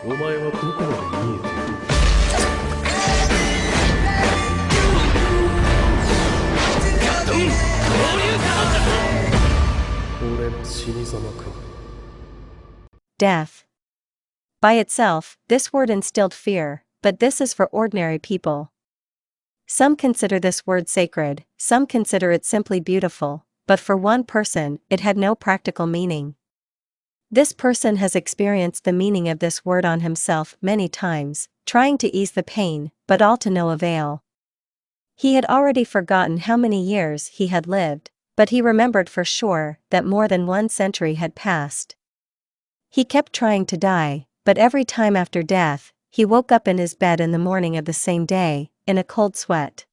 お前はどこまで見えている。俺の死に様か。 Death. By itself, this word instilled fear, but this is for ordinary people. Some consider this word sacred, some consider it simply beautiful, but for one person, it had no practical meaning. This person has experienced the meaning of this word on himself many times, trying to ease the pain, but all to no avail. He had already forgotten how many years he had lived, but he remembered for sure that more than 1 century had passed. He kept trying to die, but every time after death, he woke up in his bed in the morning of the same day, in a cold sweat.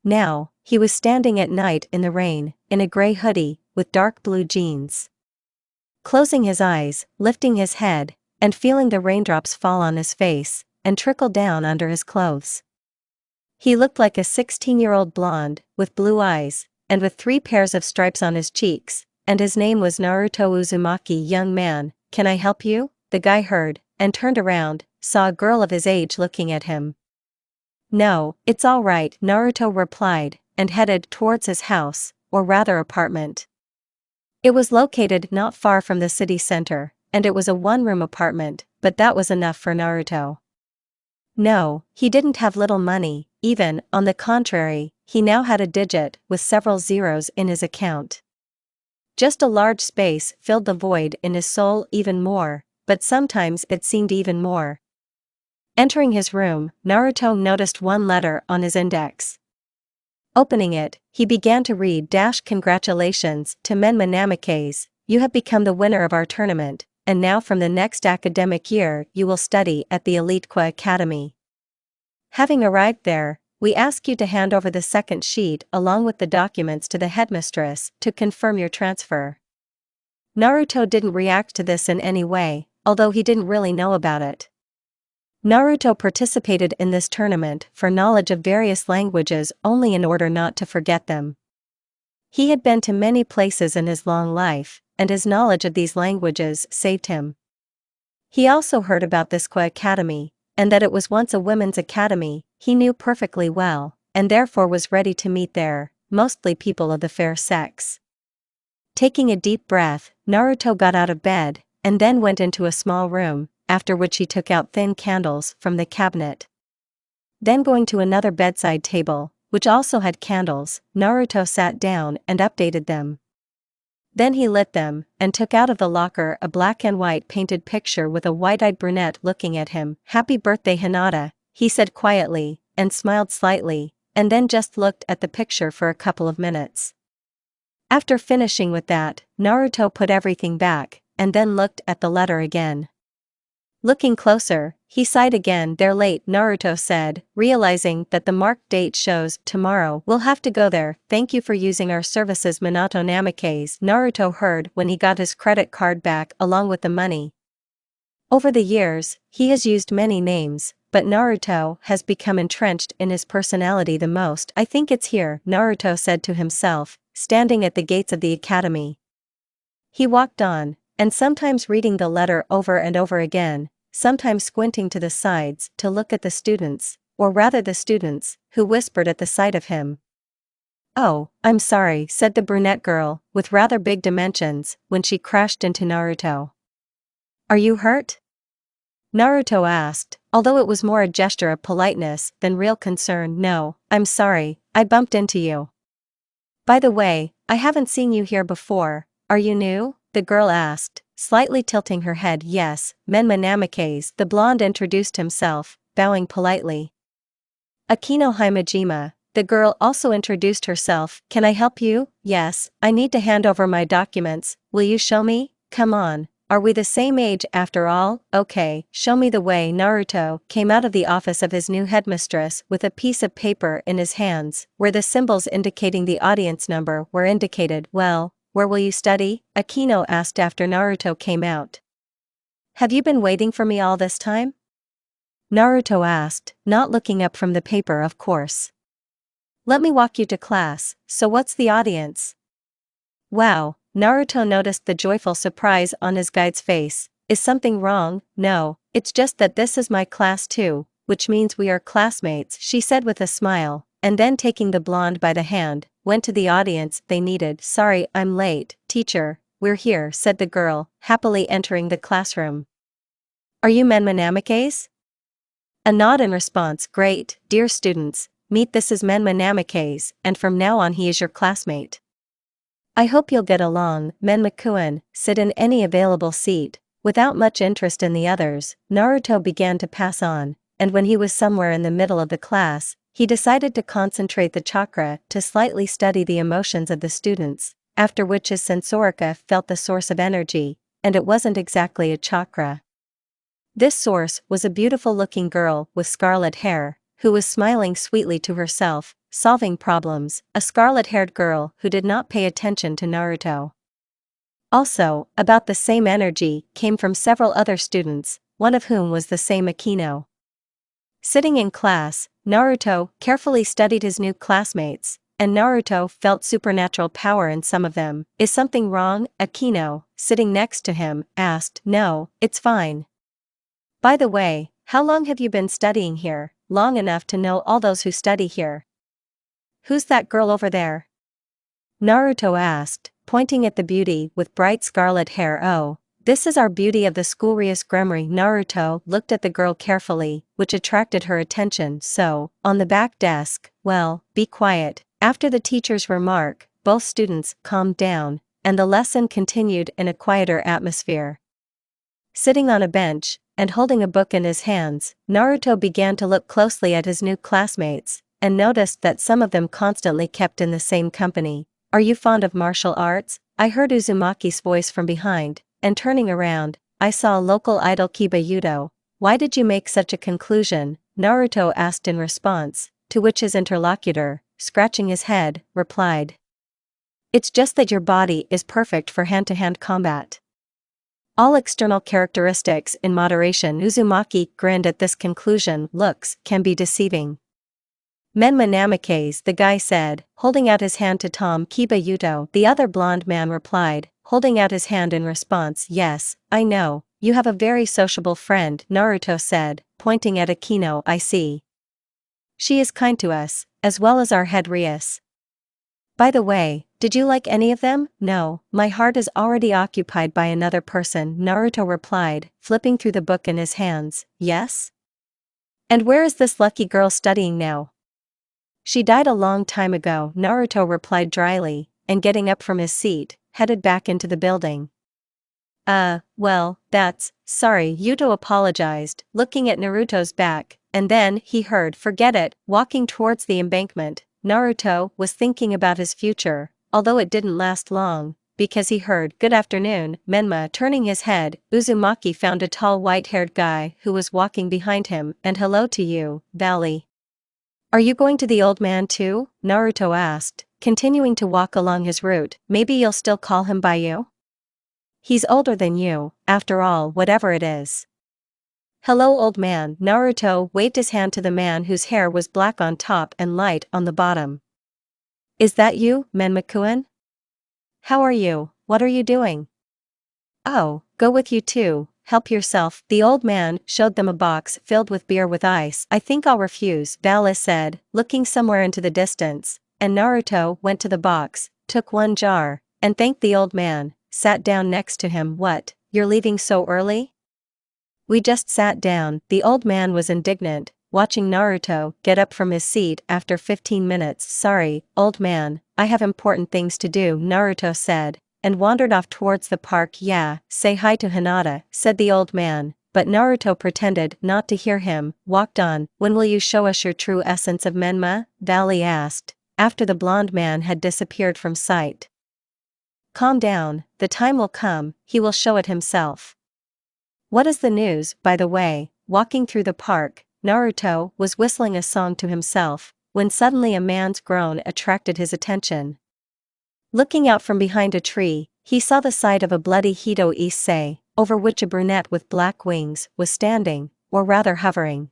Now, he was standing at night in the rain, in a gray hoodie, with dark blue jeans. Closing his eyes, lifting his head, and feeling the raindrops fall on his face, and trickle down under his clothes. He looked like a 16-year-old blonde, with blue eyes, and with 3 pairs of stripes on his cheeks, and his name was Naruto Uzumaki. Young man, can I help you? The guy heard, and turned around, saw a girl of his age looking at him. No, it's all right, Naruto replied, and headed towards his house, or rather apartment. It was located not far from the city center, and it was a 1-room apartment, but that was enough for Naruto. No, he didn't have little money, even, on the contrary, he now had a digit with several zeros in his account. Just a large space filled the void in his soul even more, but sometimes it seemed even more. Entering his room, Naruto noticed 1 letter on his index. Opening it, he began to read "Congratulations to Menma Namikaze, you have become the winner of our tournament, and now from the next academic year you will study at the Elite Kwa Academy. Having arrived there, we ask you to hand over the second sheet along with the documents to the headmistress to confirm your transfer." Naruto didn't react to this in any way, although he didn't really know about it. Naruto participated in this tournament for knowledge of various languages only in order not to forget them. He had been to many places in his long life, and his knowledge of these languages saved him. He also heard about this Kwa Academy, and that it was once a women's academy, he knew perfectly well, and therefore was ready to meet there, mostly people of the fair sex. Taking a deep breath, Naruto got out of bed, and then went into a small room, after which he took out thin candles from the cabinet. Then going to another bedside table, which also had candles, Naruto sat down and updated them. Then he lit them, and took out of the locker a black and white painted picture with a white-eyed brunette looking at him. "Happy birthday, Hinata," he said quietly, and smiled slightly, and then just looked at the picture for a couple of minutes. After finishing with that, Naruto put everything back, and then looked at the letter again. Looking closer, he sighed again. "They're late," Naruto said, realizing that the marked date shows tomorrow. "We'll have to go there. Thank you for using our services, Minato Namikaze," Naruto heard when he got his credit card back along with the money. Over the years, he has used many names, but Naruto has become entrenched in his personality the most. "I think it's here," Naruto said to himself, standing at the gates of the academy. He walked on, and sometimes reading the letter over and over again, sometimes squinting to the sides to look at the students, or rather the students, who whispered at the sight of him. "Oh, I'm sorry," said the brunette girl, with rather big dimensions, when she crashed into Naruto. "Are you hurt?" Naruto asked, although it was more a gesture of politeness than real concern. "No, I'm sorry, I bumped into you. By the way, I haven't seen you here before, are you new?" the girl asked, slightly tilting her head. "Yes, Menma Namikaze," the blonde introduced himself, bowing politely. "Akino Himejima," the girl also introduced herself. "Can I help you?" "Yes, I need to hand over my documents, will you show me?" "Come on, are we the same age after all?" "Okay, show me the way." Naruto came out of the office of his new headmistress with a piece of paper in his hands, where the symbols indicating the audience number were indicated. "Well, where will you study?" Akino asked after Naruto came out. "Have you been waiting for me all this time?" Naruto asked, not looking up from the paper. "Of course. Let me walk you to class." "So what's the audience?" Wow, Naruto noticed the joyful surprise on his guide's face. "Is something wrong?" "No, It's just that this is my class too, which means we are classmates, she said with a smile, and then taking the blonde by the hand, went to the audience they needed. Sorry, I'm late, teacher, we're here, said the girl, happily entering the classroom. Are you Menma Namikaze? A nod in response. Great, dear students, meet this is Menma Namikaze, and from now on he is your classmate. I hope you'll get along, Menma-kun, sit in any available seat. Without much interest in the others, Naruto began to pass on, and when he was somewhere in the middle of the class, he decided to concentrate the chakra to slightly study the emotions of the students, after which his sensorica felt the source of energy, and it wasn't exactly a chakra. This source was a beautiful-looking girl with scarlet hair, who was smiling sweetly to herself, solving problems, a scarlet-haired girl who did not pay attention to Naruto. Also, about the same energy came from several other students, one of whom was the same Akino. Sitting in class, Naruto carefully studied his new classmates, and Naruto felt supernatural power in some of them. Is something wrong? Akino, sitting next to him, asked. No, it's fine. By the way, how long have you been studying here? Long enough to know all those who study here. Who's that girl over there? Naruto asked, pointing at the beauty with bright scarlet hair. Oh, this is our beauty of the school, Rias Gremory. Naruto looked at the girl carefully, which attracted her attention. So, on the back desk, well, be quiet. After the teacher's remark, both students calmed down, and the lesson continued in a quieter atmosphere. Sitting on a bench, and holding a book in his hands, Naruto began to look closely at his new classmates, and noticed that some of them constantly kept in the same company. Are you fond of martial arts? I heard Uzumaki's voice from behind, and turning around, I saw a local idol Kiba Yudo. Why did you make such a conclusion? Naruto asked in response, to which his interlocutor, scratching his head, replied. It's just that your body is perfect for hand-to-hand combat. All external characteristics in moderation. Uzumaki grinned at this conclusion. Looks can be deceiving. Menma Namikaze, the guy said, holding out his hand to Tom Kiba Yuto. The other blonde man replied, holding out his hand in response. Yes, I know, you have a very sociable friend, Naruto said, pointing at Akino. I see. She is kind to us, as well as our head Rias. By the way, did you like any of them? No, my heart is already occupied by another person, Naruto replied, flipping through the book in his hands. Yes? And where is this lucky girl studying now? She died a long time ago, Naruto replied dryly, and getting up from his seat, headed back into the building. Well, that's, sorry, Yuto apologized, looking at Naruto's back, and then he heard, forget it, walking towards the embankment. Naruto was thinking about his future, although it didn't last long, because he heard, good afternoon, Menma. Turning his head, Uzumaki found a tall white-haired guy who was walking behind him, and hello to you, Valley. Are you going to the old man too? Naruto asked, continuing to walk along his route. Maybe you'll still call him by you? He's older than you, after all, whatever it is. Hello old man. Naruto waved his hand to the man whose hair was black on top and light on the bottom. Is that you, Menma-kun? How are you? What are you doing? Oh, go with you too, help yourself. The old man showed them a box filled with beer with ice. I think I'll refuse, Valis said, looking somewhere into the distance, and Naruto went to the box, took one jar, and thanked the old man, sat down next to him. What, you're leaving so early? We just sat down. The old man was indignant, watching Naruto get up from his seat after 15 minutes. Sorry, old man, I have important things to do, Naruto said, and wandered off towards the park. Yeah, say hi to Hinata, said the old man, but Naruto pretended not to hear him, walked on. When will you show us your true essence of Menma? Valley asked, after the blonde man had disappeared from sight. Calm down, the time will come, he will show it himself. What is the news, by the way? Walking through the park, Naruto was whistling a song to himself, when suddenly a man's groan attracted his attention. Looking out from behind a tree, he saw the side of a bloody Hito Issei, over which a brunette with black wings was standing, or rather hovering.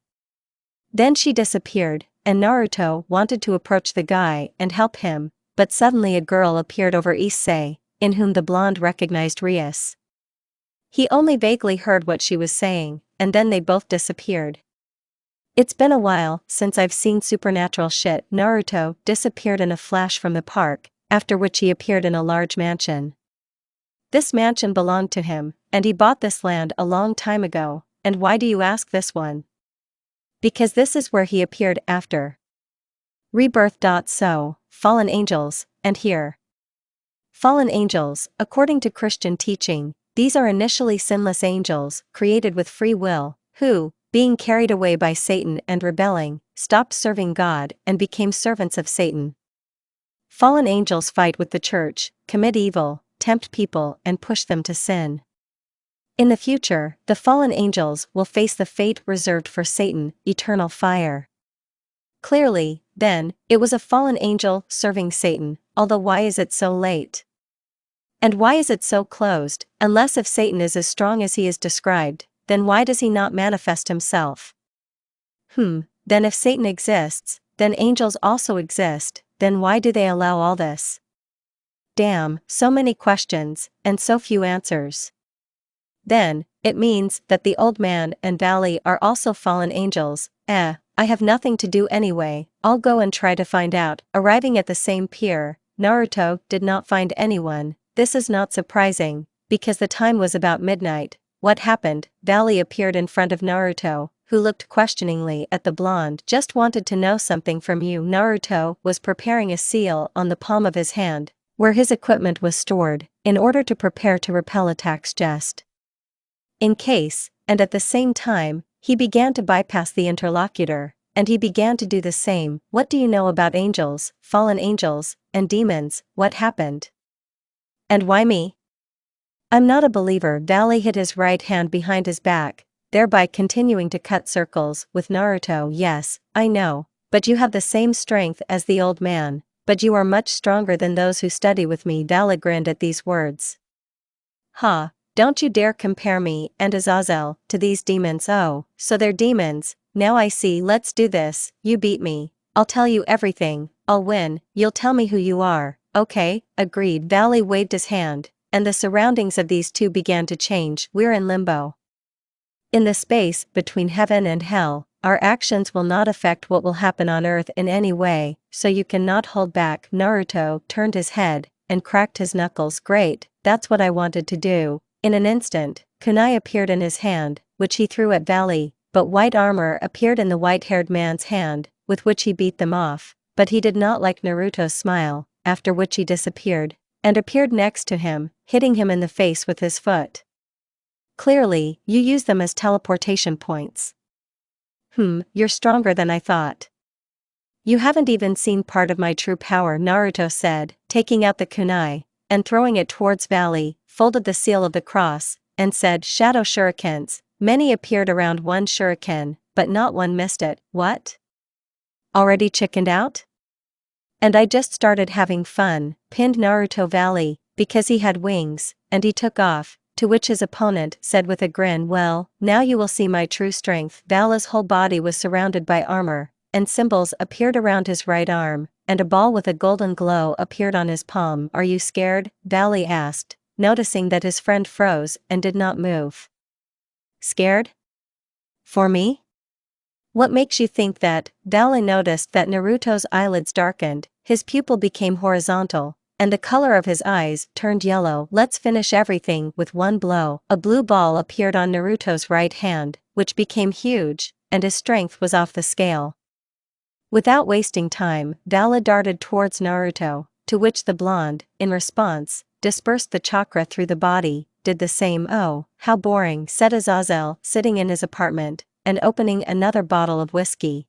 Then she disappeared, and Naruto wanted to approach the guy and help him, but suddenly a girl appeared over Issei, in whom the blonde recognized Rias. He only vaguely heard what she was saying, and then they both disappeared. It's been a while since I've seen supernatural shit. Naruto disappeared in a flash from the park, after which he appeared in a large mansion. This mansion belonged to him, and he bought this land a long time ago. And why do you ask this one? Because this is where he appeared after rebirth. So, fallen angels, and here. Fallen angels, according to Christian teaching, these are initially sinless angels, created with free will, who, being carried away by Satan and rebelling, stopped serving God and became servants of Satan. Fallen angels fight with the church, commit evil, tempt people and push them to sin. In the future, the fallen angels will face the fate reserved for Satan, eternal fire. Clearly, then, it was a fallen angel serving Satan, although why is it so late? And why is it so closed? Unless if Satan is as strong as he is described, then why does he not manifest himself? Then if Satan exists, then angels also exist, then why do they allow all this? Damn, so many questions, and so few answers. Then, it means that the old man and Valley are also fallen angels. I have nothing to do anyway, I'll go and try to find out. Arriving at the same pier, Naruto did not find anyone. This is not surprising, because the time was about midnight. What happened? Valley appeared in front of Naruto, who looked questioningly at the blonde. Just wanted to know something from you. Naruto was preparing a seal on the palm of his hand, where his equipment was stored, in order to prepare to repel attacks just in case, and at the same time, he began to bypass the interlocutor, and he began to do the same. What do you know about angels, fallen angels, and demons? What happened? And why me? I'm not a believer. Valley hid his right hand behind his back, thereby continuing to cut circles with Naruto. Yes, I know, but you have the same strength as the old man, but you are much stronger than those who study with me. Valley grinned at these words. Don't you dare compare me and Azazel to these demons. Oh, so they're demons, now I see. Let's do this. You beat me, I'll tell you everything. I'll win, you'll tell me who you are. Okay, agreed. Valley waved his hand, and the surroundings of these two began to change. We're in limbo. In the space between heaven and hell, our actions will not affect what will happen on earth in any way, so you cannot hold back. Naruto turned his head and cracked his knuckles. Great, that's what I wanted to do. In an instant, kunai appeared in his hand, which he threw at Valley, but white armor appeared in the white-haired man's hand, with which he beat them off, but he did not like Naruto's smile, after which he disappeared, and appeared next to him, hitting him in the face with his foot. Clearly, you use them as teleportation points. You're stronger than I thought. You haven't even seen part of my true power, Naruto said, taking out the kunai, and throwing it towards Valley, folded the seal of the cross, and said, Shadow shurikens. Many appeared around one shuriken, but not one missed it. What? Already chickened out? And I just started having fun, pinned Naruto. Valley, because he had wings, and he took off, to which his opponent said with a grin, well, now you will see my true strength. Valley's whole body was surrounded by armor, and symbols appeared around his right arm, and a ball with a golden glow appeared on his palm. Are you scared? Valley asked, noticing that his friend froze and did not move. Scared? For me? What makes you think that? Valley noticed that Naruto's eyelids darkened, his pupil became horizontal, and the color of his eyes turned yellow. Let's finish everything with one blow. A blue ball appeared on Naruto's right hand, which became huge, and his strength was off the scale. Without wasting time, Valley darted towards Naruto, to which the blonde, in response, dispersed the chakra through the body, did the same. Oh, how boring, said Azazel, sitting in his apartment, and opening another bottle of whiskey.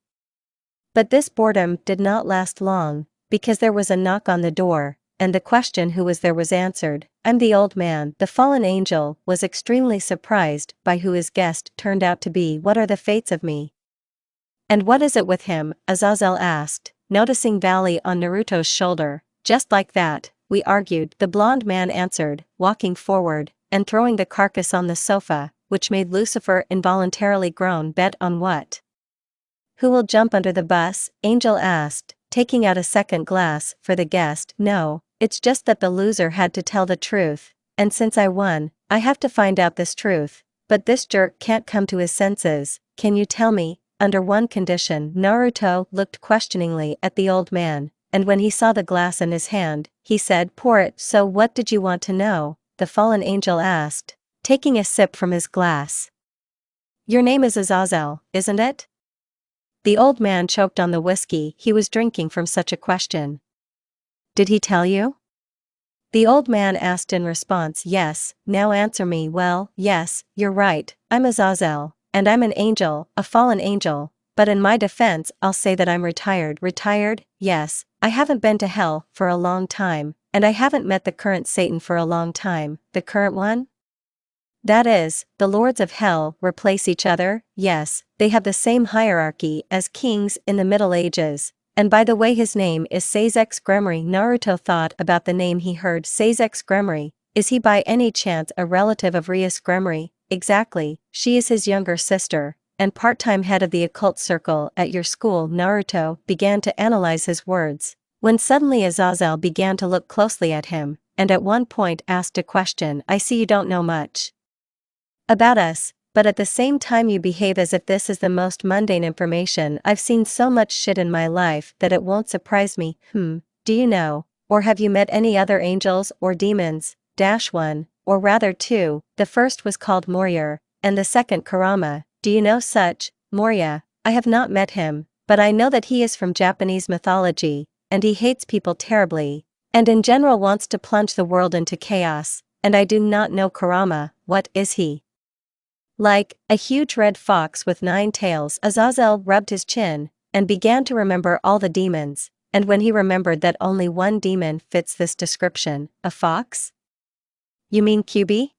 But this boredom did not last long, because there was a knock on the door, and the question who was there was answered. I'm the old man. The fallen angel was extremely surprised by who his guest turned out to be. What are the fates of me? And what is it with him? Azazel asked, noticing Valley on Naruto's shoulder. Just like that, we argued, the blonde man answered, walking forward, and throwing the carcass on the sofa, which made Lucifer involuntarily groan. Bet on what? Who will jump under the bus? Angel asked, taking out a second glass for the guest. No, it's just that the loser had to tell the truth, and since I won, I have to find out this truth. but this jerk can't come to his senses. Can you tell me, under one condition? Naruto looked questioningly at the old man, and when he saw the glass in his hand, he said, "Pour it." "So what did you want to know?" the fallen angel asked, taking a sip from his glass. "Your name is Azazel, isn't it?" The old man choked on the whiskey he was drinking from such a question. "Did he tell you?" The old man asked in response. "Yes." "Now answer me." "Well, yes, you're right, I'm Azazel, and I'm an angel, a fallen angel, but in my defense I'll say that I'm retired." "Retired?" "Yes, I haven't been to hell for a long time, and I haven't met the current Satan for a long time." "The current one?" "That is, the lords of hell replace each other." "Yes, they have the same hierarchy as kings in the Middle Ages. And by the way, his name is Seizex Gremory." Naruto thought about the name he heard. Seizex Gremory. Is he by any chance a relative of Rias Gremory? Exactly, she is his younger sister, and part-time head of the occult circle at your school. Naruto began to analyze his words, when suddenly Azazel began to look closely at him, and at one point asked a question. "I see you don't know much about us, but at the same time you behave as if this is the most mundane information. I've seen so much shit in my life that it won't surprise me." Do you know, or have you met any other angels or demons? One, or rather two, the first was called Moria, and the second Kurama. Do you know such? Moria, I have not met him, but I know that he is from Japanese mythology, and he hates people terribly, and in general wants to plunge the world into chaos, and I do not know Kurama. What is he? Like a huge red fox with 9 tails. Azazel rubbed his chin, and began to remember all the demons, and when he remembered that only one demon fits this description. A fox? You mean Kyubi?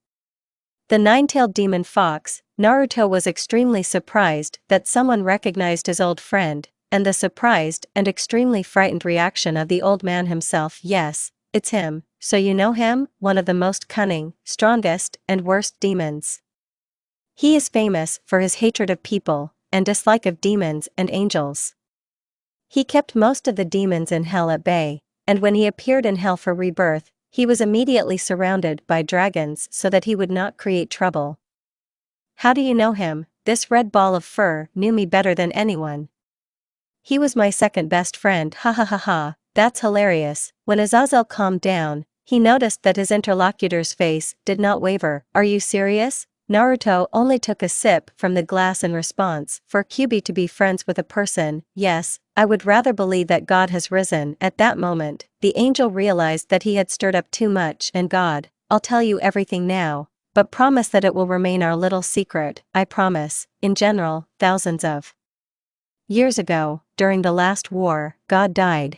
The 9-tailed demon fox. Naruto was extremely surprised that someone recognized his old friend, and the surprised and extremely frightened reaction of the old man himself. "Yes, it's him." "So you know him?" "One of the most cunning, strongest, and worst demons. He is famous for his hatred of people, and dislike of demons and angels. He kept most of the demons in hell at bay, and when he appeared in hell for rebirth, he was immediately surrounded by dragons so that he would not create trouble." "How do you know him?" "This red ball of fur knew me better than anyone. He was my second best friend." "Ha ha ha ha, that's hilarious." When Azazel calmed down, he noticed that his interlocutor's face did not waver. "Are you serious?" Naruto only took a sip from the glass in response. "For Kyubi to be friends with a person, yes, I would rather believe that God has risen." At that moment, the angel realized that he had stirred up too much. "And God, I'll tell you everything now, but promise that it will remain our little secret." "I promise." In general, thousands of years ago, during the last war, God died.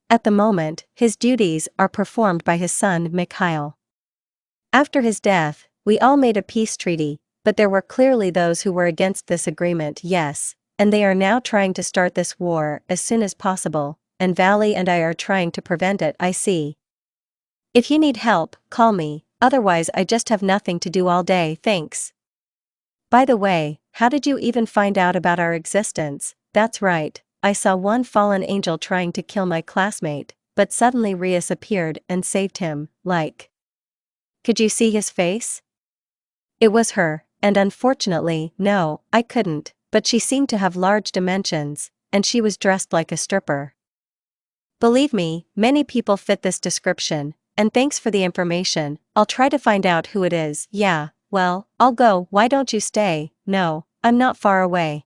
At the moment, his duties are performed by his son Mikhail. After his death, we all made a peace treaty, but there were clearly those who were against this agreement. Yes, and they are now trying to start this war as soon as possible, and Valley and I are trying to prevent it. "I see. If you need help, call me, otherwise I just have nothing to do all day." "Thanks. By the way, how did you even find out about our existence?" "That's right, I saw one fallen angel trying to kill my classmate, but suddenly Rias appeared and saved him." "Like, could you see his face?" "It was her, and unfortunately, no, I couldn't, but she seemed to have large dimensions, and she was dressed like a stripper." Believe me, many people fit this description, and thanks for the information. I'll try to find out who it is." "Yeah, well, I'll go. Why don't you stay?" "No, I'm not far away."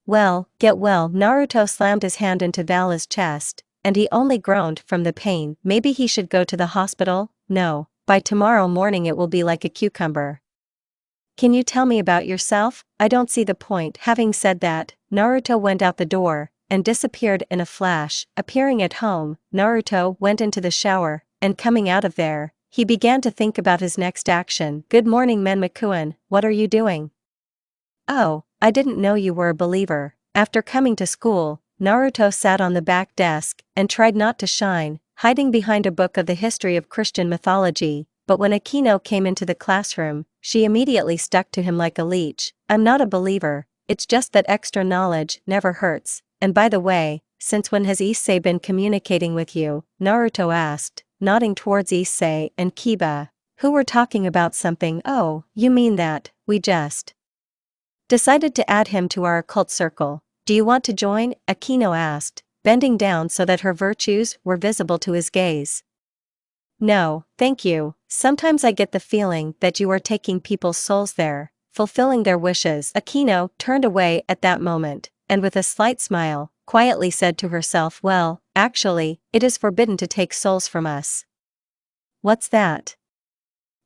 "Well, get well." Naruto slammed his hand into Vala's chest, and he only groaned from the pain. Maybe he should go to the hospital? No, by tomorrow morning it will be like a cucumber. "Can you tell me about yourself?" "I don't see the point." Having said that, Naruto went out the door, and disappeared in a flash. Appearing at home, Naruto went into the shower, and coming out of there, he began to think about his next action. "Good morning, Menmakuan, what are you doing?" "Oh, I didn't know you were a believer." After coming to school, Naruto sat on the back desk, and tried not to shine, hiding behind a book of the history of Christian mythology, but when Akino came into the classroom, she immediately stuck to him like a leech. "I'm not a believer, it's just that extra knowledge never hurts. And by the way, since when has Issei been communicating with you?" Naruto asked, nodding towards Issei and Kiba, who were talking about something. Oh, you mean that, we just decided to add him to our occult circle. Do you want to join? Akino asked, bending down so that her virtues were visible to his gaze. No, thank you. Sometimes I get the feeling that you are taking people's souls there, fulfilling their wishes. Akino turned away at that moment, and with a slight smile, quietly said to herself, well, actually, it is forbidden to take souls from us. What's that?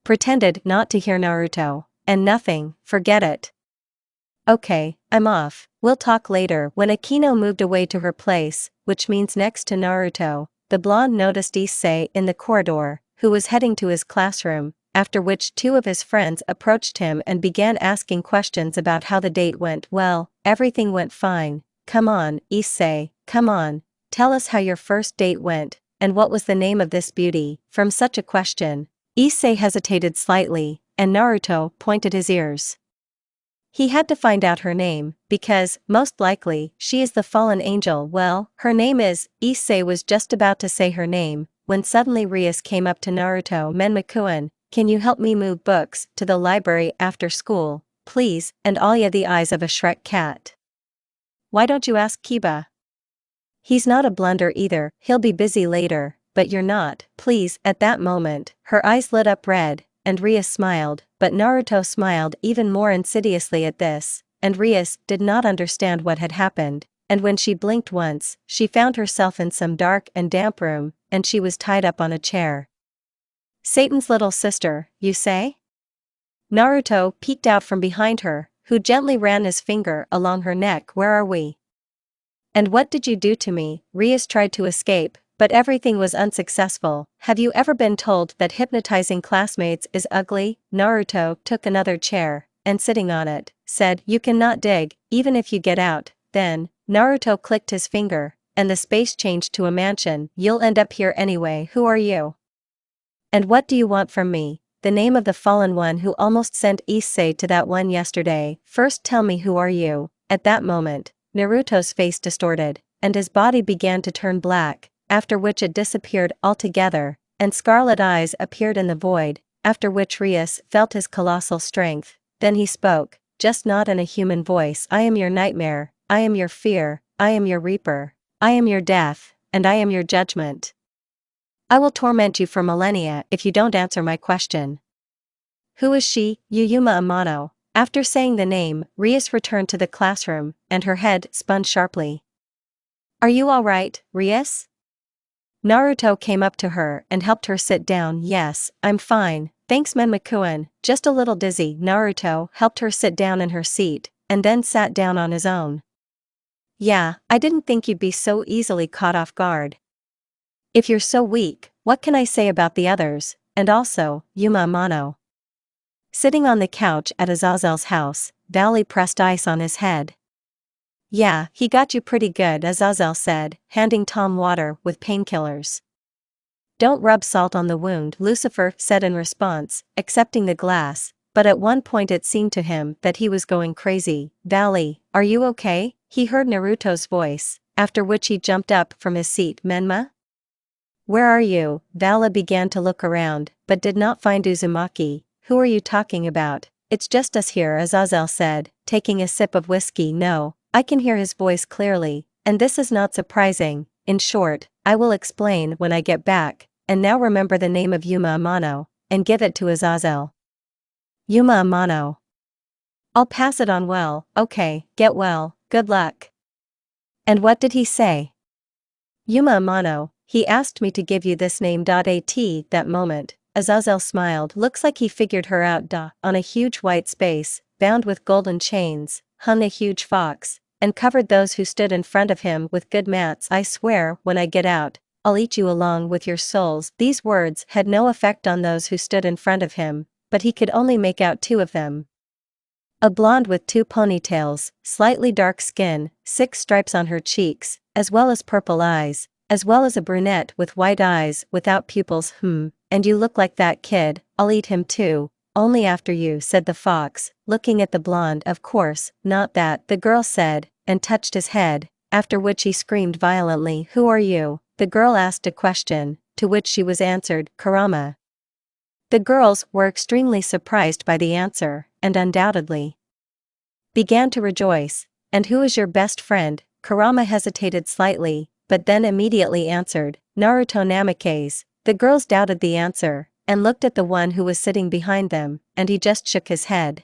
Pretended not to hear Naruto. And nothing, forget it. Okay, I'm off, we'll talk later. When Akino moved away to her place, which means next to Naruto, the blonde noticed Issei in the corridor, who was heading to his classroom, after which two of his friends approached him and began asking questions about how the date went. Well, everything went fine. Come on, Issei, come on, tell us how your first date went, and what was the name of this beauty. From such a question, Issei hesitated slightly, and Naruto pointed his ears. He had to find out her name, because, most likely, she is the fallen angel. Well, her name is, Issei was just about to say her name, when suddenly Rias came up to Naruto. Menmakuen, can you help me move books to the library after school, please? And Alya the eyes of a Shrek cat. Why don't you ask Kiba? He's not a blunder either, he'll be busy later, but you're not, please. At that moment, her eyes lit up red, and Rias smiled, but Naruto smiled even more insidiously at this, and Rias did not understand what had happened, and when she blinked once, she found herself in some dark and damp room, and she was tied up on a chair. Satan's little sister, you say? Naruto peeked out from behind her, who gently ran his finger along her neck. Where are we? And what did you do to me? Rias tried to escape, but everything was unsuccessful. Have you ever been told that hypnotizing classmates is ugly? Naruto took another chair, and sitting on it, said, you cannot dig, even if you get out. Then, Naruto clicked his finger, and the space changed to a mansion. You'll end up here anyway. Who are you? And what do you want from me? The name of the fallen one who almost sent Issei to that one yesterday. First tell me, who are you? At that moment, Naruto's face distorted, and his body began to turn black, after which it disappeared altogether, and scarlet eyes appeared in the void, after which Rias felt his colossal strength. Then he spoke, just not in a human voice. I am your nightmare, I am your fear, I am your reaper, I am your death, and I am your judgment. I will torment you for millennia if you don't answer my question. Who is she? Yuma Amano. After saying the name, Rias returned to the classroom, and her head spun sharply. Are you all right, Rias? Naruto came up to her and helped her sit down. Yes, I'm fine, thanks Menmakuen, just a little dizzy. Naruto helped her sit down in her seat, and then sat down on his own. Yeah, I didn't think you'd be so easily caught off guard. If you're so weak, what can I say about the others? And also, Yuma Amano. Sitting on the couch at Azazel's house, Valley pressed ice on his head. Yeah, he got you pretty good, Azazel said, handing Tom water with painkillers. Don't rub salt on the wound, Lucifer said in response, accepting the glass, but at one point it seemed to him that he was going crazy. Valley, are you okay? He heard Naruto's voice, after which he jumped up from his seat. Menma? Where are you? Vala began to look around, but did not find Uzumaki. Who are you talking about? It's just us here, Azazel said, taking a sip of whiskey. No, I can hear his voice clearly, and this is not surprising. In short, I will explain when I get back, and now remember the name of Yuma Amano, and give it to Azazel. Yuma Amano. I'll pass it on. Well, okay, get well, good luck. And what did he say? Yuma Amano, he asked me to give you this name. At that moment, Azazel smiled. Looks like he figured her out. On a huge white space, bound with golden chains, hung a huge fox, and covered those who stood in front of him with good mats. I swear, when I get out, I'll eat you along with your souls. These words had no effect on those who stood in front of him, but he could only make out two of them. A blonde with two ponytails, slightly dark skin, 6 stripes on her cheeks, as well as purple eyes, as well as a brunette with white eyes without pupils. And you look like that kid. I'll eat him too, only after you, said the fox, looking at the blonde. Of course, not that, the girl said, and touched his head, after which he screamed violently. Who are you? The girl asked a question, to which she was answered, Kurama. The girls were extremely surprised by the answer, and undoubtedly began to rejoice. And who is your best friend? Kurama hesitated slightly, but then immediately answered, Naruto Namikaze. The girls doubted the answer, and looked at the one who was sitting behind them, and he just shook his head.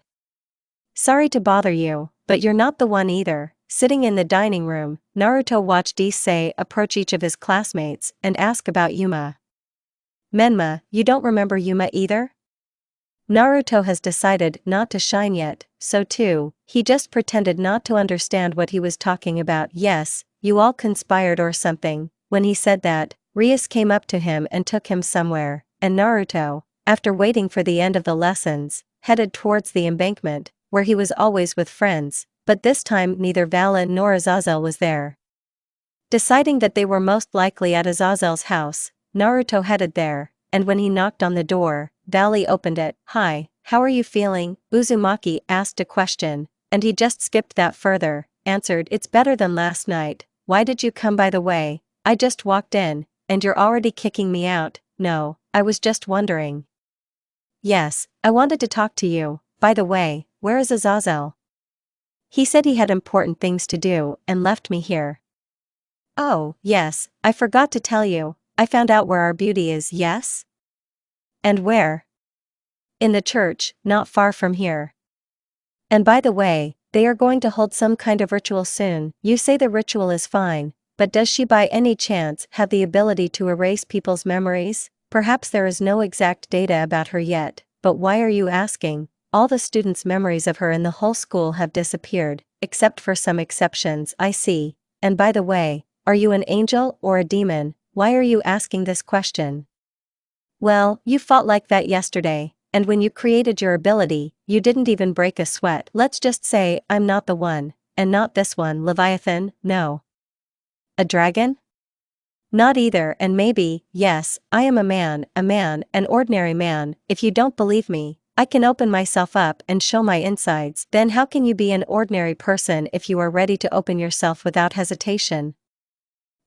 Sorry to bother you, but you're not the one either. Sitting in the dining room, Naruto watched Issei approach each of his classmates and ask about Yuma. Menma, you don't remember Yuma either? Naruto has decided not to shine yet, so too, he just pretended not to understand what he was talking about. Yes, you all conspired or something. When he said that, Rias came up to him and took him somewhere, and Naruto, after waiting for the end of the lessons, headed towards the embankment, where he was always with friends, but this time neither Vala nor Azazel was there. Deciding that they were most likely at Azazel's house, Naruto headed there, and when he knocked on the door, Valley opened it. Hi, how are you feeling? Uzumaki asked a question, and he just skipped that further, answered, it's better than last night. Why did you come by the way? I just walked in, and you're already kicking me out. No, I was just wondering. Yes, I wanted to talk to you. By the way, where is Azazel? He said he had important things to do and left me here. Oh, yes, I forgot to tell you, I found out where our beauty is. Yes? And where? In the church, not far from here. And by the way, they are going to hold some kind of ritual soon. You say the ritual is fine, but does she by any chance have the ability to erase people's memories? Perhaps there is no exact data about her yet, but why are you asking? All the students' memories of her in the whole school have disappeared, except for some exceptions. I see. And by the way, are you an angel or a demon? Why are you asking this question? Well, you fought like that yesterday, and when you created your ability, you didn't even break a sweat. Let's just say I'm not the one, and not this one. Leviathan, no. A dragon? Not either. And maybe, yes, I am a man, an ordinary man. If you don't believe me, I can open myself up and show my insides. Then how can you be an ordinary person if you are ready to open yourself without hesitation?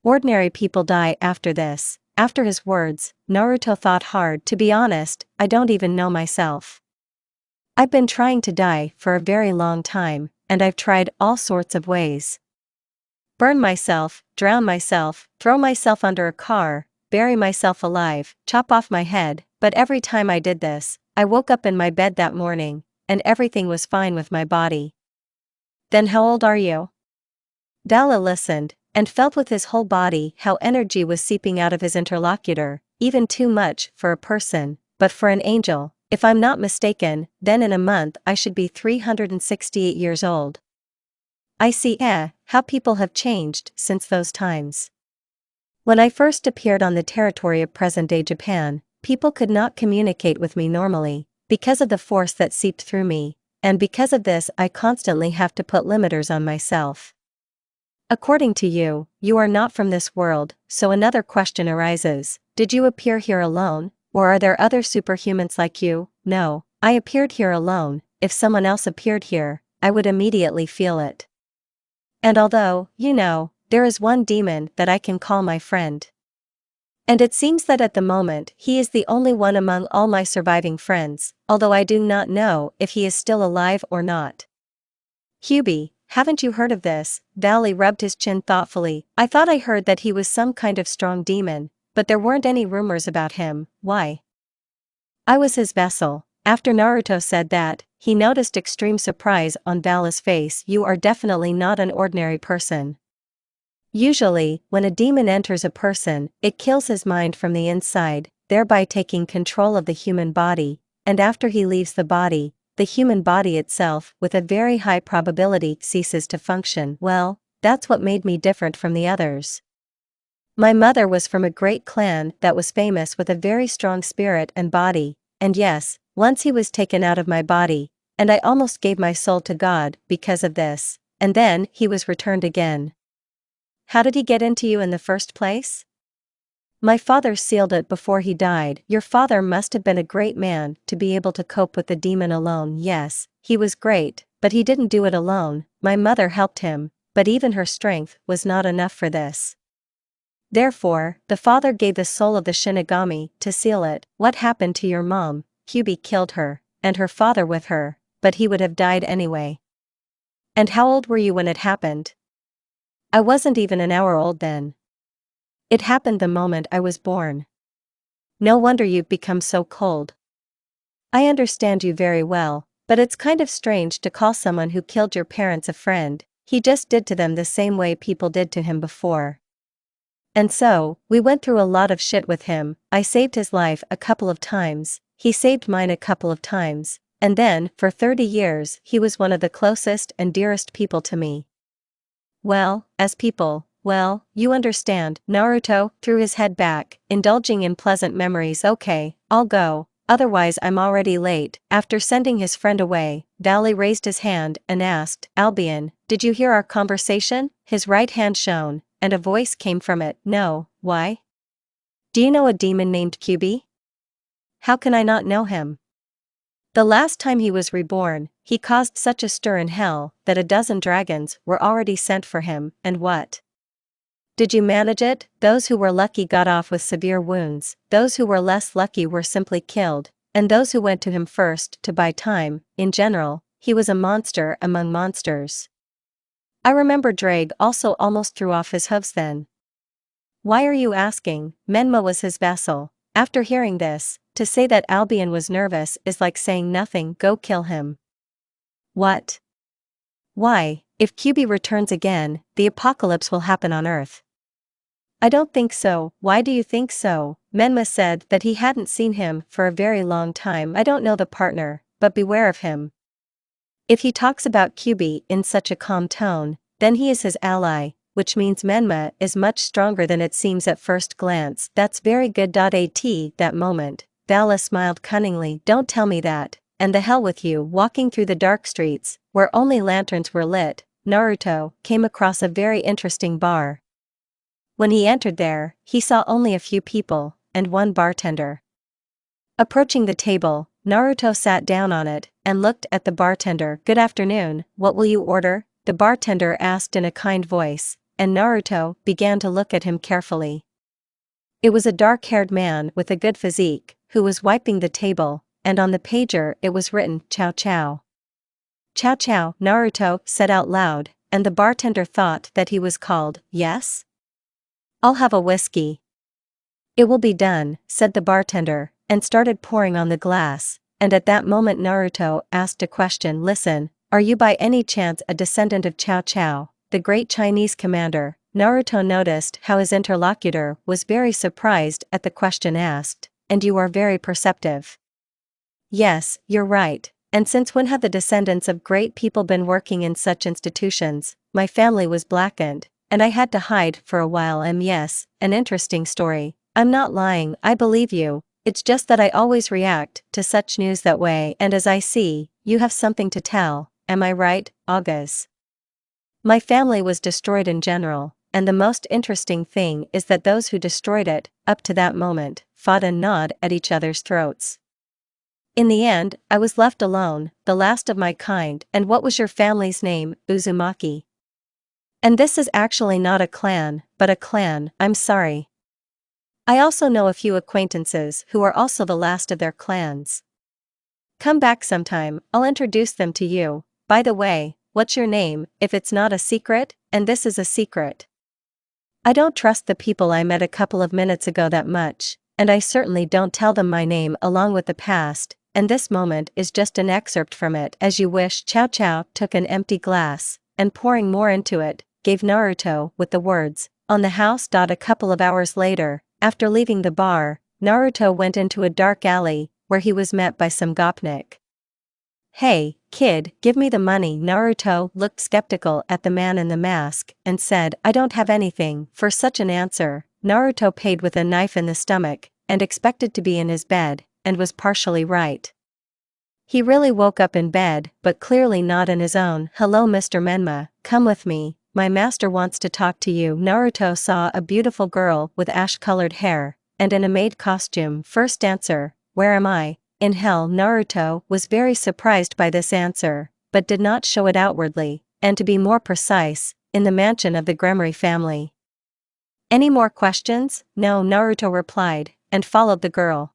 Ordinary people die after this. After his words, Naruto thought hard. To be honest, I don't even know myself. I've been trying to die for a very long time, and I've tried all sorts of ways. Burn myself, drown myself, throw myself under a car, bury myself alive, chop off my head, but every time I did this, I woke up in my bed that morning, and everything was fine with my body. Then how old are you? Vala listened, and felt with his whole body how energy was seeping out of his interlocutor, even too much for a person, but for an angel. If I'm not mistaken, then in a month I should be 368 years old. I see, how people have changed since those times. When I first appeared on the territory of present-day Japan, people could not communicate with me normally, because of the force that seeped through me, and because of this I constantly have to put limiters on myself. According to you, you are not from this world, so another question arises. Did you appear here alone, or are there other superhumans like you? No, I appeared here alone. If someone else appeared here, I would immediately feel it. And although, there is one demon that I can call my friend. And it seems that at the moment he is the only one among all my surviving friends, although I do not know if he is still alive or not. Hubie, haven't you heard of this? Valley rubbed his chin thoughtfully. I thought I heard that he was some kind of strong demon, but there weren't any rumors about him. Why? I was his vessel. After Naruto said that, he noticed extreme surprise on Vala's face. You are definitely not an ordinary person. Usually, when a demon enters a person, it kills his mind from the inside, thereby taking control of the human body, and after he leaves the body, the human body itself, with a very high probability, ceases to function. Well, that's what made me different from the others. My mother was from a great clan that was famous with a very strong spirit and body, and yes, once he was taken out of my body, and I almost gave my soul to God because of this, and then he was returned again. How did he get into you in the first place? My father sealed it before he died. Your father must have been a great man to be able to cope with the demon alone. Yes, he was great, but he didn't do it alone. My mother helped him, but even her strength was not enough for this. Therefore, the father gave the soul of the Shinigami to seal it. What happened to your mom? Kyubi killed her, and her father with her, but he would have died anyway. And how old were you when it happened? I wasn't even an hour old then. It happened the moment I was born. No wonder you've become so cold. I understand you very well, but it's kind of strange to call someone who killed your parents a friend. He just did to them the same way people did to him before. And so, we went through a lot of shit with him. I saved his life a couple of times, he saved mine a couple of times, and then, for 30 years, he was one of the closest and dearest people to me. Well, as people, well, you understand. Naruto threw his head back, indulging in pleasant memories. Okay, I'll go, otherwise I'm already late. After sending his friend away, Valley raised his hand and asked, Albion, did you hear our conversation? His right hand shone, and a voice came from it. No, why? Do you know a demon named Kyubi? How can I not know him? The last time he was reborn, he caused such a stir in hell that a dozen dragons were already sent for him. And what? Did you manage it? Those who were lucky got off with severe wounds, those who were less lucky were simply killed, and those who went to him first to buy time. In general, he was a monster among monsters. I remember Drake also almost threw off his hooves then. Why are you asking? Menma was his vassal. After hearing this, to say that Albion was nervous is like saying nothing. Go kill him. What? Why, if Kyubi returns again, the apocalypse will happen on Earth. I don't think so. Why do you think so? Menma said that he hadn't seen him for a very long time. I don't know the partner, but beware of him. If he talks about Kyubi in such a calm tone, then he is his ally, which means Menma is much stronger than it seems at first glance. That's very good. At that moment, Vala smiled cunningly. Don't tell me that, and the hell with you. Walking through the dark streets, where only lanterns were lit, Naruto came across a very interesting bar. When he entered there, he saw only a few people, and one bartender. Approaching the table, Naruto sat down on it, and looked at the bartender. Good afternoon, what will you order? The bartender asked in a kind voice, and Naruto began to look at him carefully. It was a dark-haired man with a good physique, who was wiping the table, and on the pager it was written, Chow Chow. Chow Chow, Naruto said out loud, and the bartender thought that he was called. Yes? I'll have a whiskey. It will be done, said the bartender, and started pouring on the glass, and at that moment Naruto asked a question. Listen, are you by any chance a descendant of Chow Chow, the great Chinese commander? Naruto noticed how his interlocutor was very surprised at the question asked, and you are very perceptive. Yes, you're right, and since when have the descendants of great people been working in such institutions? My family was blackened, and I had to hide for a while. Yes, an interesting story. I'm not lying, I believe you, it's just that I always react to such news that way, and as I see, you have something to tell, am I right, August? My family was destroyed in general, and the most interesting thing is that those who destroyed it, up to that moment, fought and gnawed at each other's throats. In the end, I was left alone, the last of my kind. And what was your family's name? Uzumaki. And this is actually not a clan, but a clan. I'm sorry. I also know a few acquaintances who are also the last of their clans. Come back sometime, I'll introduce them to you. By the way, what's your name, if it's not a secret? And this is a secret. I don't trust the people I met a couple of minutes ago that much, and I certainly don't tell them my name along with the past, and this moment is just an excerpt from it. As you wish. Chow Chow took an empty glass, and pouring more into it, gave Naruto with the words, on the house. A couple of hours later, after leaving the bar, Naruto went into a dark alley, where he was met by some gopnik. Hey, kid, give me the money. Naruto looked skeptical at the man in the mask, and said, I don't have anything. For such an answer, Naruto paid with a knife in the stomach, and expected to be in his bed, and was partially right. He really woke up in bed, but clearly not in his own. Hello Mr. Menma, come with me, my master wants to talk to you. Naruto saw a beautiful girl with ash-colored hair, and in a maid costume. First answer, where am I? In hell. Naruto was very surprised by this answer, but did not show it outwardly, and to be more precise, in the mansion of the Gremory family. Any more questions? No, Naruto replied, and followed the girl.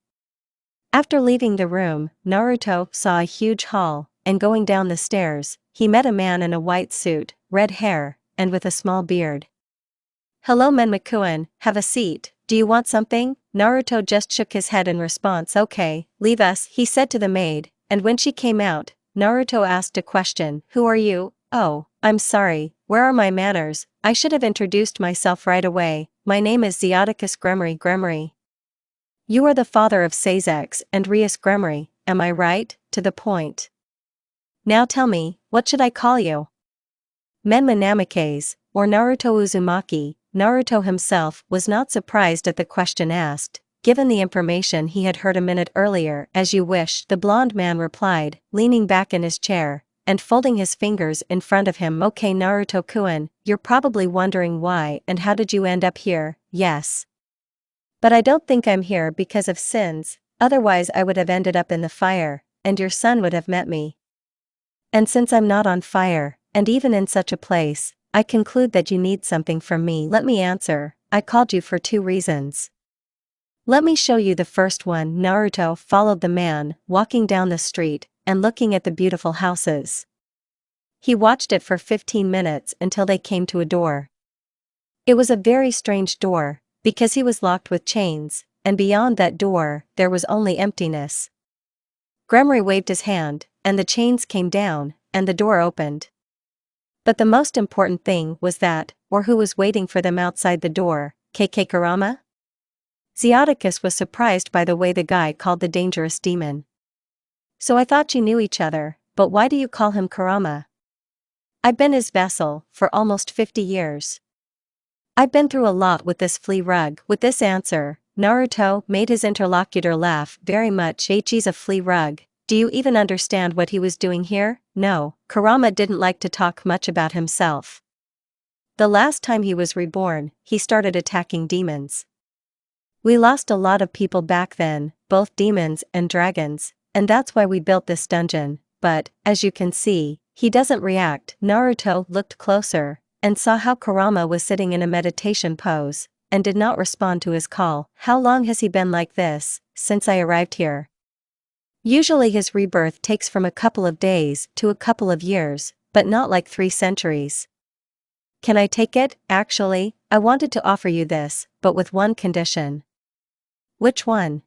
After leaving the room, Naruto saw a huge hall, and going down the stairs, he met a man in a white suit, red hair, and with a small beard. "Hello Menmakuen, have a seat, do you want something?" Naruto just shook his head in response. "Okay, leave us," he said to the maid, and when she came out, Naruto asked a question. "Who are you?" "Oh, I'm sorry, where are my manners? I should have introduced myself right away. My name is Zeoticus Gremory. You are the father of Sazex and Rias Gremory, am I right?" "To the point. Now tell me, what should I call you?" "Menma Namikaze, or Naruto Uzumaki." Naruto himself was not surprised at the question asked, given the information he had heard a minute earlier. "As you wish," the blonde man replied, leaning back in his chair, and folding his fingers in front of him. "Okay Naruto-kun, you're probably wondering why and how did you end up here?" "Yes. But I don't think I'm here because of sins, otherwise I would have ended up in the fire, and your son would have met me. And since I'm not on fire, and even in such a place, I conclude that you need something from me." "Let me answer, I called you for 2 reasons. Let me show you the first one." Naruto followed the man, walking down the street, and looking at the beautiful houses. He watched it for 15 minutes until they came to a door. It was a very strange door, because he was locked with chains, and beyond that door, there was only emptiness. Gremory waved his hand, and the chains came down, and the door opened. But the most important thing was that, or who was waiting for them outside the door, kurama? Zeoticus was surprised by the way the guy called the dangerous demon. "So I thought you knew each other, but why do you call him Kurama?" "I've been his vessel for almost 50 years. I've been through a lot with this flea rug." With this answer, Naruto made his interlocutor laugh very much. "He's a flea rug. Do you even understand what he was doing here?" No, Kurama didn't like to talk much about himself. The last time he was reborn, he started attacking demons. "We lost a lot of people back then, both demons and dragons, and that's why we built this dungeon, but, as you can see, he doesn't react." Naruto looked closer, and saw how Kurama was sitting in a meditation pose, and did not respond to his call. "How long has he been like this?" "Since I arrived here. Usually his rebirth takes from a couple of days to a couple of years, but not like 3 centuries. Can I take it?" "Actually, I wanted to offer you this, but with one condition." "Which one?"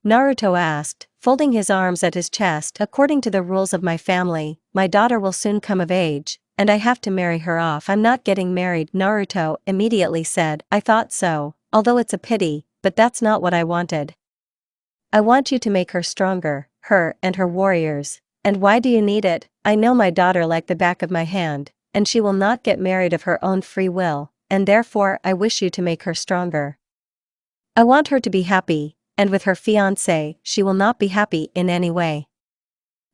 Naruto asked, folding his arms at his chest. "According to the rules of my family, my daughter will soon come of age, and I have to marry her off." "I'm not getting married," Naruto immediately said. "I thought so, although it's a pity, but that's not what I wanted. I want you to make her stronger, her and her warriors." "And why do you need it?" "I know my daughter like the back of my hand, and she will not get married of her own free will, and therefore I wish you to make her stronger. I want her to be happy, and with her fiancé, she will not be happy in any way.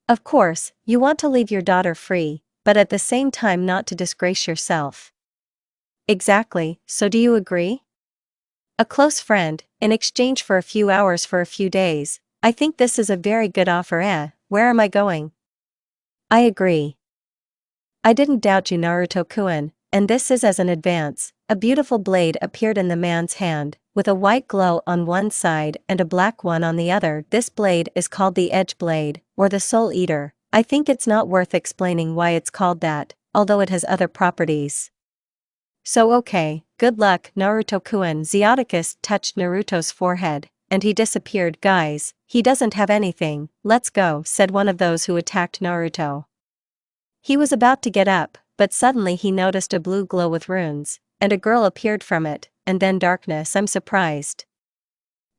Of course, you want to leave your daughter free, but at the same time not to disgrace yourself." "Exactly, so do you agree?" "A close friend, in exchange for a few hours for a few days. I think this is a very good offer. Where am I going?" "I agree. I didn't doubt you Naruto-kun, and this is as an advance." A beautiful blade appeared in the man's hand, with a white glow on one side and a black one on the other. "This blade is called the Edge Blade, or the Soul Eater. I think it's not worth explaining why it's called that, although it has other properties. So okay, good luck Naruto-kun." Zeoticus touched Naruto's forehead, and he disappeared. "Guys, he doesn't have anything, let's go," said one of those who attacked Naruto. He was about to get up, but suddenly he noticed a blue glow with runes, and a girl appeared from it, and then darkness. "I'm surprised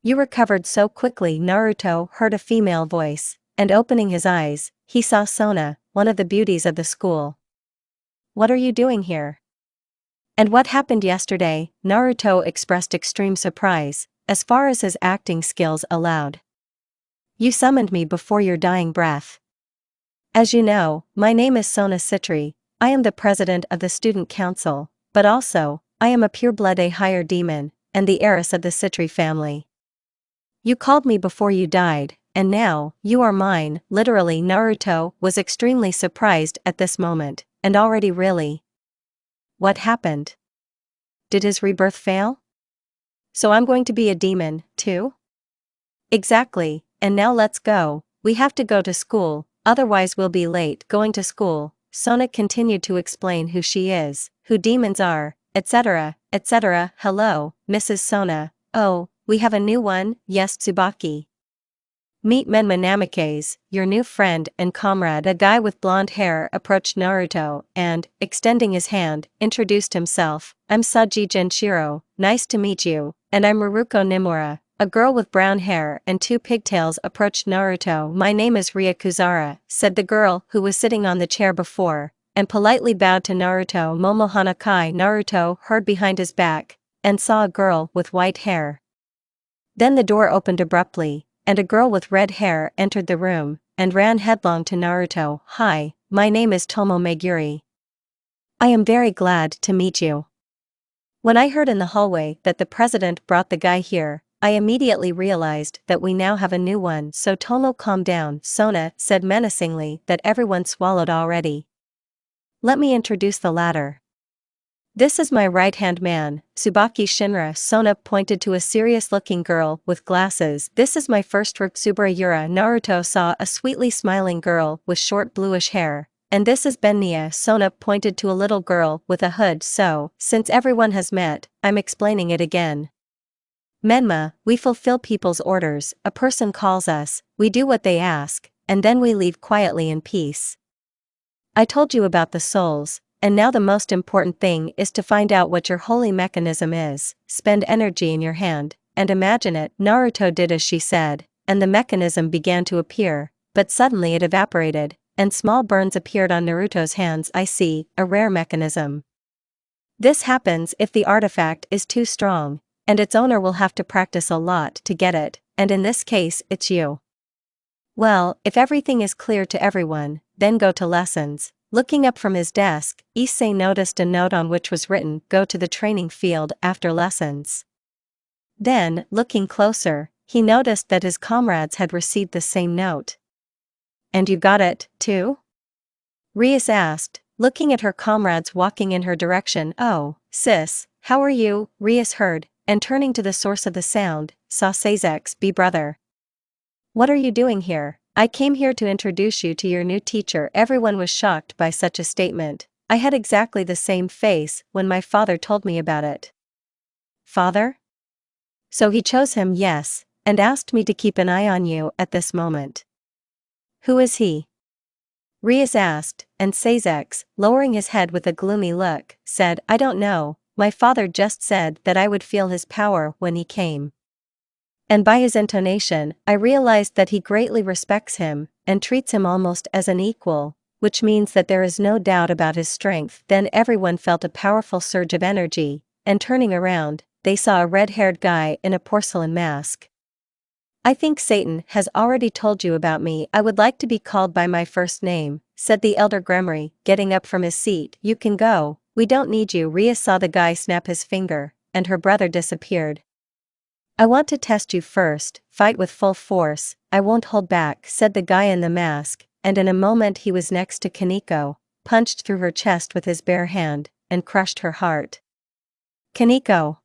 you recovered so quickly." Naruto heard a female voice, and opening his eyes, he saw Sona, one of the beauties of the school. "What are you doing here? And what happened yesterday?" Naruto expressed extreme surprise, as far as his acting skills allowed. "You summoned me before your dying breath. As you know, my name is Sona Citri. I am the president of the student council, but also, I am a pure-blood higher demon, and the heiress of the Citri family. You called me before you died, and now, you are mine." Literally, Naruto was extremely surprised at this moment, and already really. What happened? Did his rebirth fail? So I'm going to be a demon, too? Exactly, and now let's go, we have to go to school, otherwise we'll be late going to school. Sona continued to explain who she is, who demons are, etc., etc. Hello, Mrs. Sona. Oh, we have a new one, yes Tsubaki. Meet Menma Namikaze, your new friend and comrade. A guy with blonde hair approached Naruto and, extending his hand, introduced himself. I'm Saji Genshiro, nice to meet you, and I'm Ruruko Nimura. A girl with brown hair and 2 pigtails approached Naruto. My name is Ria Kuzara, said the girl who was sitting on the chair before, and politely bowed to Naruto. Momohanakai. Naruto heard behind his back, and saw a girl with white hair. Then the door opened abruptly, and a girl with red hair entered the room, and ran headlong to Naruto. Hi, my name is Tomo Meguri. I am very glad to meet you. When I heard in the hallway that the president brought the guy here, I immediately realized that we now have a new one. So Tomo, calm down, Sona said menacingly that everyone swallowed already. Let me introduce the latter. This is my right-hand man, Tsubaki Shinra. Sona pointed to a serious-looking girl with glasses. This is my first Tsubura Yura. Naruto saw a sweetly smiling girl with short bluish hair. And this is Benya. Sona pointed to a little girl with a hood. So, since everyone has met, I'm explaining it again. Menma, we fulfill people's orders. A person calls us, we do what they ask, and then we leave quietly in peace. I told you about the souls. And now the most important thing is to find out what your holy mechanism is. Spend energy in your hand, and imagine it. Naruto did as she said, and the mechanism began to appear, but suddenly it evaporated, and small burns appeared on Naruto's hands. I see, a rare mechanism. This happens if the artifact is too strong, and its owner will have to practice a lot to get it, and in this case, it's you. Well, if everything is clear to everyone, then go to lessons. Looking up from his desk, Issei noticed a note on which was written, go to the training field after lessons. Then, looking closer, he noticed that his comrades had received the same note. And you got it, too? Rias asked, looking at her comrades walking in her direction. Oh, sis, how are you? Rias heard, and turning to the source of the sound, saw Seize's brother. What are you doing here? I came here to introduce you to your new teacher. Everyone was shocked by such a statement. I had exactly the same face when my father told me about it. Father? So he chose him, yes, and asked me to keep an eye on you at this moment. Who is he? Rias asked, and Seize's, lowering his head with a gloomy look, said, I don't know, my father just said that I would feel his power when he came. And by his intonation, I realized that he greatly respects him, and treats him almost as an equal, which means that there is no doubt about his strength. Then everyone felt a powerful surge of energy, and turning around, they saw a red-haired guy in a porcelain mask. I think Satan has already told you about me. I would like to be called by my first name, said the elder Gremory, getting up from his seat. You can go, we don't need you. Ria saw the guy snap his finger, and her brother disappeared. I want to test you first, fight with full force, I won't hold back, said the guy in the mask, and in a moment he was next to Kaneko, punched through her chest with his bare hand, and crushed her heart. Kaneko!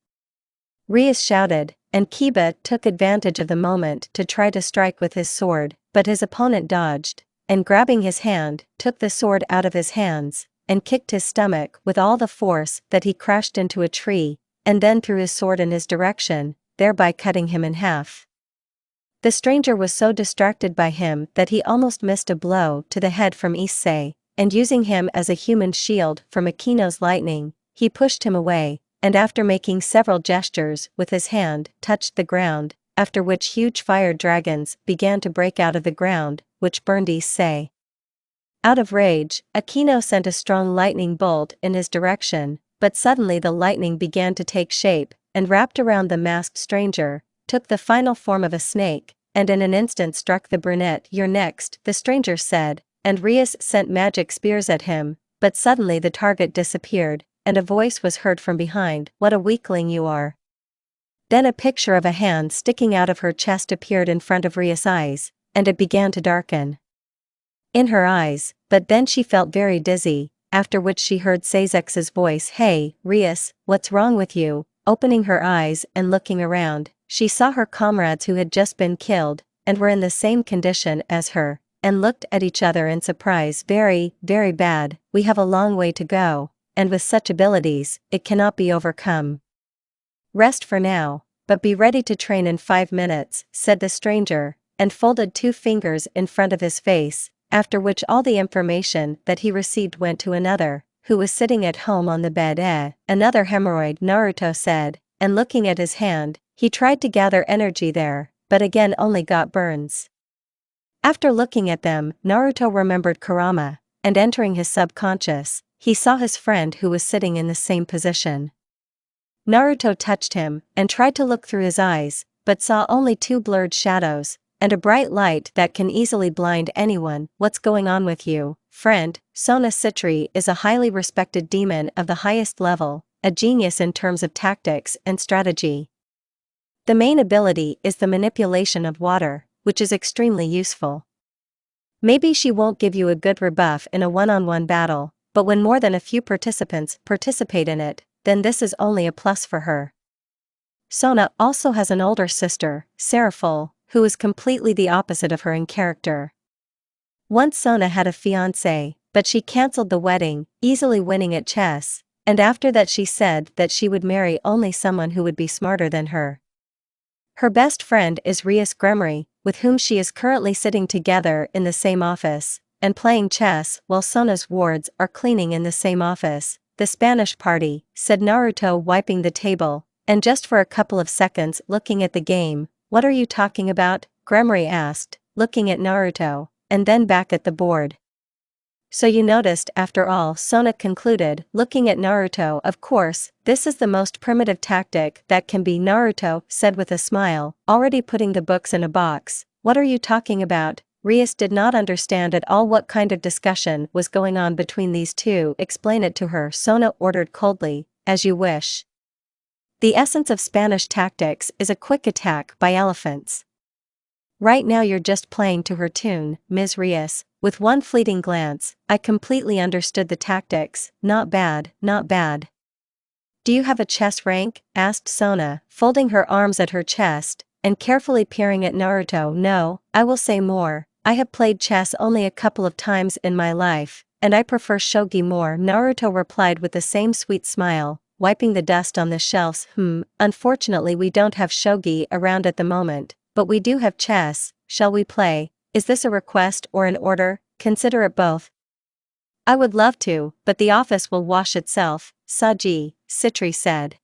Rias shouted, and Kiba took advantage of the moment to try to strike with his sword, but his opponent dodged, and grabbing his hand, took the sword out of his hands, and kicked his stomach with all the force that he crashed into a tree, and then threw his sword in his direction, thereby cutting him in half. The stranger was so distracted by him that he almost missed a blow to the head from Issei, and using him as a human shield from Akino's lightning, he pushed him away, and after making several gestures with his hand, touched the ground, after which huge fire dragons began to break out of the ground, which burned Issei. Out of rage, Akino sent a strong lightning bolt in his direction, but suddenly the lightning began to take shape, and wrapped around the masked stranger, took the final form of a snake, and in an instant struck the brunette. You're next, the stranger said, and Rias sent magic spears at him, but suddenly the target disappeared, and a voice was heard from behind, what a weakling you are. Then a picture of a hand sticking out of her chest appeared in front of Rias' eyes, and it began to darken in her eyes, but then she felt very dizzy, after which she heard Seize's voice, Hey, Rias, what's wrong with you? Opening her eyes and looking around, she saw her comrades who had just been killed, and were in the same condition as her, and looked at each other in surprise. Very, very bad, we have a long way to go, and with such abilities, it cannot be overcome. Rest for now, but be ready to train in 5 minutes, said the stranger, and folded 2 fingers in front of his face, after which all the information that he received went to another, who was sitting at home on the bed. Another hemorrhoid, Naruto said, and looking at his hand, he tried to gather energy there, but again only got burns. After looking at them, Naruto remembered Kurama, and entering his subconscious, he saw his friend who was sitting in the same position. Naruto touched him, and tried to look through his eyes, but saw only 2 blurred shadows, and a bright light that can easily blind anyone. What's going on with you, friend? Sona Citri is a highly respected demon of the highest level, a genius in terms of tactics and strategy. The main ability is the manipulation of water, which is extremely useful. Maybe she won't give you a good rebuff in a one-on-one battle, but when more than a few participants participate in it, then this is only a plus for her. Sona also has an older sister, Seraphil, who is completely the opposite of her in character. Once Sona had a fiancé, but she cancelled the wedding, easily winning at chess, and after that she said that she would marry only someone who would be smarter than her. Her best friend is Rias Gremory, with whom she is currently sitting together in the same office, and playing chess while Sona's wards are cleaning in the same office. The Spanish party, said Naruto, wiping the table, and just for a couple of seconds looking at the game. What are you talking about? Gremory asked, looking at Naruto, and then back at the board. So you noticed after all, Sona concluded, looking at Naruto. Of course, this is the most primitive tactic that can be, Naruto said with a smile, already putting the books in a box. What are you talking about? Rias did not understand at all what kind of discussion was going on between these two. Explain it to her, Sona ordered coldly. As you wish. The essence of Spanish tactics is a quick attack by elephants. Right now you're just playing to her tune, Ms. Rias. With one fleeting glance, I completely understood the tactics. Not bad, not bad. Do you have a chess rank? Asked Sona, folding her arms at her chest, and carefully peering at Naruto. No, I will say more. I have played chess only a couple of times in my life, and I prefer shogi more, Naruto replied with the same sweet smile, wiping the dust on the shelves. Unfortunately we don't have shogi around at the moment, but we do have chess. Shall we play? Is this a request or an order? Consider it both. I would love to, but the office will wash itself, Saji, Citri said.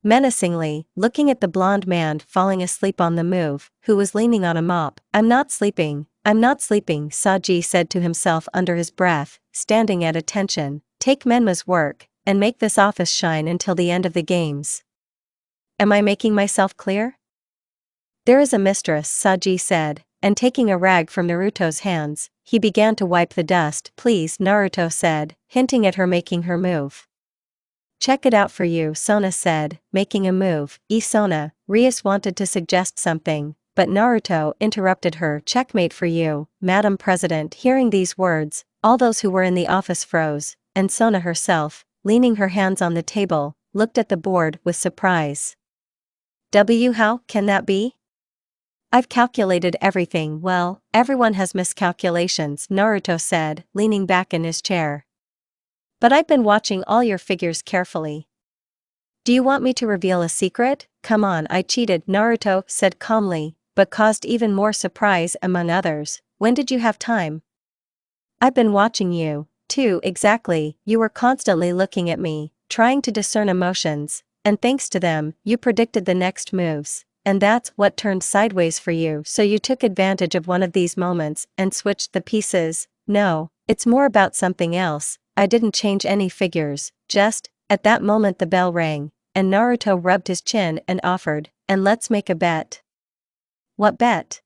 Menacingly, looking at the blonde man falling asleep on the move, who was leaning on a mop. I'm not sleeping, Saji said to himself under his breath, standing at attention. Take Menma's work, and make this office shine until the end of the games. Am I making myself clear? There is a mistress, Saji said, and taking a rag from Naruto's hands, he began to wipe the dust. Please, Naruto said, hinting at her making her move. Check it out for you, Sona said, making a move. Sona, Rias wanted to suggest something, but Naruto interrupted her. Checkmate for you, Madam President. Hearing these words, all those who were in the office froze, and Sona herself, leaning her hands on the table, looked at the board with surprise. How can that be? I've calculated everything. Well, everyone has miscalculations, Naruto said, leaning back in his chair. But I've been watching all your figures carefully. Do you want me to reveal a secret? Come on, I cheated, Naruto said calmly, but caused even more surprise among others. When did you have time? I've been watching you, too. Exactly, you were constantly looking at me, trying to discern emotions, and thanks to them, you predicted the next moves. And that's what turned sideways for you. So you took advantage of one of these moments and switched the pieces. No, it's more about something else. I didn't change any figures, just, at that moment the bell rang, and Naruto rubbed his chin and offered, and let's make a bet. What bet?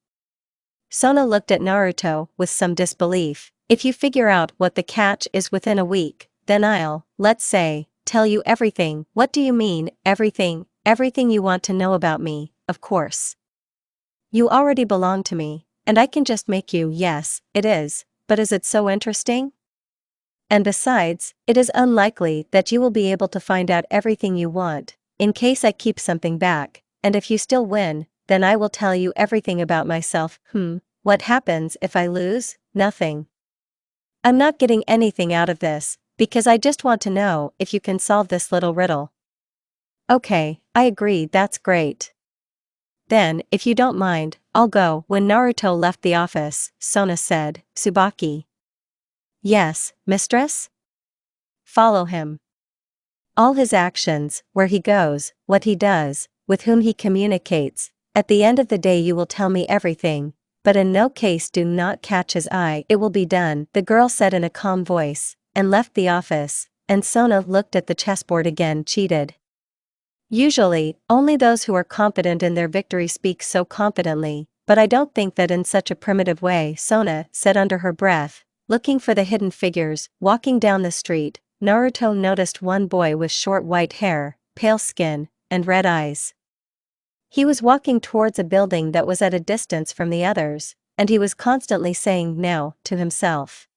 Sona looked at Naruto with some disbelief. If you figure out what the catch is within a week, then I'll, let's say, tell you everything. What do you mean, everything? Everything you want to know about me. Of course. You already belong to me, and I can just make you. Yes, it is, but is it so interesting? And besides, it is unlikely that you will be able to find out everything you want, in case I keep something back, and if you still win, then I will tell you everything about myself. What happens if I lose? Nothing. I'm not getting anything out of this, because I just want to know if you can solve this little riddle. Okay, I agree, that's great. Then, if you don't mind, I'll go. When Naruto left the office, Sona said, Tsubaki. Yes, mistress? Follow him. All his actions, where he goes, what he does, with whom he communicates, at the end of the day you will tell me everything, but in no case do not catch his eye. It will be done, the girl said in a calm voice, and left the office, and Sona looked at the chessboard again. Cheated. Usually, only those who are confident in their victory speak so confidently, but I don't think that in such a primitive way, Sona said under her breath, looking for the hidden figures. Walking down the street, Naruto noticed one boy with short white hair, pale skin, and red eyes. He was walking towards a building that was at a distance from the others, and he was constantly saying no to himself.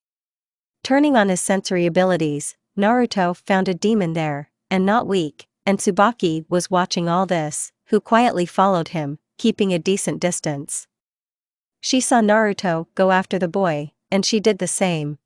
Turning on his sensory abilities, Naruto found a demon there, and not weak, and Tsubaki was watching all this, who quietly followed him, keeping a decent distance. She saw Naruto go after the boy, and she did the same.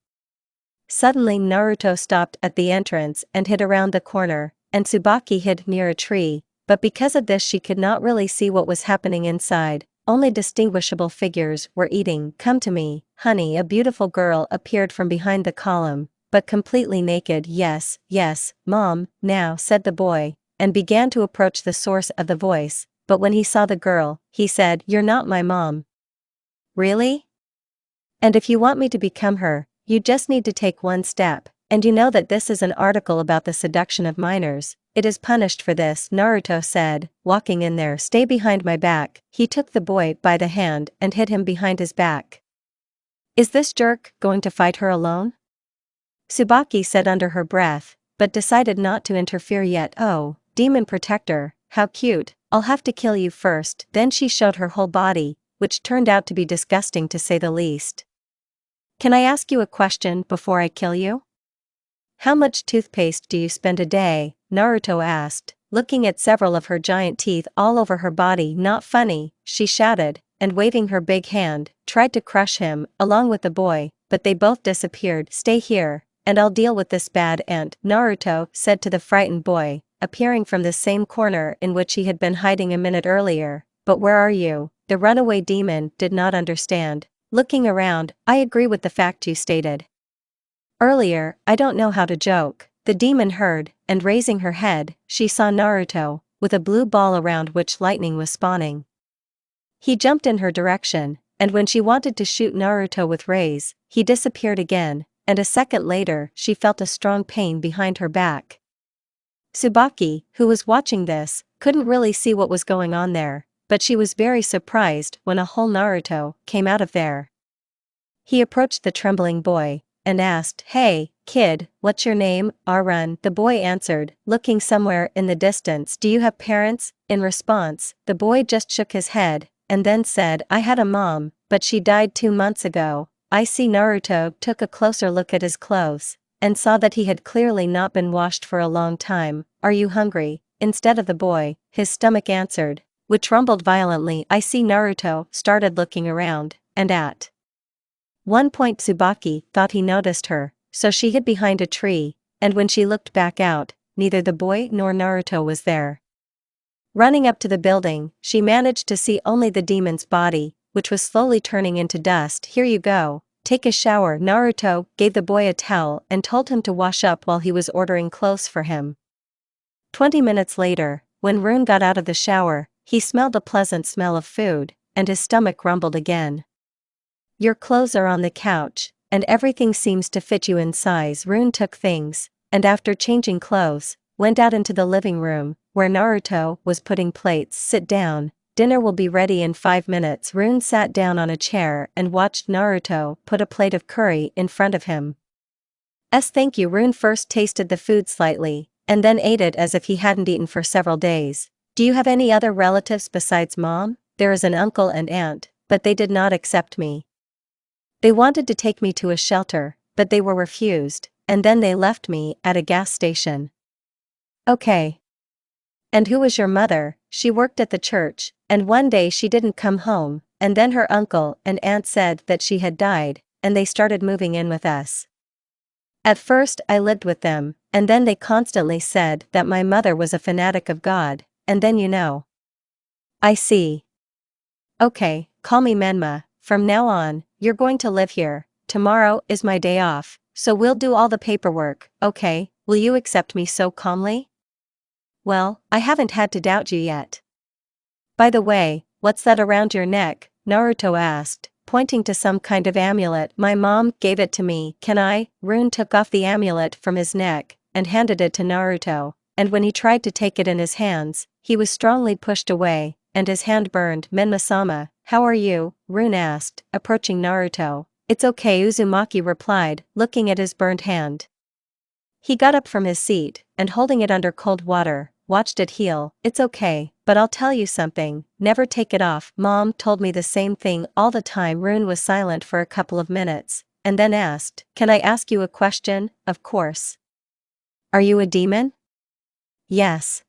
Suddenly Naruto stopped at the entrance and hid around the corner, and Tsubaki hid near a tree, but because of this she could not really see what was happening inside. Only distinguishable figures were eating. Come to me, honey. A beautiful girl appeared from behind the column, but completely naked. Yes, yes, Mom, now, said the boy, and began to approach the source of the voice, but when he saw the girl, he said, You're not my mom. Really? And if you want me to become her, you just need to take one step, and you know that this is an article about the seduction of minors. It is punished for this, Naruto said, walking in there. Stay behind my back. He took the boy by the hand and hit him behind his back. Is this jerk going to fight her alone? Tsubaki said under her breath, but decided not to interfere yet. Oh, demon protector, how cute, I'll have to kill you first. Then she showed her whole body, which turned out to be disgusting to say the least. Can I ask you a question before I kill you? How much toothpaste do you spend a day? Naruto asked, looking at several of her giant teeth all over her body. Not funny, she shouted, and waving her big hand, tried to crush him, along with the boy, but they both disappeared. Stay here, and I'll deal with this bad ant, Naruto said to the frightened boy, appearing from the same corner in which he had been hiding a minute earlier. But where are you? The runaway demon did not understand. Looking around, I agree with the fact you stated earlier. I don't know how to joke. The demon heard, and raising her head, she saw Naruto, with a blue ball around which lightning was spawning. He jumped in her direction, and when she wanted to shoot Naruto with rays, he disappeared again, and a second later she felt a strong pain behind her back. Tsubaki, who was watching this, couldn't really see what was going on there, but she was very surprised when a whole Naruto came out of there. He approached the trembling boy, and asked, Hey, kid, what's your name? Arun. The boy answered, looking somewhere in the distance. Do you have parents? In response, the boy just shook his head, and then said, I had a mom, but she died 2 months ago. I see. Naruto took a closer look at his clothes, and saw that he had clearly not been washed for a long time. Are you hungry? Instead of the boy, his stomach answered, which rumbled violently. I see. Naruto started looking around, and at one point Tsubaki thought he noticed her, so she hid behind a tree, and when she looked back out, neither the boy nor Naruto was there. Running up to the building, she managed to see only the demon's body, which was slowly turning into dust. Here you go, take a shower. Naruto gave the boy a towel and told him to wash up while he was ordering clothes for him. 20 minutes later, when Rune got out of the shower, he smelled a pleasant smell of food, and his stomach rumbled again. Your clothes are on the couch, and everything seems to fit you in size. Rune took things, and after changing clothes, went out into the living room, where Naruto was putting plates. Sit down, dinner will be ready in 5 minutes. Rune sat down on a chair and watched Naruto put a plate of curry in front of him. Thank you. Rune first tasted the food slightly, and then ate it as if he hadn't eaten for several days. Do you have any other relatives besides mom? There is an uncle and aunt, but they did not accept me. They wanted to take me to a shelter, but they were refused, and then they left me at a gas station. Okay. And who was your mother? She worked at the church, and one day she didn't come home, and then her uncle and aunt said that she had died, and they started moving in with us. At first I lived with them, and then they constantly said that my mother was a fanatic of God, and then you know. I see. Okay, call me Menma, from now on, you're going to live here. Tomorrow is my day off, so we'll do all the paperwork, okay? Will you accept me so calmly? Well, I haven't had to doubt you yet. By the way, what's that around your neck? Naruto asked, pointing to some kind of amulet. My mom gave it to me. Can I? Rune took off the amulet from his neck and handed it to Naruto, and when he tried to take it in his hands, he was strongly pushed away, and his hand burned. Menma-sama, how are you? Rune asked, approaching Naruto. It's okay, Uzumaki replied, looking at his burned hand. He got up from his seat, and holding it under cold water, watched it heal. It's okay, but I'll tell you something, never take it off. Mom told me the same thing all the time. Rune was silent for a couple of minutes, and then asked, can I ask you a question? Of course. Are you a demon? Yes.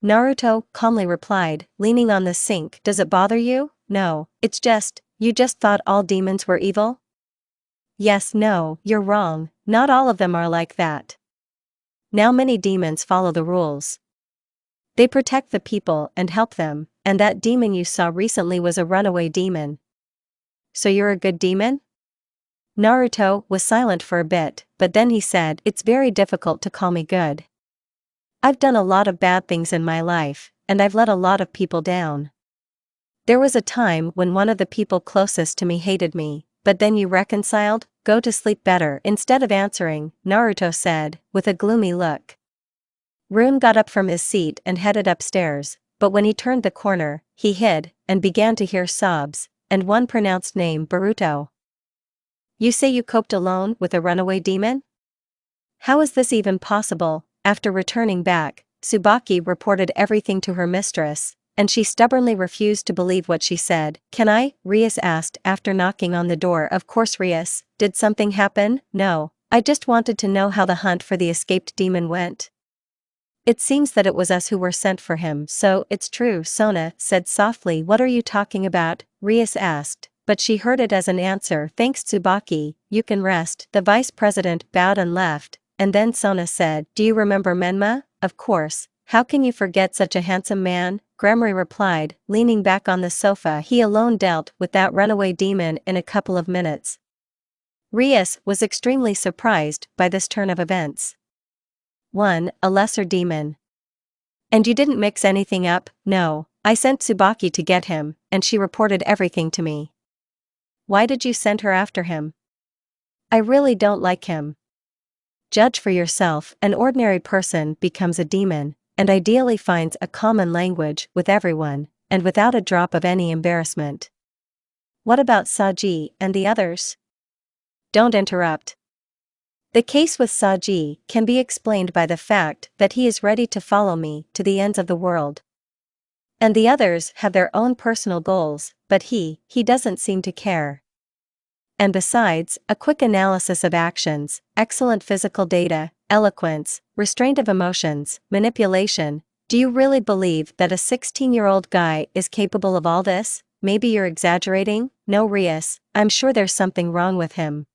Naruto calmly replied, leaning on the sink. Does it bother you? No, it's just, you just thought all demons were evil? Yes, no, you're wrong, not all of them are like that. Now many demons follow the rules. They protect the people and help them, and that demon you saw recently was a runaway demon. So you're a good demon? Naruto was silent for a bit, but then he said, it's very difficult to call me good. I've done a lot of bad things in my life, and I've let a lot of people down. There was a time when one of the people closest to me hated me, but then you reconciled. Go to sleep better. Instead of answering, Naruto said, with a gloomy look. Rune got up from his seat and headed upstairs, but when he turned the corner, he hid, and began to hear sobs, and one pronounced name, Boruto. You say you coped alone with a runaway demon? How is this even possible? After returning back, Tsubaki reported everything to her mistress, and she stubbornly refused to believe what she said. Can I? Rias asked after knocking on the door. Of course, Rias. Did something happen? No, I just wanted to know how the hunt for the escaped demon went. It seems that it was us who were sent for him. So, it's true, Sona said softly. What are you talking about? Rias asked, but she heard it as an answer. Thanks, Tsubaki, you can rest. The vice president bowed and left, and then Sona said, do you remember Menma? Of course, how can you forget such a handsome man? Gremory replied, leaning back on the sofa. He alone dealt with that runaway demon in a couple of minutes. Rias was extremely surprised by this turn of events. 1. A lesser demon. And you didn't mix anything up? No, I sent Tsubaki to get him, and she reported everything to me. Why did you send her after him? I really don't like him. Judge for yourself. An ordinary person becomes a demon, and ideally finds a common language with everyone, and without a drop of any embarrassment. What about Saji and the others? Don't interrupt. The case with Saji can be explained by the fact that he is ready to follow me to the ends of the world. And the others have their own personal goals, but he doesn't seem to care. And besides, a quick analysis of actions, excellent physical data, eloquence, restraint of emotions, manipulation. Do you really believe that a 16-year-old guy is capable of all this? Maybe you're exaggerating. No, Rias, I'm sure there's something wrong with him.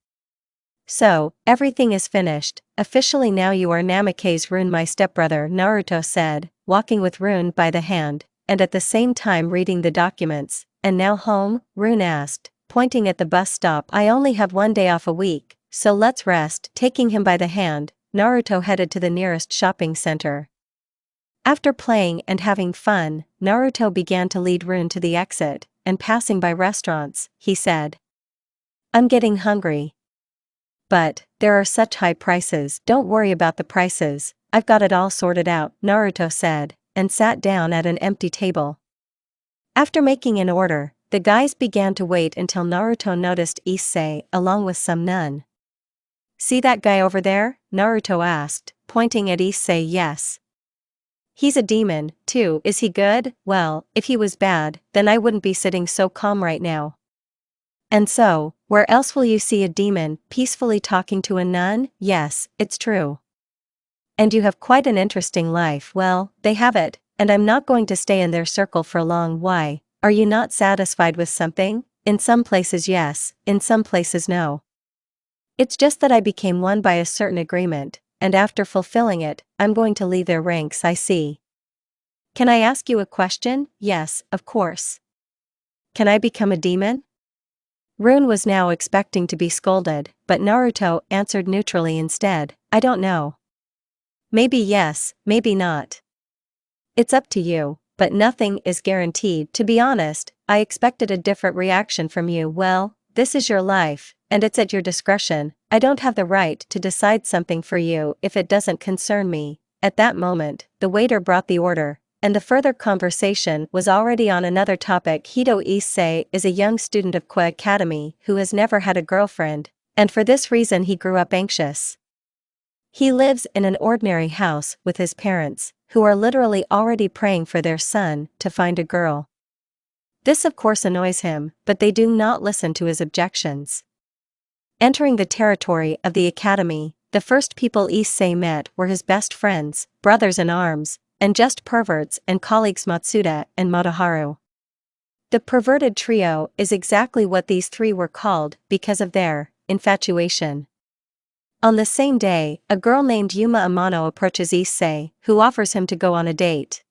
So, everything is finished. Officially now you are Namake's Rune, my stepbrother, Naruto said, walking with Rune by the hand, and at the same time reading the documents. And now home? Rune asked, pointing at the bus stop. I only have one day off a week, so let's rest. Taking him by the hand, Naruto headed to the nearest shopping center. After playing and having fun, Naruto began to lead Rune to the exit, and passing by restaurants, he said, I'm getting hungry. But, there are such high prices. Don't worry about the prices, I've got it all sorted out, Naruto said, and sat down at an empty table. After making an order, the guys began to wait until Naruto noticed Issei along with some nun. See that guy over there? Naruto asked, pointing at Issei. Yes. He's a demon, too. Is he good? Well, if he was bad, then I wouldn't be sitting so calm right now. And so, where else will you see a demon peacefully talking to a nun? Yes, it's true. And you have quite an interesting life. Well, they have it, and I'm not going to stay in their circle for long. Why? Are you not satisfied with something? In some places yes, in some places no. It's just that I became one by a certain agreement, and after fulfilling it, I'm going to leave their ranks. I see. Can I ask you a question? Yes, of course. Can I become a demon? Rune was now expecting to be scolded, but Naruto answered neutrally instead, I don't know. Maybe yes, maybe not. It's up to you, but nothing is guaranteed. To be honest, I expected a different reaction from you. Well, this is your life, and it's at your discretion. I don't have the right to decide something for you if it doesn't concern me. At that moment, the waiter brought the order, and the further conversation was already on another topic. Hito Issei is a young student of Koi Academy who has never had a girlfriend, and for this reason he grew up anxious. He lives in an ordinary house with his parents, who are literally already praying for their son to find a girl. This of course annoys him, but they do not listen to his objections. Entering the territory of the academy, the first people Issei met were his best friends, brothers in arms, and just perverts and colleagues Matsuda and Motoharu. The perverted trio is exactly what these three were called because of their infatuation. On the same day, a girl named Yuma Amano approaches Issei, who offers him to go on a date.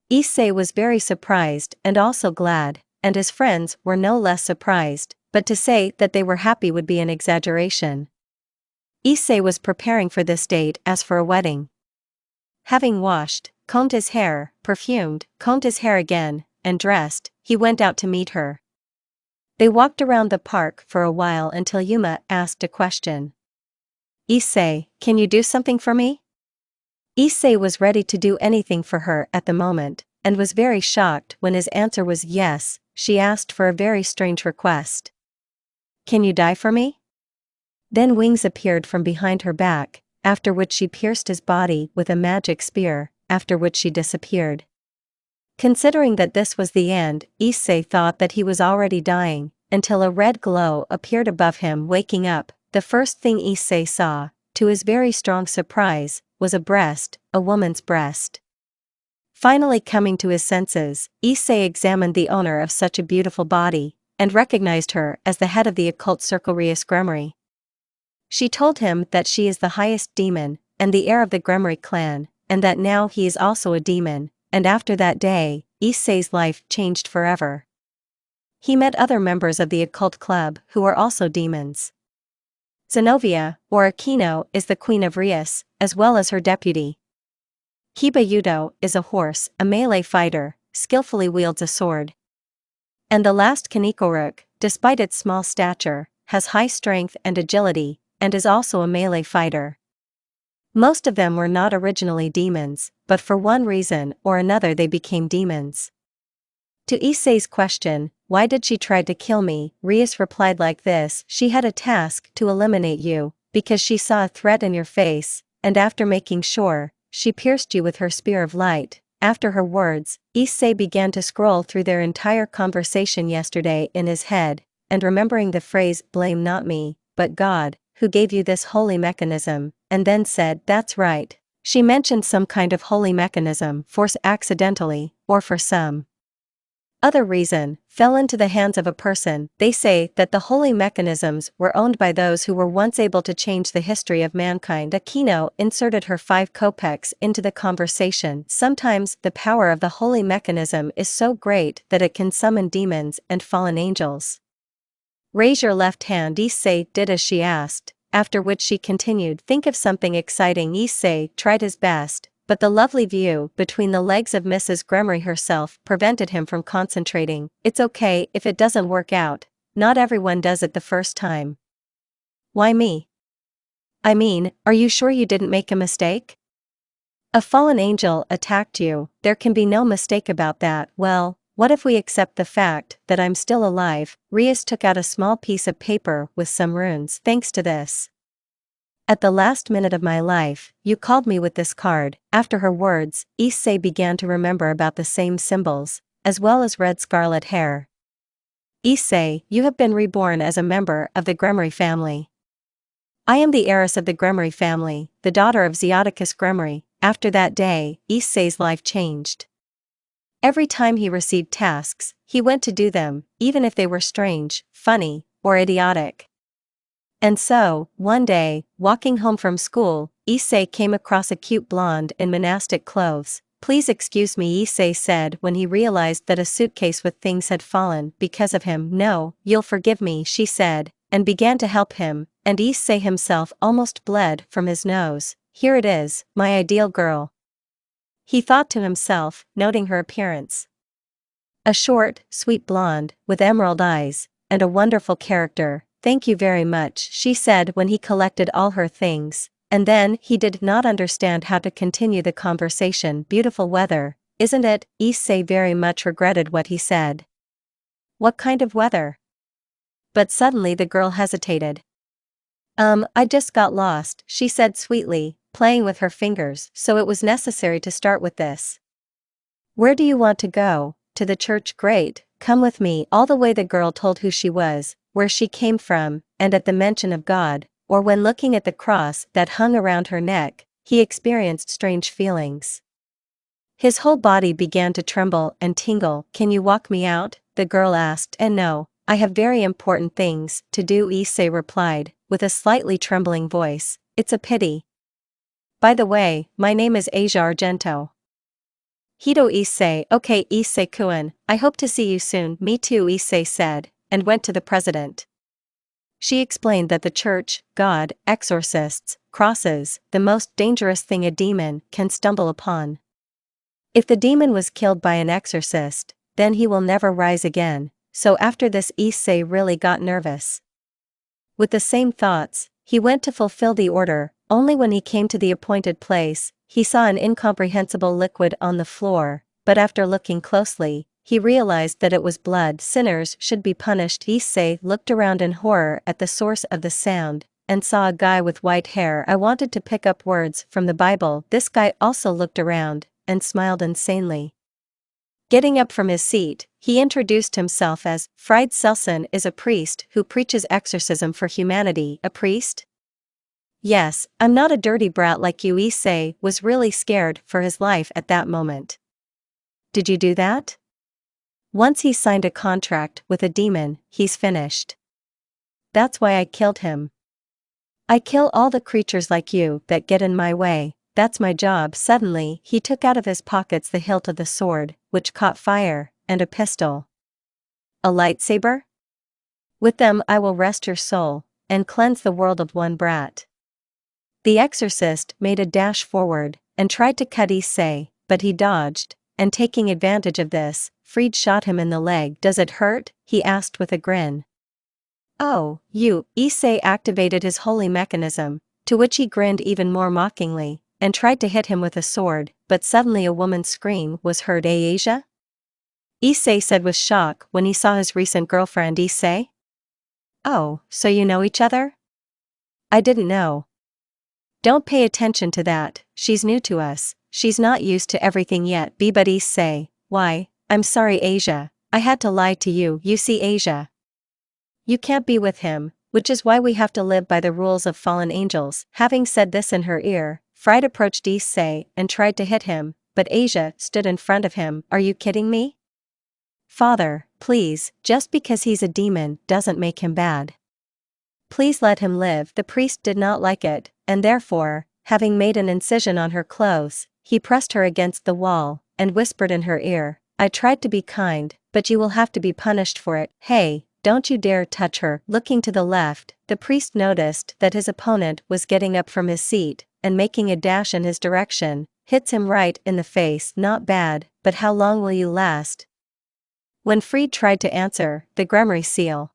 Issei was very surprised and also glad, and his friends were no less surprised, but to say that they were happy would be an exaggeration. Issei was preparing for this date as for a wedding. Having washed, combed his hair, perfumed, combed his hair again, and dressed, he went out to meet her. They walked around the park for a while until Yuma asked a question. Issei, can you do something for me? Issei was ready to do anything for her at the moment, and was very shocked when his answer was yes. She asked for a very strange request. Can you die for me? Then wings appeared from behind her back, after which she pierced his body with a magic spear, after which she disappeared. Considering that this was the end, Issei thought that he was already dying, until a red glow appeared above him. Waking up, the first thing Issei saw, to his very strong surprise, was a breast, a woman's breast. Finally coming to his senses, Issei examined the owner of such a beautiful body, and recognized her as the head of the occult circle Rias Gremory. She told him that she is the highest demon, and the heir of the Gremory clan, and that now he is also a demon, and after that day, Issei's life changed forever. He met other members of the occult club who are also demons. Zenobia, or Akino, is the queen of Rias, as well as her deputy. Kiba Yudo is a horse, a melee fighter, skillfully wields a sword. And the last Kanikoruk, despite its small stature, has high strength and agility, and is also a melee fighter. Most of them were not originally demons, but for one reason or another they became demons. To Issei's question, why did she try to kill me, Rias replied like this: she had a task to eliminate you, because she saw a threat in your face, and after making sure, she pierced you with her spear of light. After her words, Issei began to scroll through their entire conversation yesterday in his head, and remembering the phrase, blame not me, but God, who gave you this holy mechanism, and then said, that's right. She mentioned some kind of holy mechanism, force accidentally, or for some other reason, fell into the hands of a person. They say that the holy mechanisms were owned by those who were once able to change the history of mankind. Akino inserted her 5 kopecks into the conversation. Sometimes the power of the holy mechanism is so great that it can summon demons and fallen angels. Raise your left hand. Issei did as she asked, after which she continued, think of something exciting. Issei tried his best, but the lovely view between the legs of Mrs. Gremory herself prevented him from concentrating. It's okay if it doesn't work out, not everyone does it the first time. Why me? I mean, are you sure you didn't make a mistake? A fallen angel attacked you, there can be no mistake about that. Well, what if we accept the fact that I'm still alive? Rias took out a small piece of paper with some runes. Thanks to this. At the last minute of my life, you called me with this card. After her words, Issei began to remember about the same symbols, as well as red scarlet hair. Issei, you have been reborn as a member of the Gremory family. I am the heiress of the Gremory family, the daughter of Zeodicus Gremory. After that day, Issei's life changed. Every time he received tasks, he went to do them, even if they were strange, funny, or idiotic. And so, one day, walking home from school, Issei came across a cute blonde in monastic clothes. "Please excuse me," Issei said when he realized that a suitcase with things had fallen because of him. "No, you'll forgive me," she said, and began to help him, and Issei himself almost bled from his nose. "Here it is, my ideal girl," he thought to himself, noting her appearance. A short, sweet blonde, with emerald eyes, and a wonderful character. "Thank you very much," she said when he collected all her things, and then he did not understand how to continue the conversation. "Beautiful weather, isn't it?" Issei very much regretted what he said. "What kind of weather?" But suddenly the girl hesitated. I just got lost," she said sweetly, playing with her fingers, "so it was necessary to start with this." "Where do you want to go?" "To the church." "Great, come with me." All the way the girl told who she was, where she came from, and at the mention of God, or when looking at the cross that hung around her neck, he experienced strange feelings. His whole body began to tremble and tingle. "Can you walk me out?" the girl asked. "And no, I have very important things to do," Issei replied, with a slightly trembling voice. "It's a pity. By the way, my name is Asia Argento." Hito Issei. "Okay, Issei-kun, I hope to see you soon." "Me too," Issei said, and went to the president. She explained that the church, God, exorcists, crosses, the most dangerous thing a demon can stumble upon. If the demon was killed by an exorcist, then he will never rise again. So after this, Issei really got nervous. With the same thoughts, he went to fulfill the order. Only when he came to the appointed place, he saw an incomprehensible liquid on the floor, but after looking closely, he realized that it was blood. "Sinners should be punished." Issei looked around in horror at the source of the sound, and saw a guy with white hair. "I wanted to pick up words from the Bible." This guy also looked around, and smiled insanely. Getting up from his seat, he introduced himself as Fried Selson is a priest who preaches exorcism for humanity. "A priest?" "Yes, I'm not a dirty brat like you." Issei was really scared for his life at that moment. "Did you do that?" "Once he signed a contract with a demon, he's finished. That's why I killed him. I kill all the creatures like you that get in my way. That's my job." Suddenly, he took out of his pockets the hilt of the sword, which caught fire, and a pistol. "A lightsaber? With them I will rest your soul, and cleanse the world of one brat." The exorcist made a dash forward, and tried to cut Issei, but he dodged, and taking advantage of this, Fried shot him in the leg. "Does it hurt?" he asked with a grin. "Oh, you." Issei activated his holy mechanism, to which he grinned even more mockingly, and tried to hit him with a sword, but suddenly a woman's scream was heard. "Asia?" Issei said with shock when he saw his recent girlfriend. "Issei? Oh, so you know each other? I didn't know." "Don't pay attention to that, she's new to us, she's not used to everything yet." But Issei, "Why, I'm sorry Asia, I had to lie to you." "You see Asia, you can't be with him, which is why we have to live by the rules of fallen angels." Having said this in her ear, Fried approached Issei and tried to hit him, but Asia stood in front of him. "Are you kidding me? Father, please, just because he's a demon doesn't make him bad. Please let him live." The priest did not like it, and therefore, having made an incision on her clothes, he pressed her against the wall, and whispered in her ear, "I tried to be kind, but you will have to be punished for it. Hey, don't you dare touch her." Looking to the left, the priest noticed that his opponent was getting up from his seat, and making a dash in his direction, hits him right in the face. "Not bad, but how long will you last?" When Fried tried to answer, the Gremory seal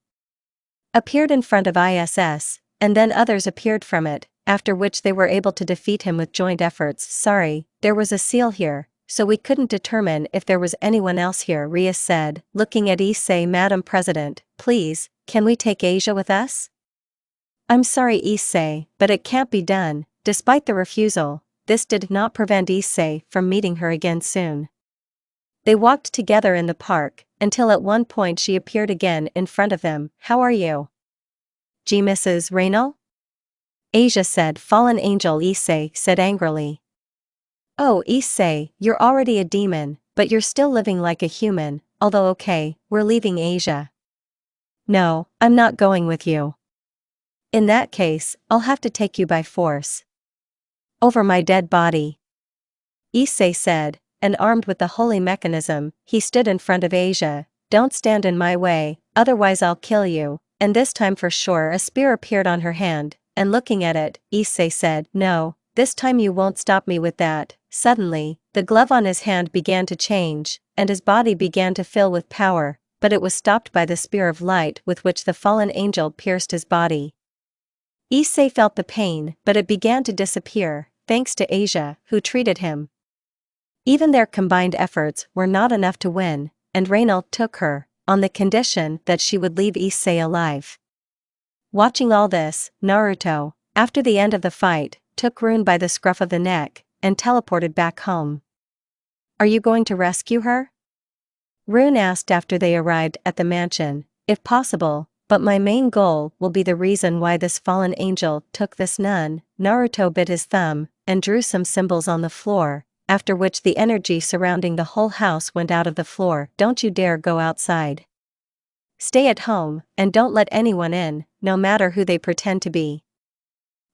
appeared in front of ISS, and then others appeared from it, after which they were able to defeat him with joint efforts. "Sorry, there was a seal here, so we couldn't determine if there was anyone else here," Rias said, looking at Issei. "Madam President, please, can we take Asia with us?" "I'm sorry Issei, but it can't be done." Despite the refusal, this did not prevent Issei from meeting her again soon. They walked together in the park, until at one point she appeared again in front of them. "How are you? G. Mrs. Raynal?" Asia said. Fallen angel Issei said angrily. Oh, Issei, you're already a demon, but you're still living like a human, although okay, we're leaving Asia. No, I'm not going with you. In that case, I'll have to take you by force. Over my dead body. Issei said, and armed with the holy mechanism, he stood in front of Asia. Don't stand in my way, otherwise I'll kill you. And this time for sure a spear appeared on her hand, and looking at it, Issei said, no, this time you won't stop me with that. Suddenly, the glove on his hand began to change, and his body began to fill with power, but it was stopped by the spear of light with which the fallen angel pierced his body. Issei felt the pain, but it began to disappear, thanks to Asia, who treated him. Even their combined efforts were not enough to win, and Reynald took her, on the condition that she would leave Issei alive. Watching all this, Naruto, after the end of the fight, took Rune by the scruff of the neck, and teleported back home. Are you going to rescue her? Rune asked after they arrived at the mansion. If possible, but my main goal will be the reason why this fallen angel took this nun. Naruto bit his thumb, and drew some symbols on the floor, after which the energy surrounding the whole house went out of the floor. Don't you dare go outside. Stay at home, and don't let anyone in, no matter who they pretend to be.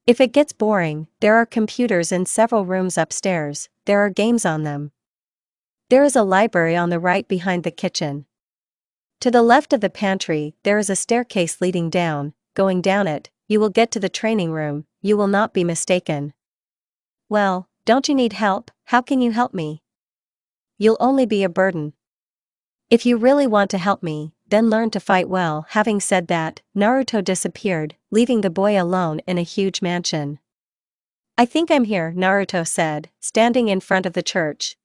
If it gets boring, there are computers in several rooms upstairs, there are games on them. There is a library on the right behind the kitchen. To the left of the pantry, there is a staircase leading down. Going down it, you will get to the training room. You will not be mistaken. Well, don't you need help? How can you help me? You'll only be a burden. If you really want to help me, then learn to fight well. Having said that, Naruto disappeared, leaving the boy alone in a huge mansion. I think I'm here, Naruto said, standing in front of the church.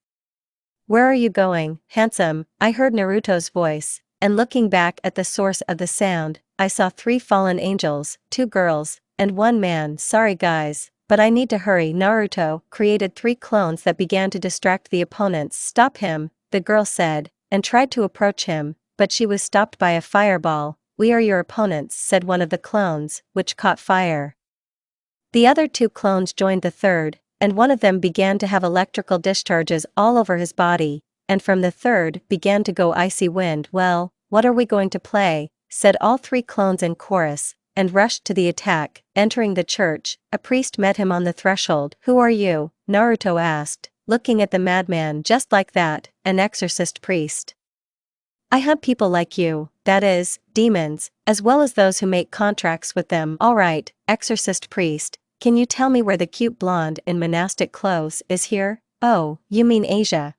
Where are you going, handsome? I heard Naruto's voice, and looking back at the source of the sound, I saw 3 fallen angels, 2 girls, and 1 man. Sorry guys, but I need to hurry. Naruto created 3 clones that began to distract the opponents. Stop him, the girl said, and tried to approach him, but she was stopped by a fireball. We are your opponents, said one of the clones, which caught fire. The other 2 clones joined the third, and one of them began to have electrical discharges all over his body, and from the third began to go icy wind. Well, what are we going to play? Said all 3 clones in chorus, and rushed to the attack. Entering the church, a priest met him on the threshold. Who are you? Naruto asked, looking at the madman. Just like that, an exorcist priest. I hunt people like you, that is, demons, as well as those who make contracts with them. Alright, exorcist priest, can you tell me where the cute blonde in monastic clothes is here? Oh, you mean Asia.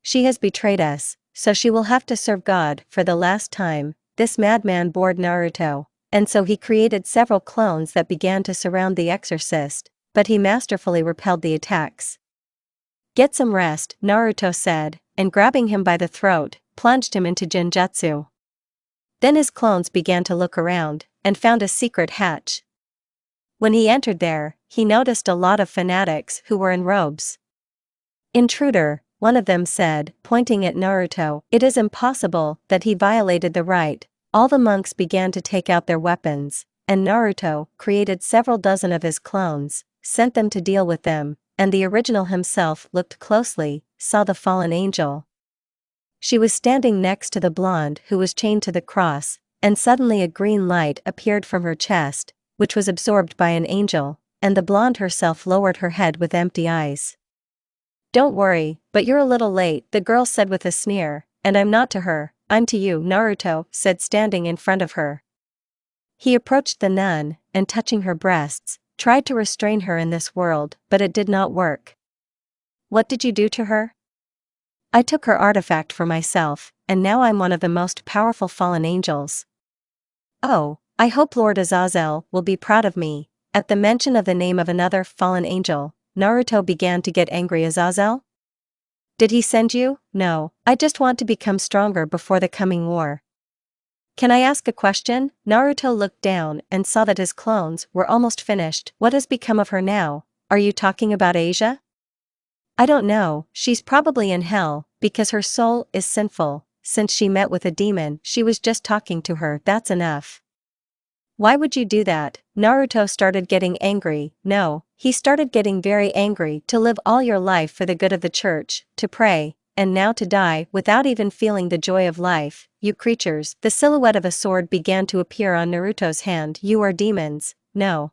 She has betrayed us, so she will have to serve God for the last time. This madman bored Naruto, and so he created several clones that began to surround the exorcist, but he masterfully repelled the attacks. Get some rest, Naruto said, and grabbing him by the throat, plunged him into Genjutsu. Then his clones began to look around, and found a secret hatch. When he entered there, he noticed a lot of fanatics who were in robes. Intruder, one of them said, pointing at Naruto. It is impossible that he violated the right. All the monks began to take out their weapons, and Naruto created several dozen of his clones, sent them to deal with them, and the original himself looked closely, saw the fallen angel. She was standing next to the blonde who was chained to the cross, and suddenly a green light appeared from her chest, which was absorbed by an angel, and the blonde herself lowered her head with empty eyes. Don't worry, but you're a little late, the girl said with a sneer, and I'm not to her, I'm to you, Naruto said, standing in front of her. He approached the nun, and touching her breasts, tried to restrain her in this world, but it did not work. What did you do to her? I took her artifact for myself, and now I'm one of the most powerful fallen angels. Oh, I hope Lord Azazel will be proud of me. At the mention of the name of another fallen angel, Naruto began to get angry. Azazel? Did he send you? No, I just want to become stronger before the coming war. Can I ask a question? Naruto looked down and saw that his clones were almost finished. What has become of her now? Are you talking about Asia? I don't know, she's probably in hell, because her soul is sinful. Since she met with a demon, she was just talking to her. That's enough. Why would you do that? Naruto started getting angry. No, he started getting very angry. To live all your life for the good of the church, to pray, and now to die without even feeling the joy of life, you creatures. The silhouette of a sword began to appear on Naruto's hand. You are demons, no.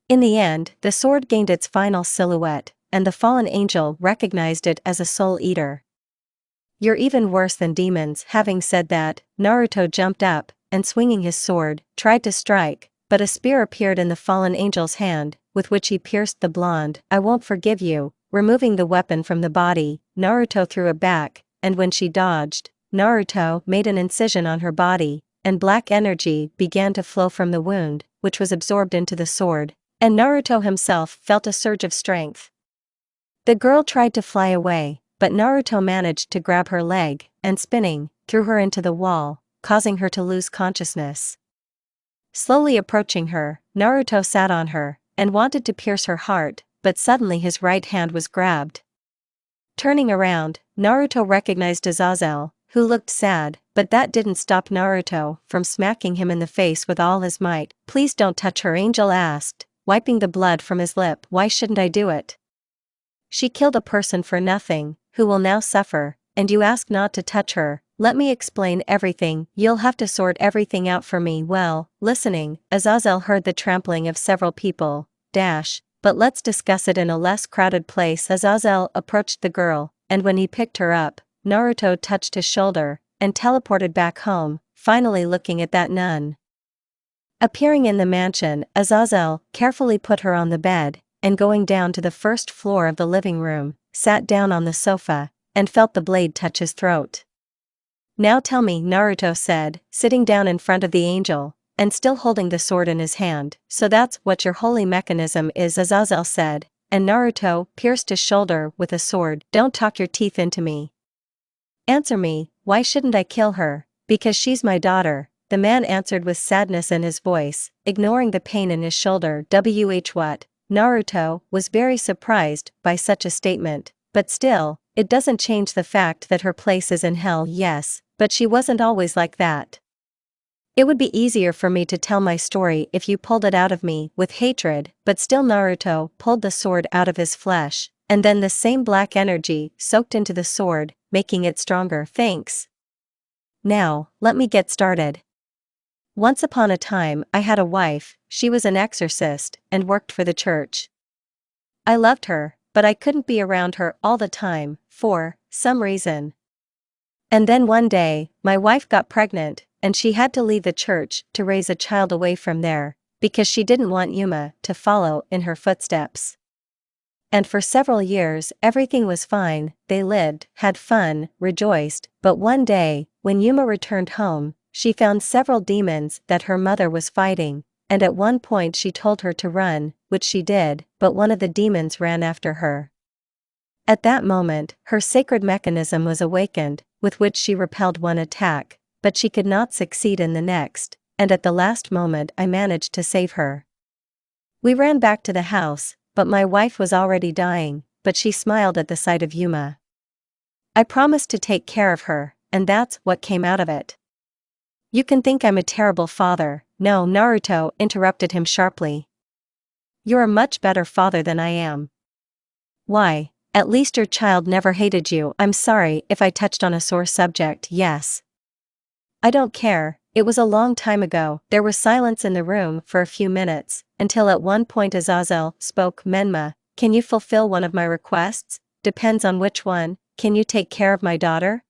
In the end, the sword gained its final silhouette, and the fallen angel recognized it as a soul eater. You're even worse than demons. Having said that, Naruto jumped up, and swinging his sword, tried to strike, but a spear appeared in the fallen angel's hand, with which he pierced the blonde. I won't forgive you. Removing the weapon from the body, Naruto threw it back, and when she dodged, Naruto made an incision on her body, and black energy began to flow from the wound, which was absorbed into the sword, and Naruto himself felt a surge of strength. The girl tried to fly away, but Naruto managed to grab her leg, and spinning, threw her into the wall, causing her to lose consciousness. Slowly approaching her, Naruto sat on her, and wanted to pierce her heart, but suddenly his right hand was grabbed. Turning around, Naruto recognized Azazel, who looked sad, but that didn't stop Naruto from smacking him in the face with all his might. Please don't touch her, Angel asked, wiping the blood from his lip. Why shouldn't I do it? She killed a person for nothing, who will now suffer, and you ask not to touch her. Let me explain everything. You'll have to sort everything out for me. Well, listening, Azazel heard the trampling of several people. But let's discuss it in a less crowded place. Azazel approached the girl, and when he picked her up, Naruto touched his shoulder, and teleported back home, finally looking at that nun. Appearing in the mansion, Azazel carefully put her on the bed, and going down to the first floor of the living room, sat down on the sofa, and felt the blade touch his throat. Now tell me, Naruto said, sitting down in front of the angel, and still holding the sword in his hand. So that's what your holy mechanism is, Azazel said, and Naruto pierced his shoulder with a sword. Don't talk your teeth into me. Answer me, why shouldn't I kill her? Because she's my daughter, the man answered with sadness in his voice, ignoring the pain in his shoulder. What? Naruto was very surprised by such a statement, but still, it doesn't change the fact that her place is in hell. Yes, but she wasn't always like that. It would be easier for me to tell my story if you pulled it out of me with hatred, but still Naruto pulled the sword out of his flesh, and then the same black energy soaked into the sword, making it stronger. Thanks. Now, let me get started. Once upon a time, I had a wife. She was an exorcist, and worked for the church. I loved her, but I couldn't be around her all the time, for some reason. And then one day, my wife got pregnant, and she had to leave the church to raise a child away from there, because she didn't want Yuma to follow in her footsteps. And for several years, everything was fine. They lived, had fun, rejoiced, but one day, when Yuma returned home, she found several demons that her mother was fighting, and at one point she told her to run, which she did, but one of the demons ran after her. At that moment, her sacred mechanism was awakened, with which she repelled one attack, but she could not succeed in the next, and at the last moment I managed to save her. We ran back to the house, but my wife was already dying, but she smiled at the sight of Yuma. I promised to take care of her, and that's what came out of it. You can think I'm a terrible father. No, Naruto interrupted him sharply. You're a much better father than I am. Why? At least your child never hated you. I'm sorry if I touched on a sore subject. Yes. I don't care, it was a long time ago. There was silence in the room for a few minutes, until at one point Azazel spoke. Menma, can you fulfill one of my requests? Depends on which one. Can you take care of my daughter?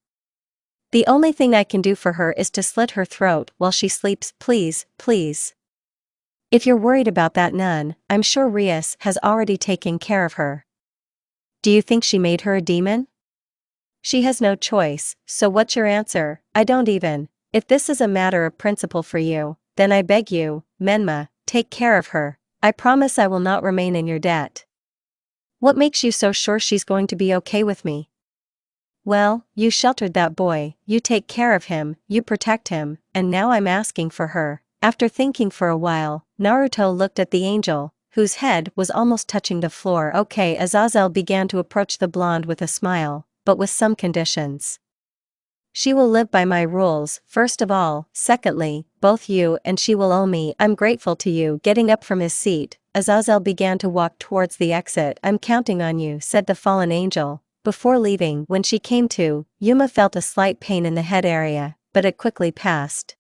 The only thing I can do for her is to slit her throat while she sleeps. Please, please. If you're worried about that nun, I'm sure Rias has already taken care of her. Do you think she made her a demon? She has no choice, so what's your answer? I don't even. If this is a matter of principle for you, then I beg you, Menma, take care of her. I promise I will not remain in your debt. What makes you so sure she's going to be okay with me? Well, you sheltered that boy, you take care of him, you protect him, and now I'm asking for her. After thinking for a while, Naruto looked at the angel, whose head was almost touching the floor. Okay, Azazel began to approach the blonde with a smile, but with some conditions. She will live by my rules, first of all. Secondly, both you and she will owe me. I'm grateful to you." Getting up from his seat, Azazel began to walk towards the exit. "I'm counting on you," said the fallen angel. Before leaving, when she came to, Yuma felt a slight pain in the head area, but it quickly passed.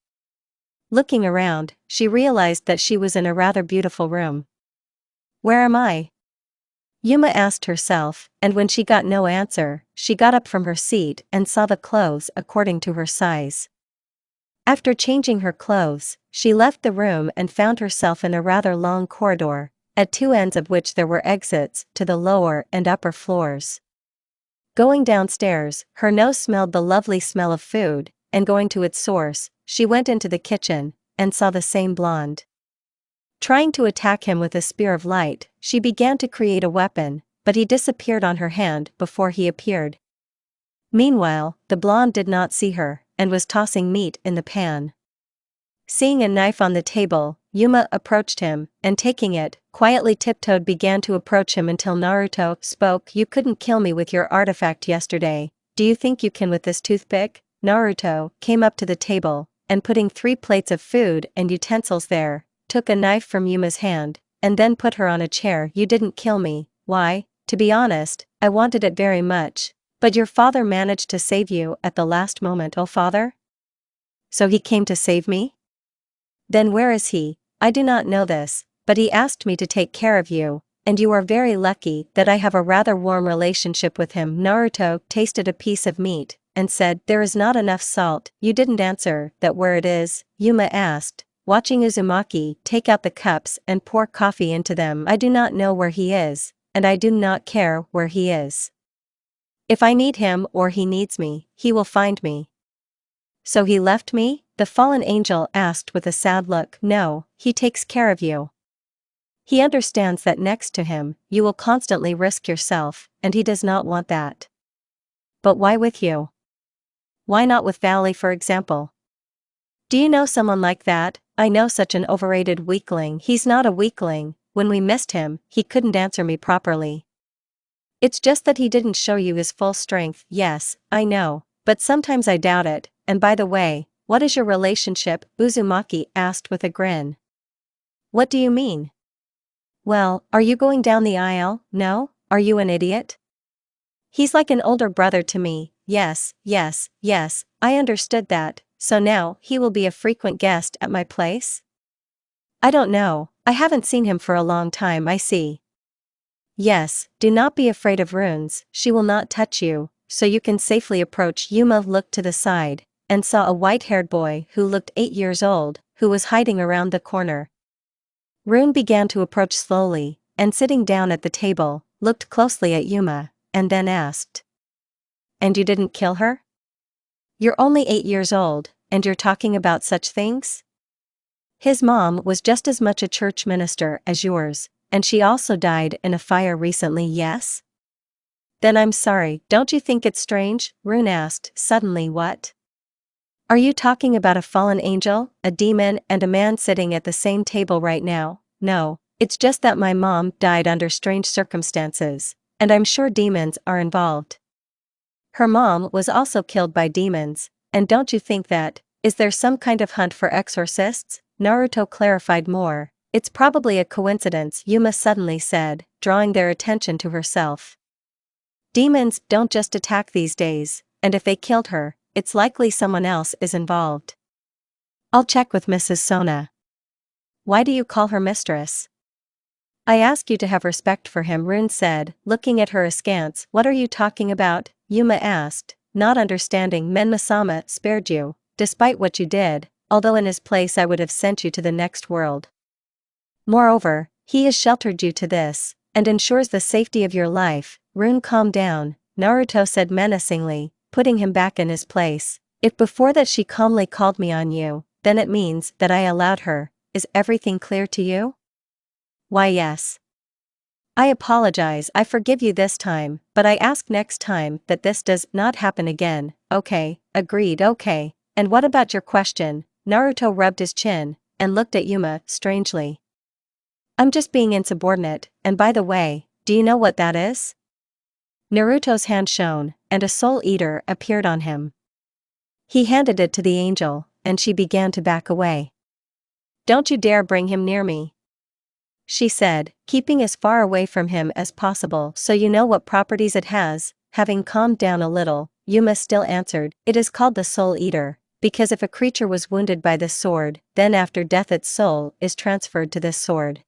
Looking around, she realized that she was in a rather beautiful room. "Where am I?" Yuma asked herself, and when she got no answer, she got up from her seat and saw the clothes according to her size. After changing her clothes, she left the room and found herself in a rather long corridor, at two ends of which there were exits to the lower and upper floors. Going downstairs, her nose smelled the lovely smell of food, and going to its source, she went into the kitchen, and saw the same blonde. Trying to attack him with a spear of light, she began to create a weapon, but he disappeared on her hand before he appeared. Meanwhile, the blonde did not see her, and was tossing meat in the pan. Seeing a knife on the table, Yuma approached him, and taking it, quietly tiptoed began to approach him until Naruto spoke. "You couldn't kill me with your artifact yesterday. Do you think you can with this toothpick?" Naruto came up to the table, and putting 3 plates of food and utensils there, took a knife from Yuma's hand, and then put her on a chair. "You didn't kill me. Why? To be honest, I wanted it very much. But your father managed to save you at the last moment." "Oh, father? So he came to save me? Then where is he?" "I do not know this, but he asked me to take care of you, and you are very lucky that I have a rather warm relationship with him." Naruto tasted a piece of meat, and said, "There is not enough salt." "You didn't answer that where it is?" Yuma asked, watching Uzumaki take out the cups and pour coffee into them. "I do not know where he is, and I do not care where he is. If I need him or he needs me, he will find me." "So he left me?" the fallen angel asked with a sad look. "No, he takes care of you. He understands that next to him, you will constantly risk yourself, and he does not want that." "But why with you? Why not with Valley, for example? Do you know someone like that?" "I know such an overrated weakling." "He's not a weakling. When we missed him, he couldn't answer me properly. It's just that he didn't show you his full strength." "Yes, I know, but sometimes I doubt it. And by the way, what is your relationship?" Uzumaki asked with a grin. "What do you mean?" "Well, are you going down the aisle?" "No, are you an idiot? He's like an older brother to me." Yes, I understood that. So now, he will be a frequent guest at my place?" "I don't know, I haven't seen him for a long time." "I see. Yes, do not be afraid of runes, she will not touch you, so you can safely approach." Yuma looked to the side, and saw a white-haired boy who looked 8 years old, who was hiding around the corner. Rune began to approach slowly, and sitting down at the table, looked closely at Yuma, and then asked, "And you didn't kill her? You're only 8 years old, and you're talking about such things?" "His mom was just as much a church minister as yours, and she also died in a fire recently." "Yes? Then I'm sorry." "Don't you think it's strange?" Rune asked suddenly. "What? Are you talking about a fallen angel, a demon, and a man sitting at the same table right now?" "No, it's just that my mom died under strange circumstances, and I'm sure demons are involved. Her mom was also killed by demons, and don't you think that, is there some kind of hunt for exorcists?" Naruto clarified more. "It's probably a coincidence," Yuma suddenly said, drawing their attention to herself. "Demons don't just attack these days, and if they killed her, it's likely someone else is involved. I'll check with Mrs. Sona." "Why do you call her mistress?" "I ask you to have respect for him," Rune said, looking at her askance. "What are you talking about?" Yuma asked, not understanding. "Men-sama spared you, despite what you did, although in his place I would have sent you to the next world. Moreover, he has sheltered you to this, and ensures the safety of your life." Rune, calm down, Naruto said menacingly, putting him back in his place. "If before that she calmly called me on you, then it means that I allowed her. Is everything clear to you?" "Why, yes. I apologize. I forgive you this time, but I ask next time that this does not happen again." "Okay, agreed." "Okay, and what about your question?" Naruto rubbed his chin, and looked at Yuma strangely. "I'm just being insubordinate, and by the way, do you know what that is?" Naruto's hand shone, and a soul eater appeared on him. He handed it to the angel, and she began to back away. "Don't you dare bring him near me," she said, keeping as far away from him as possible. "So you know what properties it has?" Having calmed down a little, Yuma still answered, "It is called the Soul Eater, because if a creature was wounded by this sword, then after death its soul is transferred to this sword.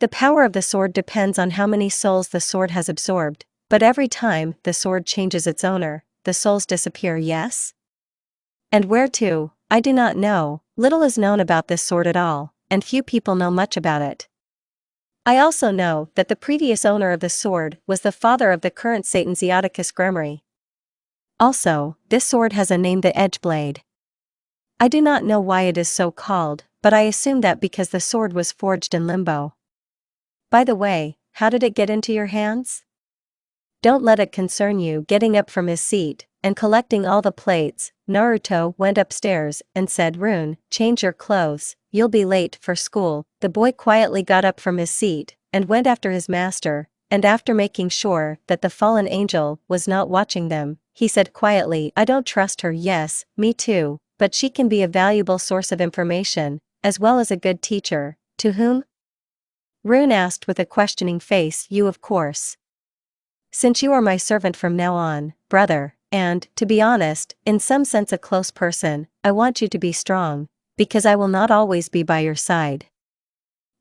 The power of the sword depends on how many souls the sword has absorbed, but every time the sword changes its owner, the souls disappear, yes? And where to, I do not know. Little is known about this sword at all, and few people know much about it. I also know that the previous owner of the sword was the father of the current Satan Zeoticus Gremory. Also, this sword has a name, the Edge Blade. I do not know why it is so called, but I assume that because the sword was forged in limbo. By the way, how did it get into your hands?" "Don't let it concern you." Getting up from his seat, and collecting all the plates, Naruto went upstairs and said, "Rune, change your clothes, you'll be late for school." The boy quietly got up from his seat, and went after his master, and after making sure that the fallen angel was not watching them, he said quietly, "I don't trust her." "Yes, me too, but she can be a valuable source of information, as well as a good teacher." "To whom?" Rune asked with a questioning face. "You, of course. Since you are my servant from now on, brother, and, to be honest, in some sense a close person, I want you to be strong, because I will not always be by your side.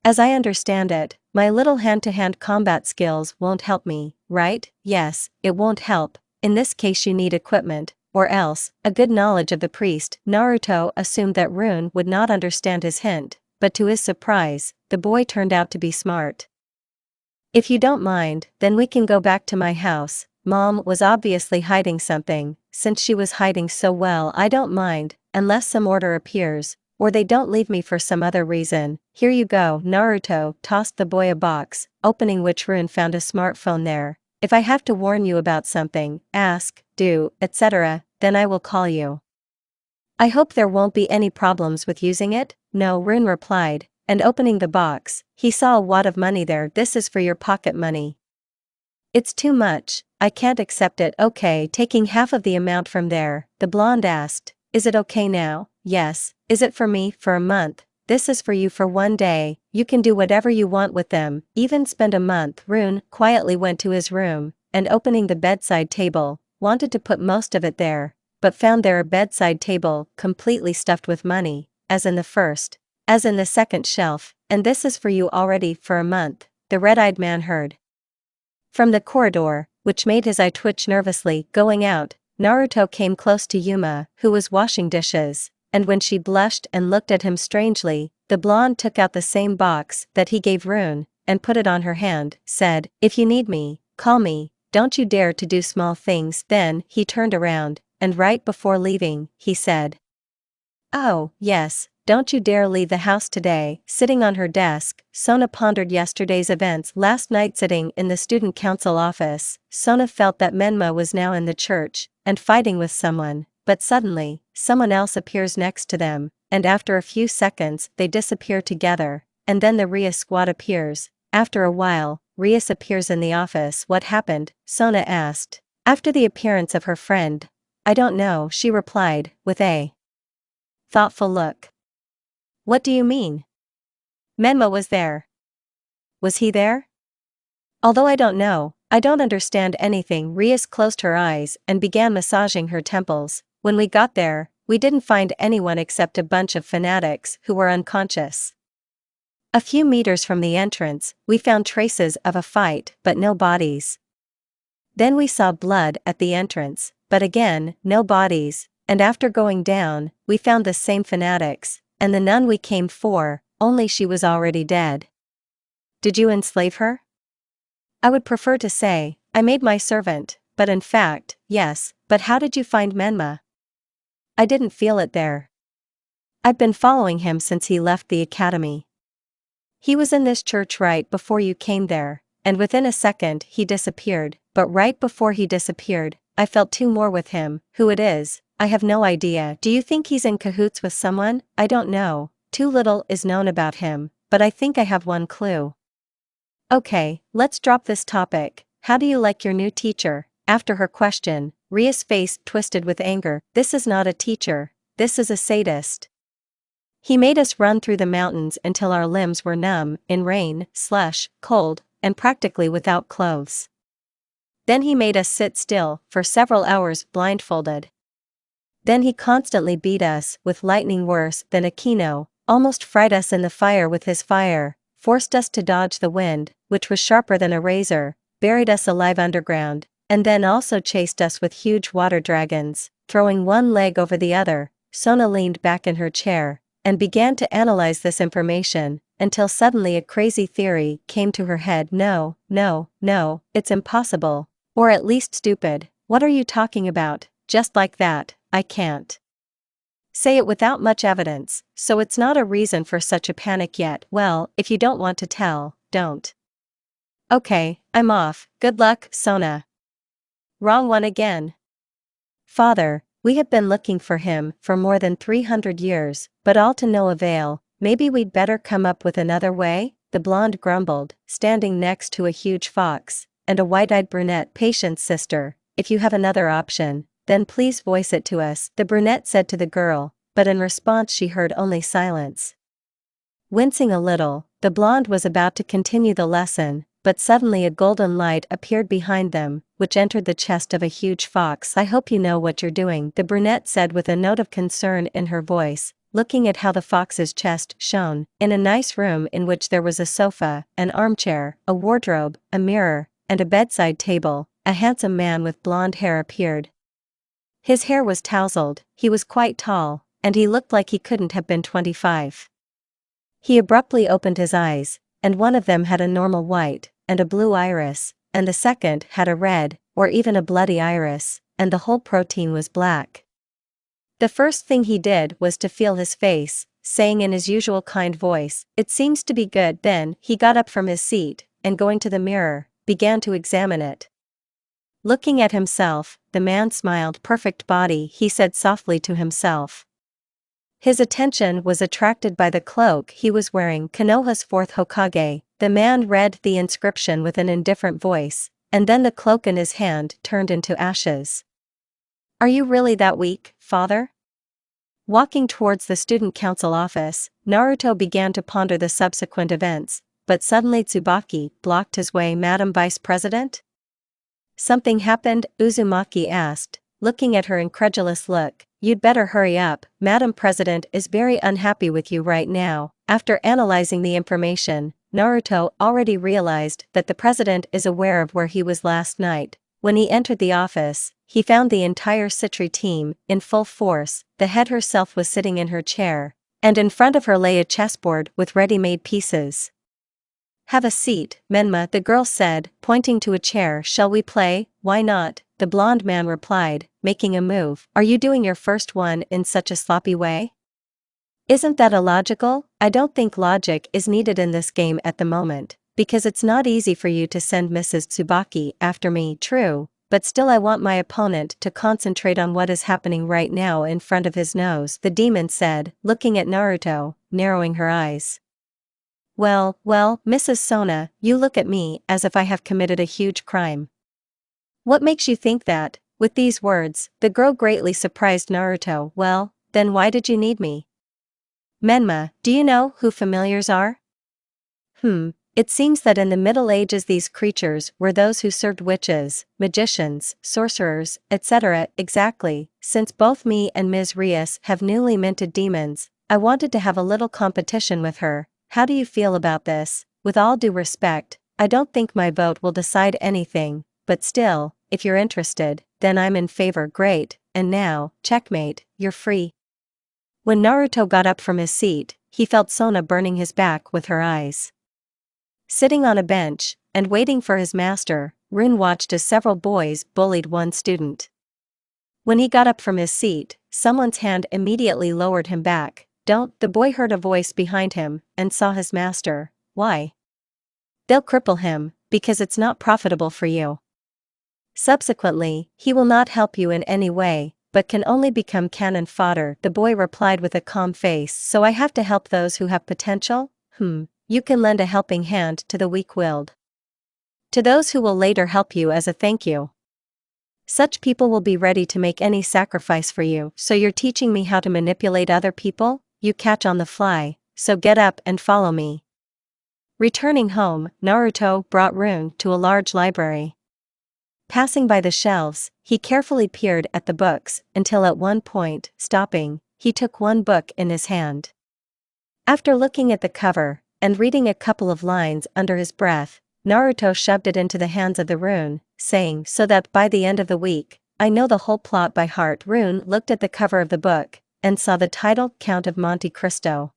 As I understand it, my little hand-to-hand combat skills won't help me, right?" "Yes, it won't help. In this case you need equipment, or else, a good knowledge of the priest." Naruto assumed that Rune would not understand his hint, but to his surprise, the boy turned out to be smart. "If you don't mind, then we can go back to my house." Mom was obviously hiding something, since she was hiding so well. "I don't mind, unless some order appears, or they don't leave me for some other reason." "Here you go." Naruto tossed the boy a box, opening which Rune found a smartphone there. "If I have to warn you about something, ask, do, etc., then I will call you. I hope there won't be any problems with using it." "No," Rune replied, and opening the box, he saw a wad of money there. "This is for your pocket money." "It's too much, I can't accept it." "Okay." Taking half of the amount from there, the blonde asked, "Is it okay now?" "Yes." "Is it for me?" "For a month. This is for you for 1 day, you can do whatever you want with them, even spend a month." Rune quietly went to his room, and opening the bedside table, wanted to put most of it there, but found there a bedside table completely stuffed with money, as in the second shelf. "And this is for you already for a month," the red-eyed man heard from the corridor, which made his eye twitch nervously. Going out, Naruto came close to Yuma, who was washing dishes, and when she blushed and looked at him strangely, the blonde took out the same box that he gave Rune, and put it on her hand, said, "If you need me, call me, don't you dare to do small things." Then, he turned around, and right before leaving, he said, "Oh, yes, don't you dare leave the house today." Sitting on her desk, Sona pondered yesterday's events last night. Sitting in the student council office, Sona felt that Menma was now in the church, and fighting with someone, but suddenly, someone else appears next to them, and after a few seconds they disappear together, and then the Ria squad appears. After a while, Rias appears in the office. "What happened?" Sona asked. After the appearance of her friend, "I don't know," she replied, with a thoughtful look. "What do you mean?" "Menma was there." "Was he there?" "Although I don't know, I don't understand anything." Rias closed her eyes and began massaging her temples. "When we got there, we didn't find anyone except a bunch of fanatics who were unconscious. A few meters from the entrance, we found traces of a fight, but no bodies. Then we saw blood at the entrance, but again, no bodies, and after going down, we found the same fanatics, and the nun we came for, only she was already dead." "Did you enslave her?" "I would prefer to say, I made my servant, but in fact, yes." "But how did you find Menma?" "I didn't feel it there. I've been following him since he left the academy. He was in this church right before you came there, and within a second he disappeared, but right before he disappeared, I felt 2 more with him." "Who it is, I have no idea." "Do you think he's in cahoots with someone?" "I don't know, too little is known about him, but I think I have one clue." "Okay, let's drop this topic. How do you like your new teacher?" After her question, Ria's face twisted with anger. This is not a teacher, this is a sadist. He made us run through the mountains until our limbs were numb, in rain, slush, cold, and practically without clothes. Then he made us sit still, for several hours blindfolded. Then he constantly beat us with lightning worse than a kino, almost fried us in the fire with his fire, forced us to dodge the wind, which was sharper than a razor, buried us alive underground, and then also chased us with huge water dragons. Throwing one leg over the other, Sona leaned back in her chair, and began to analyze this information, until suddenly a crazy theory came to her head. No, it's impossible. Or at least stupid. What are you talking about? Just like that, I can't say it without much evidence, so it's not a reason for such a panic yet. Well, if you don't want to tell, don't. Okay, I'm off. Good luck, Sona. Wrong one again. Father, we have been looking for him for more than 300 years, but all to no avail. Maybe we'd better come up with another way, the blonde grumbled, standing next to a huge fox, and a white-eyed brunette. Patience, sister, if you have another option, then please voice it to us, the brunette said to the girl, but in response she heard only silence. Wincing a little, the blonde was about to continue the lesson, but suddenly a golden light appeared behind them, which entered the chest of a huge fox. I hope you know what you're doing, the brunette said with a note of concern in her voice, looking at how the fox's chest shone. In a nice room in which there was a sofa, an armchair, a wardrobe, a mirror, and a bedside table, a handsome man with blonde hair appeared. His hair was tousled, he was quite tall, and he looked like he couldn't have been 25. He abruptly opened his eyes, and one of them had a normal white, and a blue iris, and the second had a red, or even a bloody iris, and the whole protein was black. The first thing he did was to feel his face, saying in his usual kind voice, "It seems to be good." Then, he got up from his seat, and going to the mirror, began to examine it. Looking at himself, the man smiled. Perfect body, he said softly to himself. His attention was attracted by the cloak he was wearing. Konoha's fourth Hokage. The man read the inscription with an indifferent voice, and then the cloak in his hand turned into ashes. Are you really that weak, father? Walking towards the student council office, Naruto began to ponder the subsequent events, but suddenly Tsubaki blocked his way. Madam Vice President? Something happened? Uzumaki asked, looking at her incredulous look. You'd better hurry up, Madam President is very unhappy with you right now. After analyzing the information, Naruto already realized that the president is aware of where he was last night. When he entered the office, he found the entire Citri team in full force. The head herself was sitting in her chair, and in front of her lay a chessboard with ready-made pieces. Have a seat, Menma, the girl said, pointing to a chair. Shall we play? Why not? The blonde man replied, making a move. Are you doing your first one in such a sloppy way? Isn't that illogical? I don't think logic is needed in this game at the moment, because it's not easy for you to send Mrs. Tsubaki after me. True, but still I want my opponent to concentrate on what is happening right now in front of his nose, the demon said, looking at Naruto, narrowing her eyes. Well, Mrs. Sona, you look at me as if I have committed a huge crime. What makes you think that? With these words, the girl greatly surprised Naruto. Well, then why did you need me? Menma, do you know who familiars are? It seems that in the Middle Ages these creatures were those who served witches, magicians, sorcerers, etc. Exactly. Since both me and Ms. Rias have newly minted demons, I wanted to have a little competition with her. How do you feel about this? With all due respect, I don't think my vote will decide anything, but still, if you're interested, then I'm in favor. Great, and now, checkmate, you're free. When Naruto got up from his seat, he felt Sona burning his back with her eyes. Sitting on a bench, and waiting for his master, Rune watched as several boys bullied one student. When he got up from his seat, someone's hand immediately lowered him back. Don't, the boy heard a voice behind him, and saw his master. Why? They'll cripple him, because it's not profitable for you. Subsequently, he will not help you in any way, but can only become cannon fodder, the boy replied with a calm face. So I have to help those who have potential? You can lend a helping hand to the weak-willed. To those who will later help you as a thank you. Such people will be ready to make any sacrifice for you. So you're teaching me how to manipulate other people? You catch on the fly, so get up and follow me. Returning home, Naruto brought Rune to a large library. Passing by the shelves, he carefully peered at the books, until at one point, stopping, he took one book in his hand. After looking at the cover, and reading a couple of lines under his breath, Naruto shoved it into the hands of the Rune, saying so that by the end of the week, I know the whole plot by heart. Rune looked at the cover of the book, and saw the title, Count of Monte Cristo.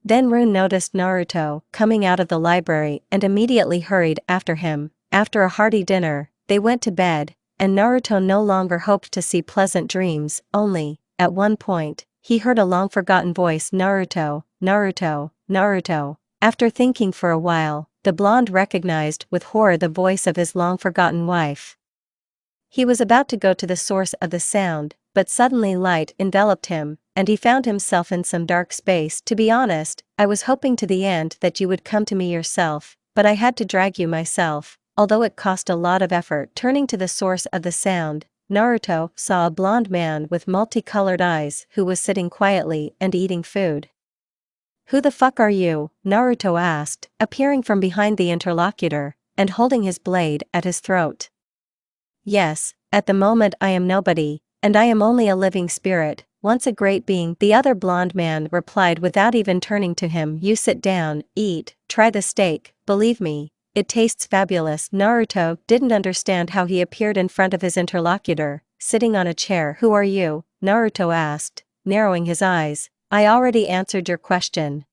Then Rune noticed Naruto coming out of the library and immediately hurried after him. After a hearty dinner, they went to bed, and Naruto no longer hoped to see pleasant dreams, only, at one point, he heard a long-forgotten voice, Naruto, Naruto, Naruto. After thinking for a while, the blonde recognized with horror the voice of his long-forgotten wife. He was about to go to the source of the sound, but suddenly light enveloped him, and he found himself in some dark space. To be honest, I was hoping to the end that you would come to me yourself, but I had to drag you myself, although it cost a lot of effort. Turning to the source of the sound, Naruto saw a blonde man with multicolored eyes who was sitting quietly and eating food. Who the fuck are you? Naruto asked, appearing from behind the interlocutor, and holding his blade at his throat. Yes, at the moment I am nobody, and I am only a living spirit, once a great being, the other blonde man replied without even turning to him. You sit down, eat, try the steak, believe me, it tastes fabulous. Naruto didn't understand how he appeared in front of his interlocutor, sitting on a chair. Who are you? Naruto asked, narrowing his eyes. I already answered your question.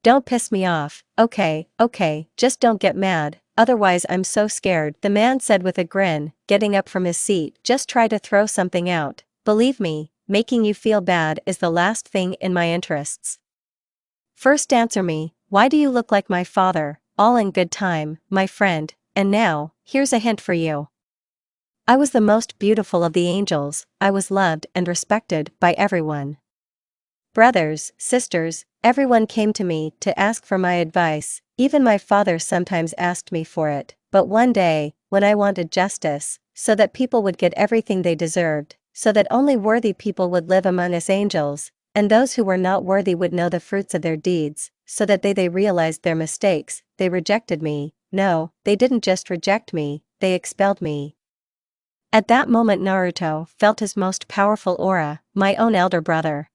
Don't piss me off. Okay, just don't get mad, otherwise I'm so scared, the man said with a grin, getting up from his seat. Just try to throw something out. Believe me, making you feel bad is the last thing in my interests. First answer me, why do you look like my father? All in good time, my friend, and now, here's a hint for you. I was the most beautiful of the angels, I was loved and respected by everyone. Brothers, sisters, everyone came to me to ask for my advice, even my father sometimes asked me for it, but one day, when I wanted justice, so that people would get everything they deserved, so that only worthy people would live among us angels, and those who were not worthy would know the fruits of their deeds, so that they realized their mistakes, they rejected me. No, they didn't just reject me, they expelled me. At that moment Naruto felt his most powerful aura, my own elder brother.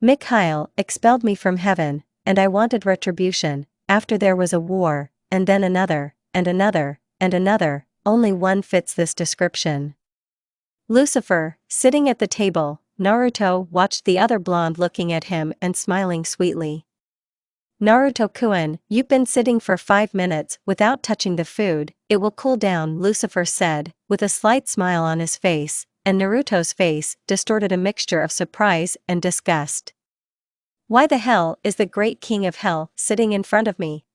Mikhail expelled me from heaven, and I wanted retribution. After there was a war, and then another, and another, and another, only one fits this description. Lucifer, sitting at the table, Naruto watched the other blonde looking at him and smiling sweetly. Naruto-kun, you've been sitting for 5 minutes without touching the food, it will cool down, Lucifer said, with a slight smile on his face, and Naruto's face distorted a mixture of surprise and disgust. Why the hell is the great king of hell sitting in front of me?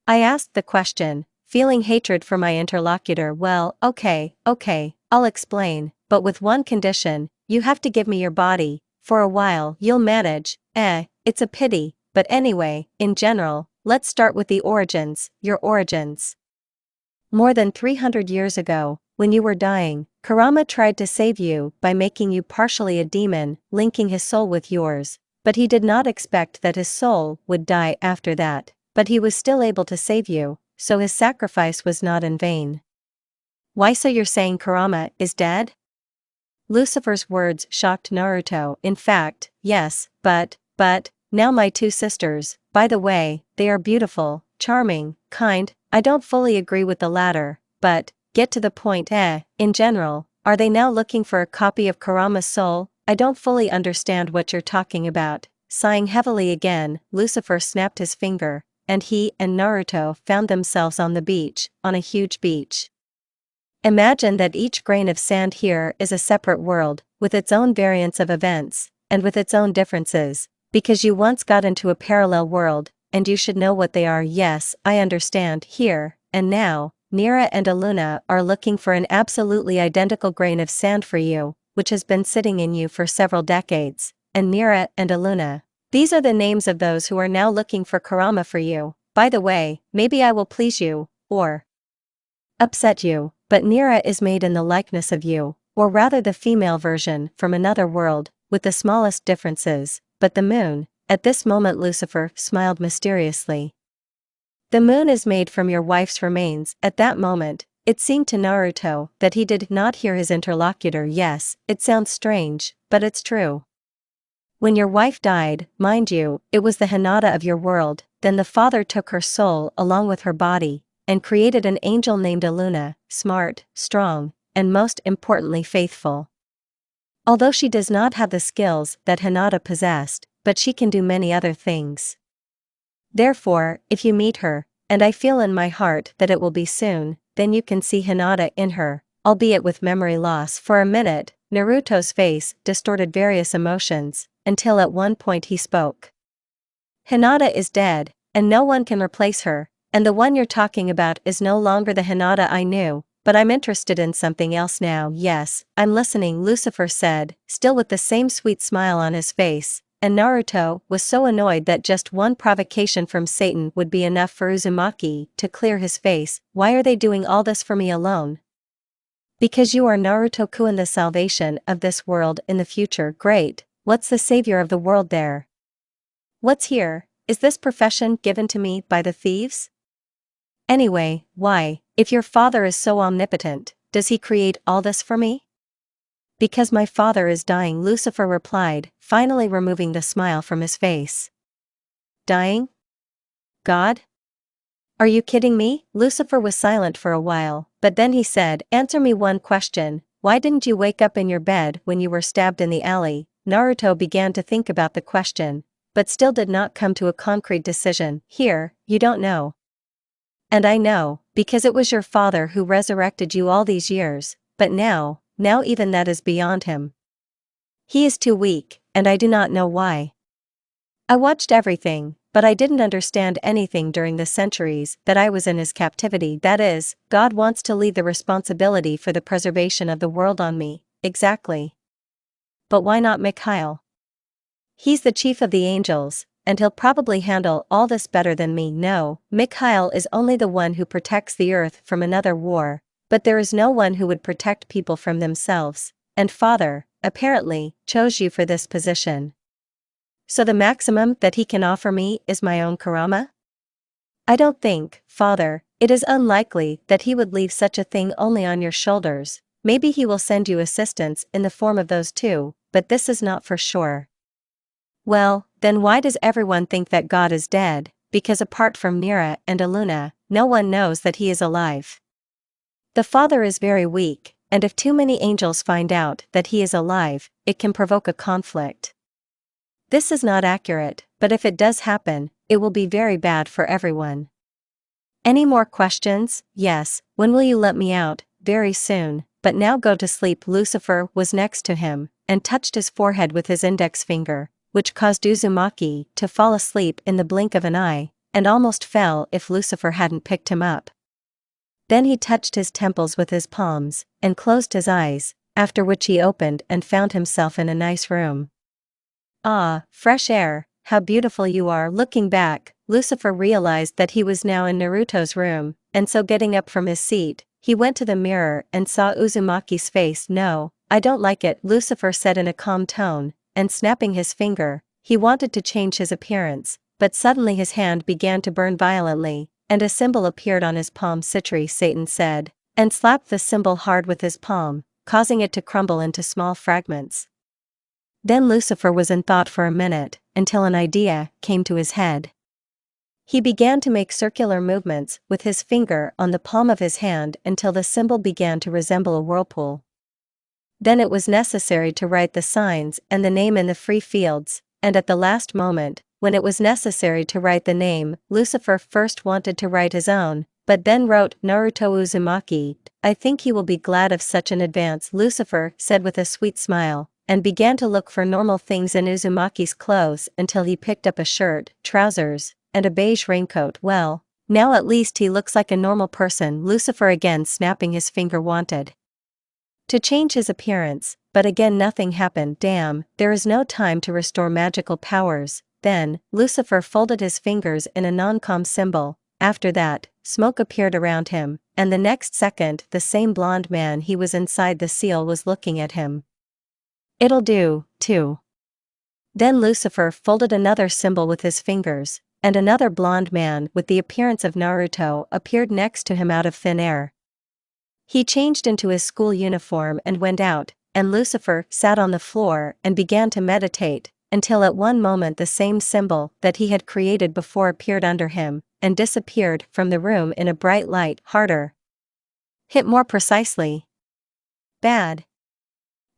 I asked the question, feeling hatred for my interlocutor. Well, okay, I'll explain, but with one condition, you have to give me your body, for a while you'll manage. It's a pity, but anyway, in general, let's start with the origins, your origins. More than 300 years ago, when you were dying, Kurama tried to save you by making you partially a demon, linking his soul with yours, but he did not expect that his soul would die after that, but he was still able to save you, so his sacrifice was not in vain. Why, so you're saying Kurama is dead? Lucifer's words shocked Naruto. In fact, yes, but, now my 2 sisters, by the way, they are beautiful, charming, kind. I don't fully agree with the latter, but, get to the point. In general, are they now looking for a copy of Kurama's soul? I don't fully understand what you're talking about. Sighing heavily again, Lucifer snapped his finger, and he and Naruto found themselves on the beach, on a huge beach. Imagine that each grain of sand here is a separate world, with its own variants of events, and with its own differences, because you once got into a parallel world, and you should know what they are. Yes, I understand. Here, and now, Nira and Aluna are looking for an absolutely identical grain of sand for you, which has been sitting in you for several decades, and Nira and Aluna. These are the names of those who are now looking for Kurama for you. By the way, maybe I will please you, or upset you, but Nira is made in the likeness of you, or rather the female version from another world, with the smallest differences, but the moon." At this moment Lucifer smiled mysteriously. "The moon is made from your wife's remains." At that moment, it seemed to Naruto that he did not hear his interlocutor. "Yes, it sounds strange, but it's true. When your wife died, mind you, it was the Hinata of your world, then the father took her soul along with her body, and created an angel named Aluna, smart, strong, and most importantly faithful. Although she does not have the skills that Hinata possessed, but she can do many other things. Therefore, if you meet her, and I feel in my heart that it will be soon, then you can see Hinata in her, albeit with memory loss." For a minute, Naruto's face distorted various emotions, until at one point he spoke. "Hinata is dead, and no one can replace her, and the one you're talking about is no longer the Hinata I knew, but I'm interested in something else now." "Yes, I'm listening," Lucifer said, still with the same sweet smile on his face, and Naruto was so annoyed that just one provocation from Satan would be enough for Uzumaki to clear his face. "Why are they doing all this for me alone?" "Because you are Naruto-kun, the salvation of this world in the future." "Great, what's the savior of the world there? What's here? Is this profession given to me by the thieves? Anyway, why, if your father is so omnipotent, does he create all this for me?" "Because my father is dying," Lucifer replied, finally removing the smile from his face. "Dying? God? Are you kidding me?" Lucifer was silent for a while, but then he said, "Answer me one question, why didn't you wake up in your bed when you were stabbed in the alley?" Naruto began to think about the question, but still did not come to a concrete decision. "Here, you don't know. And I know, because it was your father who resurrected you all these years, but now even that is beyond him. He is too weak, and I do not know why. I watched everything, but I didn't understand anything during the centuries that I was in his captivity. That is, God wants to leave the responsibility for the preservation of the world on me." "Exactly. But why not Mikhail? He's the chief of the angels, and he'll probably handle all this better than me." "No, Mikhail is only the one who protects the earth from another war, but there is no one who would protect people from themselves, and father, apparently, chose you for this position. So the maximum that he can offer me is my own kurama? I don't think, father, it is unlikely that he would leave such a thing only on your shoulders. Maybe he will send you assistance in the form of those too, but this is not for sure." "Well, then why does everyone think that God is dead?" "Because apart from Nira and Aluna, no one knows that he is alive. The father is very weak, and if too many angels find out that he is alive, it can provoke a conflict. This is not accurate, but if it does happen, it will be very bad for everyone." "Any more questions?" "Yes, when will you let me out?" "Very soon, but now go to sleep." Lucifer was next to him, and touched his forehead with his index finger, which caused Uzumaki to fall asleep in the blink of an eye, and almost fell if Lucifer hadn't picked him up. Then he touched his temples with his palms, and closed his eyes, after which he opened and found himself in a nice room. "Ah, fresh air, how beautiful you are." Looking back, Lucifer realized that he was now in Naruto's room, and so getting up from his seat, he went to the mirror and saw Uzumaki's face. "No, I don't like it," Lucifer said in a calm tone, and snapping his finger, he wanted to change his appearance, but suddenly his hand began to burn violently, and a symbol appeared on his palm. "Citri," Satan said, and slapped the symbol hard with his palm, causing it to crumble into small fragments. Then Lucifer was in thought for a minute, until an idea came to his head. He began to make circular movements with his finger on the palm of his hand until the symbol began to resemble a whirlpool. Then it was necessary to write the signs and the name in the free fields, and at the last moment, when it was necessary to write the name, Lucifer first wanted to write his own, but then wrote Naruto Uzumaki. "I think he will be glad of such an advance," Lucifer said with a sweet smile, and began to look for normal things in Uzumaki's clothes until he picked up a shirt, trousers, and a beige raincoat. "Well, now at least he looks like a normal person," Lucifer again snapping his finger wanted to change his appearance, but again nothing happened. "Damn, there is no time to restore magical powers." Then, Lucifer folded his fingers in a non-com symbol, After that, smoke appeared around him, and the next second the same blonde man he was inside the seal was looking at him. It'll do, too. Then Lucifer folded another symbol with his fingers, and another blonde man with the appearance of Naruto appeared next to him out of thin air. He changed into his school uniform and went out, and Lucifer sat on the floor and began to meditate, until at one moment the same symbol that he had created before appeared under him, and disappeared from the room in a bright light. Harder. Hit more precisely. Bad.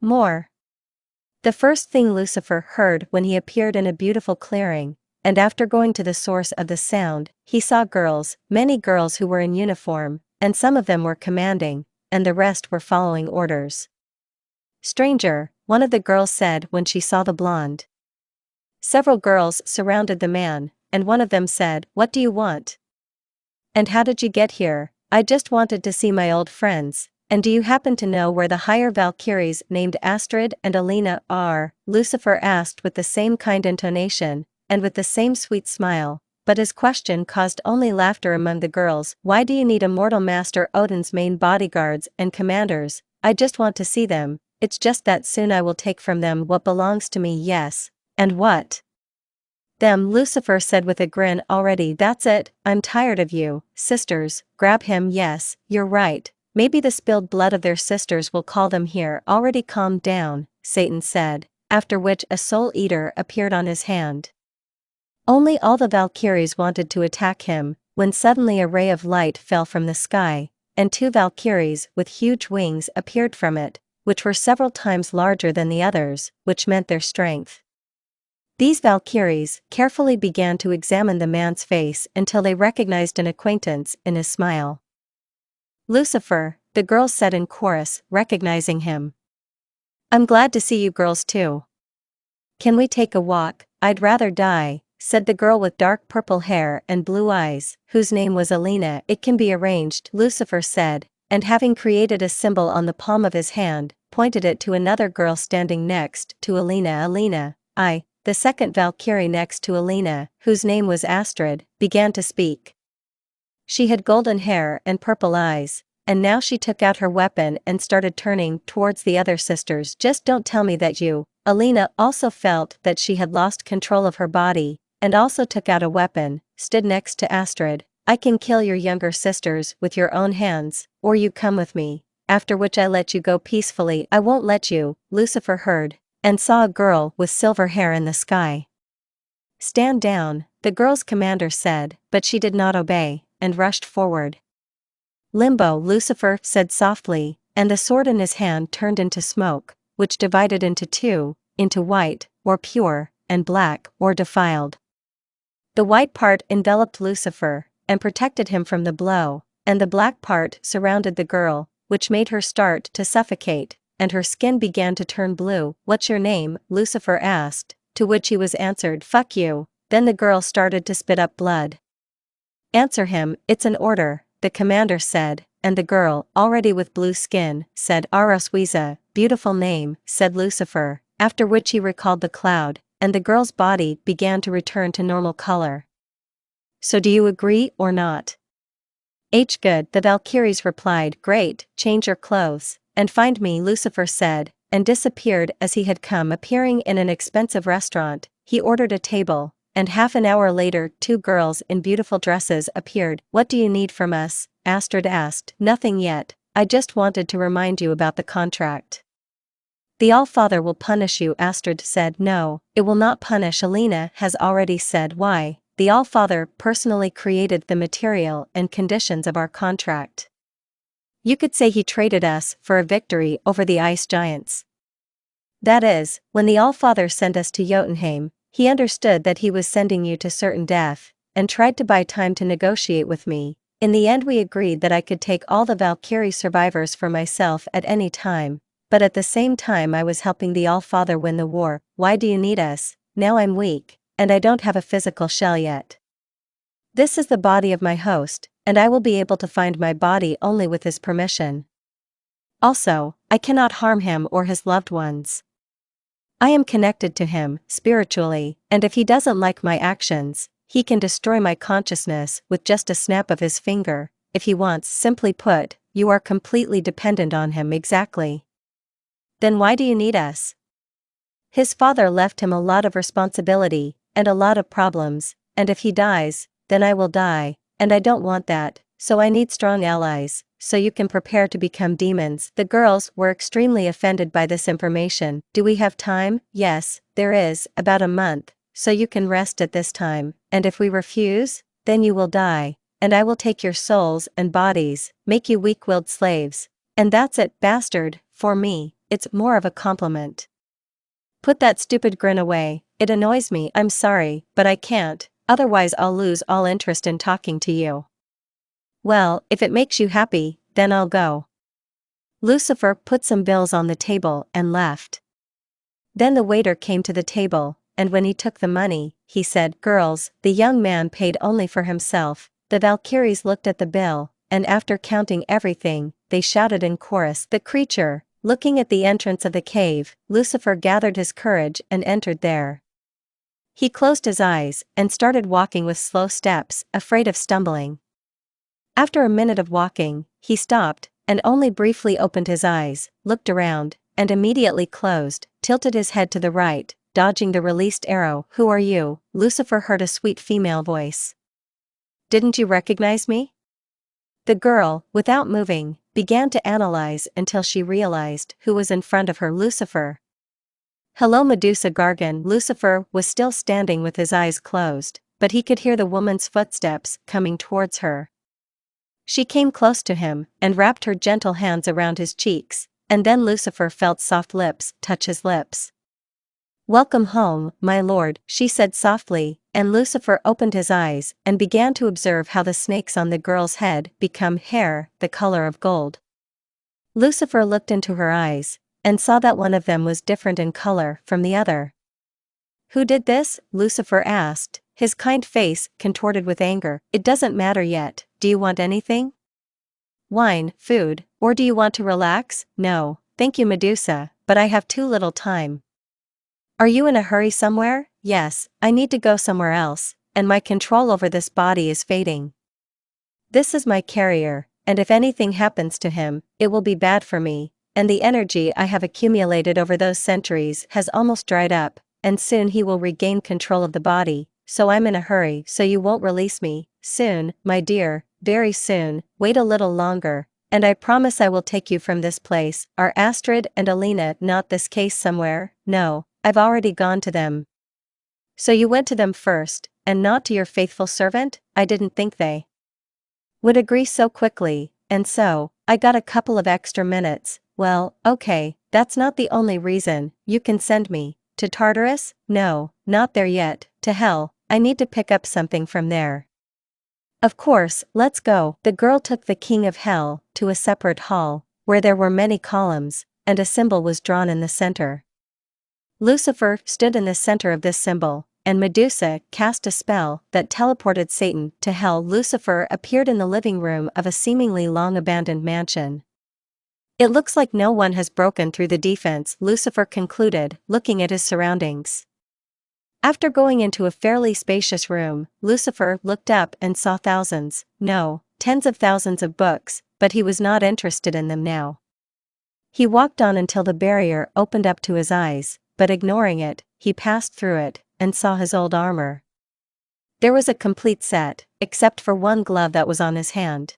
More. The first thing Lucifer heard when he appeared in a beautiful clearing, and after going to the source of the sound, he saw girls, many girls who were in uniform, and some of them were commanding, and the rest were following orders. Stranger, one of the girls said when she saw the blonde. Several girls surrounded the man, and one of them said, "What do you want? And how did you get here?" "I just wanted to see my old friends." "And do you happen to know where the higher Valkyries named Astrid and Alina are?" Lucifer asked with the same kind intonation, and with the same sweet smile, but his question caused only laughter among the girls. "Why do you need immortal Master Odin's main bodyguards and commanders? I just want to see them, it's just that soon I will take from them what belongs to me." "Yes, and what?" "Them," Lucifer said with a grin. "Already that's it, I'm tired of you, sisters, grab him." "Yes, you're right. Maybe the spilled blood of their sisters will call them here." "Already calm down," Satan said, after which a soul eater appeared on his hand. Only all the Valkyries wanted to attack him, when suddenly a ray of light fell from the sky, and two Valkyries with huge wings appeared from it, which were several times larger than the others, which meant their strength. These Valkyries carefully began to examine the man's face until they recognized an acquaintance in his smile. "Lucifer," the girls said in chorus, recognizing him. "I'm glad to see you girls too. Can we take a walk?" "I'd rather die," said the girl with dark purple hair and blue eyes, whose name was Alina. "It can be arranged," Lucifer said, and having created a symbol on the palm of his hand, pointed it to another girl standing next to Alina. "Alina, the second Valkyrie next to Alina, whose name was Astrid, began to speak. She had golden hair and purple eyes, and now she took out her weapon and started turning towards the other sisters. "Just don't tell me that you..." Alina also felt that she had lost control of her body, and also took out a weapon, stood next to Astrid. "I can kill your younger sisters with your own hands, or you come with me, after which I let you go peacefully." "I won't let you," Lucifer heard, and saw a girl with silver hair in the sky. "Stand down," the girl's commander said, but she did not obey, and rushed forward. "Limbo," Lucifer said softly, and the sword in his hand turned into smoke, which divided into two, into white, or pure, and black, or defiled. The white part enveloped Lucifer, and protected him from the blow, and the black part surrounded the girl, which made her start to suffocate, and her skin began to turn blue. "What's your name?" Lucifer asked, to which he was answered, "Fuck you." Then the girl started to spit up blood. "Answer him, it's an order," the commander said, and the girl, already with blue skin, said, "Aroswiza." "Beautiful name," said Lucifer, after which he recalled the cloud, and the girl's body began to return to normal color. "So do you agree or not?" "Good," the Valkyries replied. "Great, change your clothes, and find me," Lucifer said, and disappeared as he had come, appearing in an expensive restaurant. He ordered a table, and half an hour later 2 girls in beautiful dresses appeared. "What do you need from us?" Astrid asked. "Nothing yet, I just wanted to remind you about the contract." "The All-Father will punish you," Astrid said. "No, it will not punish." Alina has already said. "Why?" "The All-Father personally created the material and conditions of our contract. You could say he traded us for a victory over the ice giants. That is, when the All-Father sent us to Jotunheim, he understood that he was sending you to certain death, and tried to buy time to negotiate with me. In the end we agreed that I could take all the Valkyrie survivors for myself at any time, but at the same time I was helping the All-Father win the war." "Why do you need us?" "Now I'm weak, and I don't have a physical shell yet. This is the body of my host, and I will be able to find my body only with his permission. Also, I cannot harm him or his loved ones. I am connected to him, spiritually, and if he doesn't like my actions, He can destroy my consciousness with just a snap of his finger, if he wants. Simply put, you are completely dependent on him. Exactly. Then why do you need us? His father left him a lot of responsibility, and a lot of problems, and if he dies, then I will die, and I don't want that, so I need strong allies, so you can prepare to become demons. The girls were extremely offended by this information. Do we have time? Yes, there is, about a month, so you can rest at this time, and if we refuse, then you will die, and I will take your souls and bodies, make you weak-willed slaves. And that's it, bastard. For me, it's more of a compliment. Put that stupid grin away, it annoys me. I'm sorry, but I can't, otherwise I'll lose all interest in talking to you. Well, if it makes you happy, then I'll go. Lucifer put some bills on the table and left. Then the waiter came to the table, and when he took the money, he said, "Girls." The young man paid only for himself. The Valkyries looked at the bill, and after counting everything, they shouted in chorus, "The creature." Looking at the entrance of the cave, Lucifer gathered his courage and entered there. He closed his eyes and started walking with slow steps, afraid of stumbling. After a minute of walking, he stopped, and only briefly opened his eyes, looked around, and immediately closed, tilted his head to the right, dodging the released arrow. "Who are you?" Lucifer heard a sweet female voice. "Didn't you recognize me?" The girl, without moving, began to analyze until she realized who was in front of her. Lucifer. "Hello, Medusa Gargan." Lucifer was still standing with his eyes closed, but he could hear the woman's footsteps coming towards her. She came close to him and wrapped her gentle hands around his cheeks, and then Lucifer felt soft lips touch his lips. "Welcome home, my lord," she said softly, and Lucifer opened his eyes and began to observe how the snakes on the girl's head become hair, the color of gold. Lucifer looked into her eyes, and saw that one of them was different in color from the other. "Who did this?" Lucifer asked, his kind face contorted with anger. "It doesn't matter yet. Do you want anything? Wine, food, or do you want to relax?" "No, thank you, Medusa, but I have too little time." "Are you in a hurry somewhere?" "Yes, I need to go somewhere else, and my control over this body is fading. This is my carrier, and if anything happens to him, it will be bad for me, and the energy I have accumulated over those centuries has almost dried up, and soon he will regain control of the body, so I'm in a hurry. So you won't release me?" "Soon, my dear, very soon. Wait a little longer, and I promise I will take you from this place." "Are Astrid and Alina not this case somewhere?" "No, I've already gone to them." "So you went to them first, and not to your faithful servant?" "I didn't think they would agree so quickly, and so, I got a couple of extra minutes." "Well, okay, that's not the only reason. You can send me to Tartarus?" "No, not there yet. To hell, I need to pick up something from there." "Of course, let's go." The girl took the king of hell to a separate hall, where there were many columns, and a symbol was drawn in the center. Lucifer stood in the center of this symbol, and Medusa cast a spell that teleported Satan to hell. Lucifer appeared in the living room of a seemingly long-abandoned mansion. "It looks like no one has broken through the defense," Lucifer concluded, looking at his surroundings. After going into a fairly spacious room, Lucifer looked up and saw thousands, no, tens of thousands of books, but he was not interested in them now. He walked on until the barrier opened up to his eyes, but ignoring it, he passed through it, and saw his old armor. There was a complete set, except for one glove that was on his hand.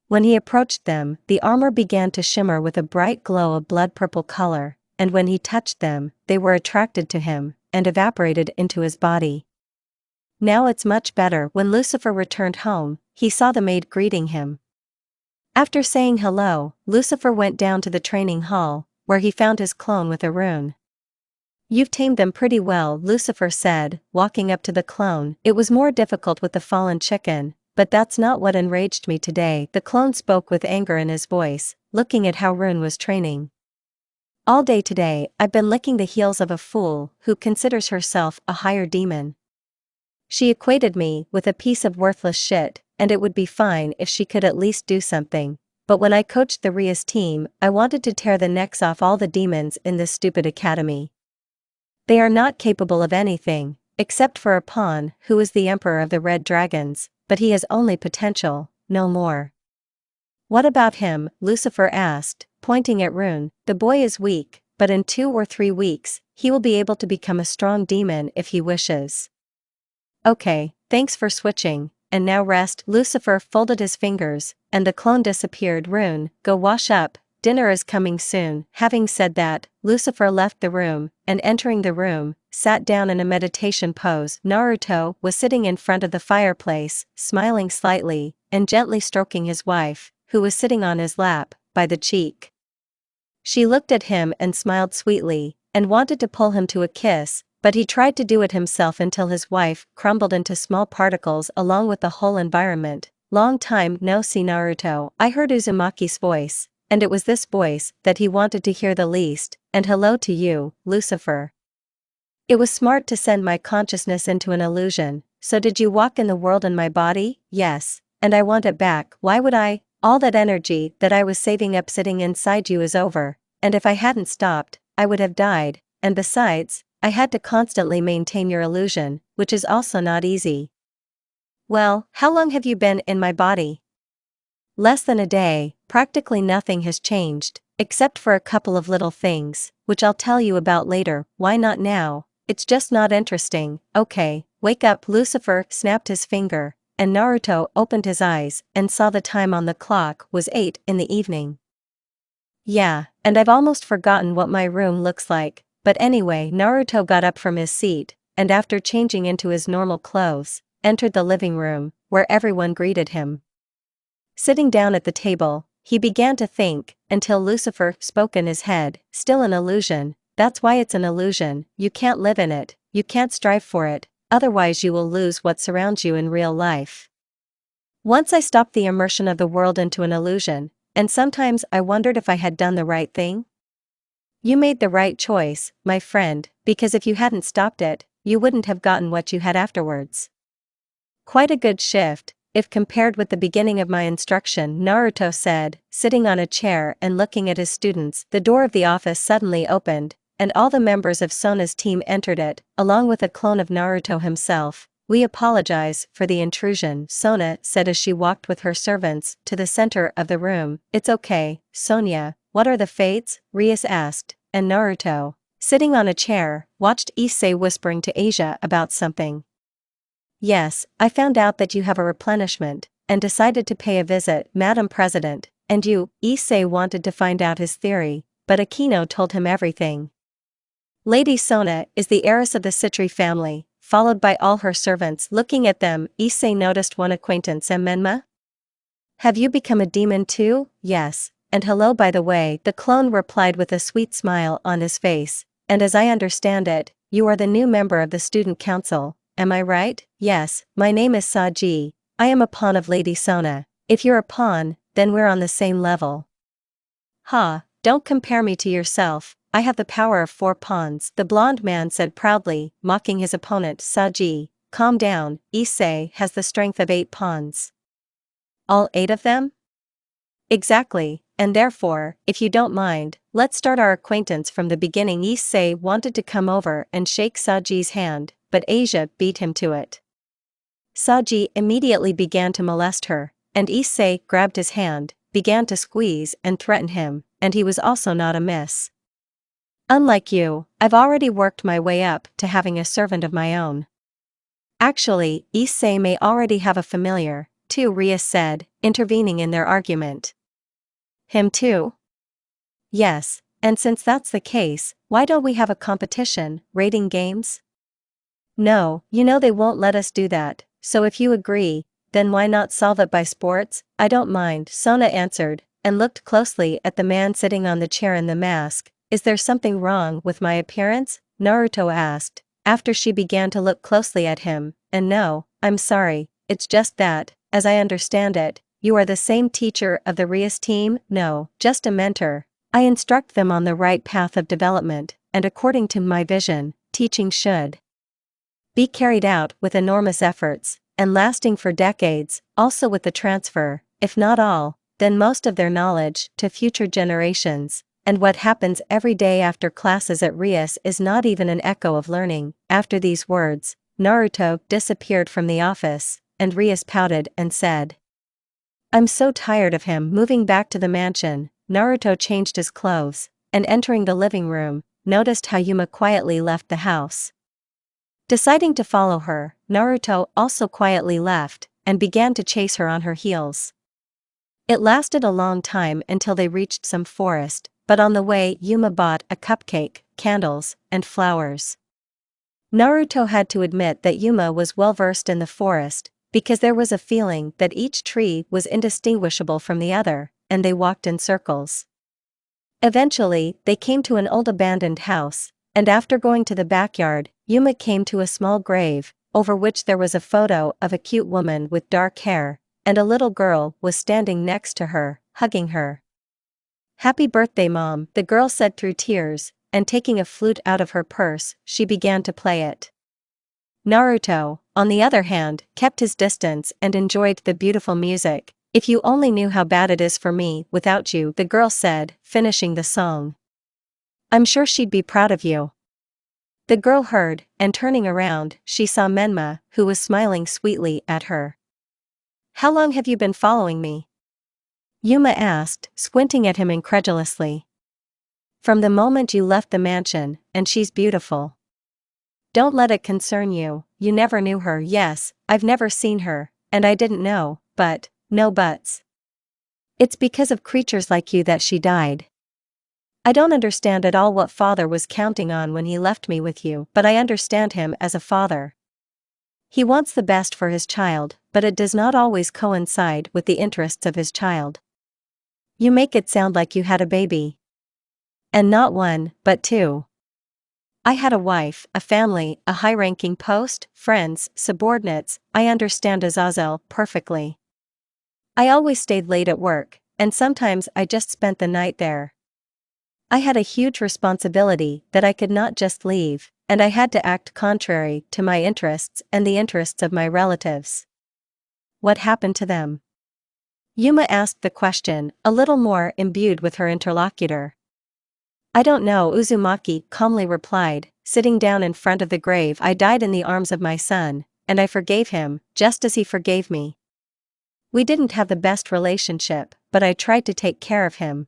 When he approached them, the armor began to shimmer with a bright glow of blood-purple color, and when he touched them, they were attracted to him, and evaporated into his body. Now it's much better. When Lucifer returned home, he saw the maid greeting him. After saying hello, Lucifer went down to the training hall, where he found his clone with a rune. "You've tamed them pretty well," Lucifer said, walking up to the clone. "It was more difficult with the fallen chicken, but that's not what enraged me today." The clone spoke with anger in his voice, looking at how Rune was training. "All day today, I've been licking the heels of a fool who considers herself a higher demon. She equated me with a piece of worthless shit, and it would be fine if she could at least do something. But when I coached the Rias team, I wanted to tear the necks off all the demons in this stupid academy. They are not capable of anything, except for a pawn who is the emperor of the red dragons, but he has only potential, no more. What about him? Lucifer asked, pointing at Rune. The boy is weak, but in 2 or 3 weeks, he will be able to become a strong demon if he wishes. Okay, thanks for switching, and now rest. Lucifer folded his fingers, and the clone disappeared. Rune, go wash up, dinner is coming soon. Having said that, Lucifer left the room, and entering the room, sat down in a meditation pose. Naruto was sitting in front of the fireplace, smiling slightly, and gently stroking his wife, who was sitting on his lap, by the cheek. She looked at him and smiled sweetly, and wanted to pull him to a kiss, but he tried to do it himself until his wife crumbled into small particles along with the whole environment. Long time no see, Naruto. I heard Uzumaki's voice, and it was this voice that he wanted to hear the least, and hello to you, Lucifer. It was smart to send my consciousness into an illusion. So did you walk in the world in my body? Yes, and I want it back. Why would I? All that energy that I was saving up sitting inside you is over, and if I hadn't stopped, I would have died, and besides, I had to constantly maintain your illusion, which is also not easy. Well, how long have you been in my body? Less than a day. Practically nothing has changed, except for a couple of little things, which I'll tell you about later. Why not now? It's just not interesting. Okay, wake up. Lucifer snapped his finger, and Naruto opened his eyes and saw the time on the clock was 8 in the evening. Yeah, and I've almost forgotten what my room looks like, but anyway. Naruto got up from his seat, and after changing into his normal clothes, entered the living room, where everyone greeted him. Sitting down at the table, he began to think, until Lucifer spoke in his head. Still an illusion, that's why it's an illusion. You can't live in it, you can't strive for it, otherwise you will lose what surrounds you in real life. Once I stopped the immersion of the world into an illusion, and sometimes I wondered if I had done the right thing. You made the right choice, my friend, because if you hadn't stopped it, you wouldn't have gotten what you had afterwards. Quite a good shift, if compared with the beginning of my instruction, Naruto said, sitting on a chair and looking at his students. The door of the office suddenly opened, and all the members of Sona's team entered it, along with a clone of Naruto himself. We apologize for the intrusion, Sona said as she walked with her servants to the center of the room. It's okay, Sonia, what are the fates? Rias asked, and Naruto, sitting on a chair, watched Issei whispering to Asia about something. Yes, I found out that you have a replenishment, and decided to pay a visit, Madam President, and you. Issei wanted to find out his theory, but Akino told him everything. Lady Sona is the heiress of the Citri family, followed by all her servants. Looking at them, Issei noticed one acquaintance, Menma. Have you become a demon too? Yes, and hello by the way, the clone replied with a sweet smile on his face, and as I understand it, you are the new member of the student council, am I right? Yes, my name is Saji, I am a pawn of Lady Sona. If you're a pawn, then we're on the same level. Ha, don't compare me to yourself, I have the power of 4 pawns, the blonde man said proudly, mocking his opponent. Saji, calm down, Issei has the strength of 8 pawns. All 8 of them? Exactly, and therefore, if you don't mind, let's start our acquaintance from the beginning. Issei wanted to come over and shake Saji's hand, but Asia beat him to it. Saji immediately began to molest her, and Issei grabbed his hand, began to squeeze and threaten him, and he was also not amiss. Unlike you, I've already worked my way up to having a servant of my own. Actually, Issei may already have a familiar, too, Rias said, intervening in their argument. Him too? Yes, and since that's the case, why don't we have a competition, rating games? No, you know they won't let us do that, so if you agree, then why not solve it by sports? I don't mind, Sona answered, and looked closely at the man sitting on the chair in the mask. Is there something wrong with my appearance? Naruto asked, after she began to look closely at him, and no, I'm sorry, it's just that, as I understand it, you are the same teacher of the Rias team? No, just a mentor. I instruct them on the right path of development, and according to my vision, teaching should be carried out with enormous efforts, and lasting for decades, also with the transfer, if not all, then most of their knowledge to future generations. And what happens every day after classes at Rias is not even an echo of learning. After these words, Naruto disappeared from the office, and Rias pouted and said, "I'm so tired of him." Moving back to the mansion, Naruto changed his clothes, and entering the living room, noticed how Yuma quietly left the house. Deciding to follow her, Naruto also quietly left, and began to chase her on her heels. It lasted a long time until they reached some forest, but on the way Yuma bought a cupcake, candles, and flowers. Naruto had to admit that Yuma was well versed in the forest, because there was a feeling that each tree was indistinguishable from the other, and they walked in circles. Eventually, they came to an old abandoned house, and after going to the backyard, Yuma came to a small grave, over which there was a photo of a cute woman with dark hair, and a little girl was standing next to her, hugging her. "Happy birthday, Mom," the girl said through tears, and taking a flute out of her purse, she began to play it. Naruto, on the other hand, kept his distance and enjoyed the beautiful music. "If you only knew how bad it is for me without you," the girl said, finishing the song. "I'm sure she'd be proud of you." The girl heard, and turning around, she saw Menma, who was smiling sweetly at her. "How long have you been following me?" Yuma asked, squinting at him incredulously. "From the moment you left the mansion, and she's beautiful." "Don't let it concern you, you never knew her." "Yes, I've never seen her, and I didn't know, but, no buts. It's because of creatures like you that she died. I don't understand at all what father was counting on when he left me with you, but I understand him as a father. He wants the best for his child, but it does not always coincide with the interests of his child. You make it sound like you had a baby. And not one, but two. I had a wife, a family, a high-ranking post, friends, subordinates. I understand Azazel perfectly. I always stayed late at work, and sometimes I just spent the night there. I had a huge responsibility that I could not just leave, and I had to act contrary to my interests and the interests of my relatives." "What happened to them?" Yuma asked the question, a little more imbued with her interlocutor. "I don't know," Uzumaki calmly replied, sitting down in front of the grave. "I died in the arms of my son, and I forgave him, just as he forgave me. We didn't have the best relationship, but I tried to take care of him."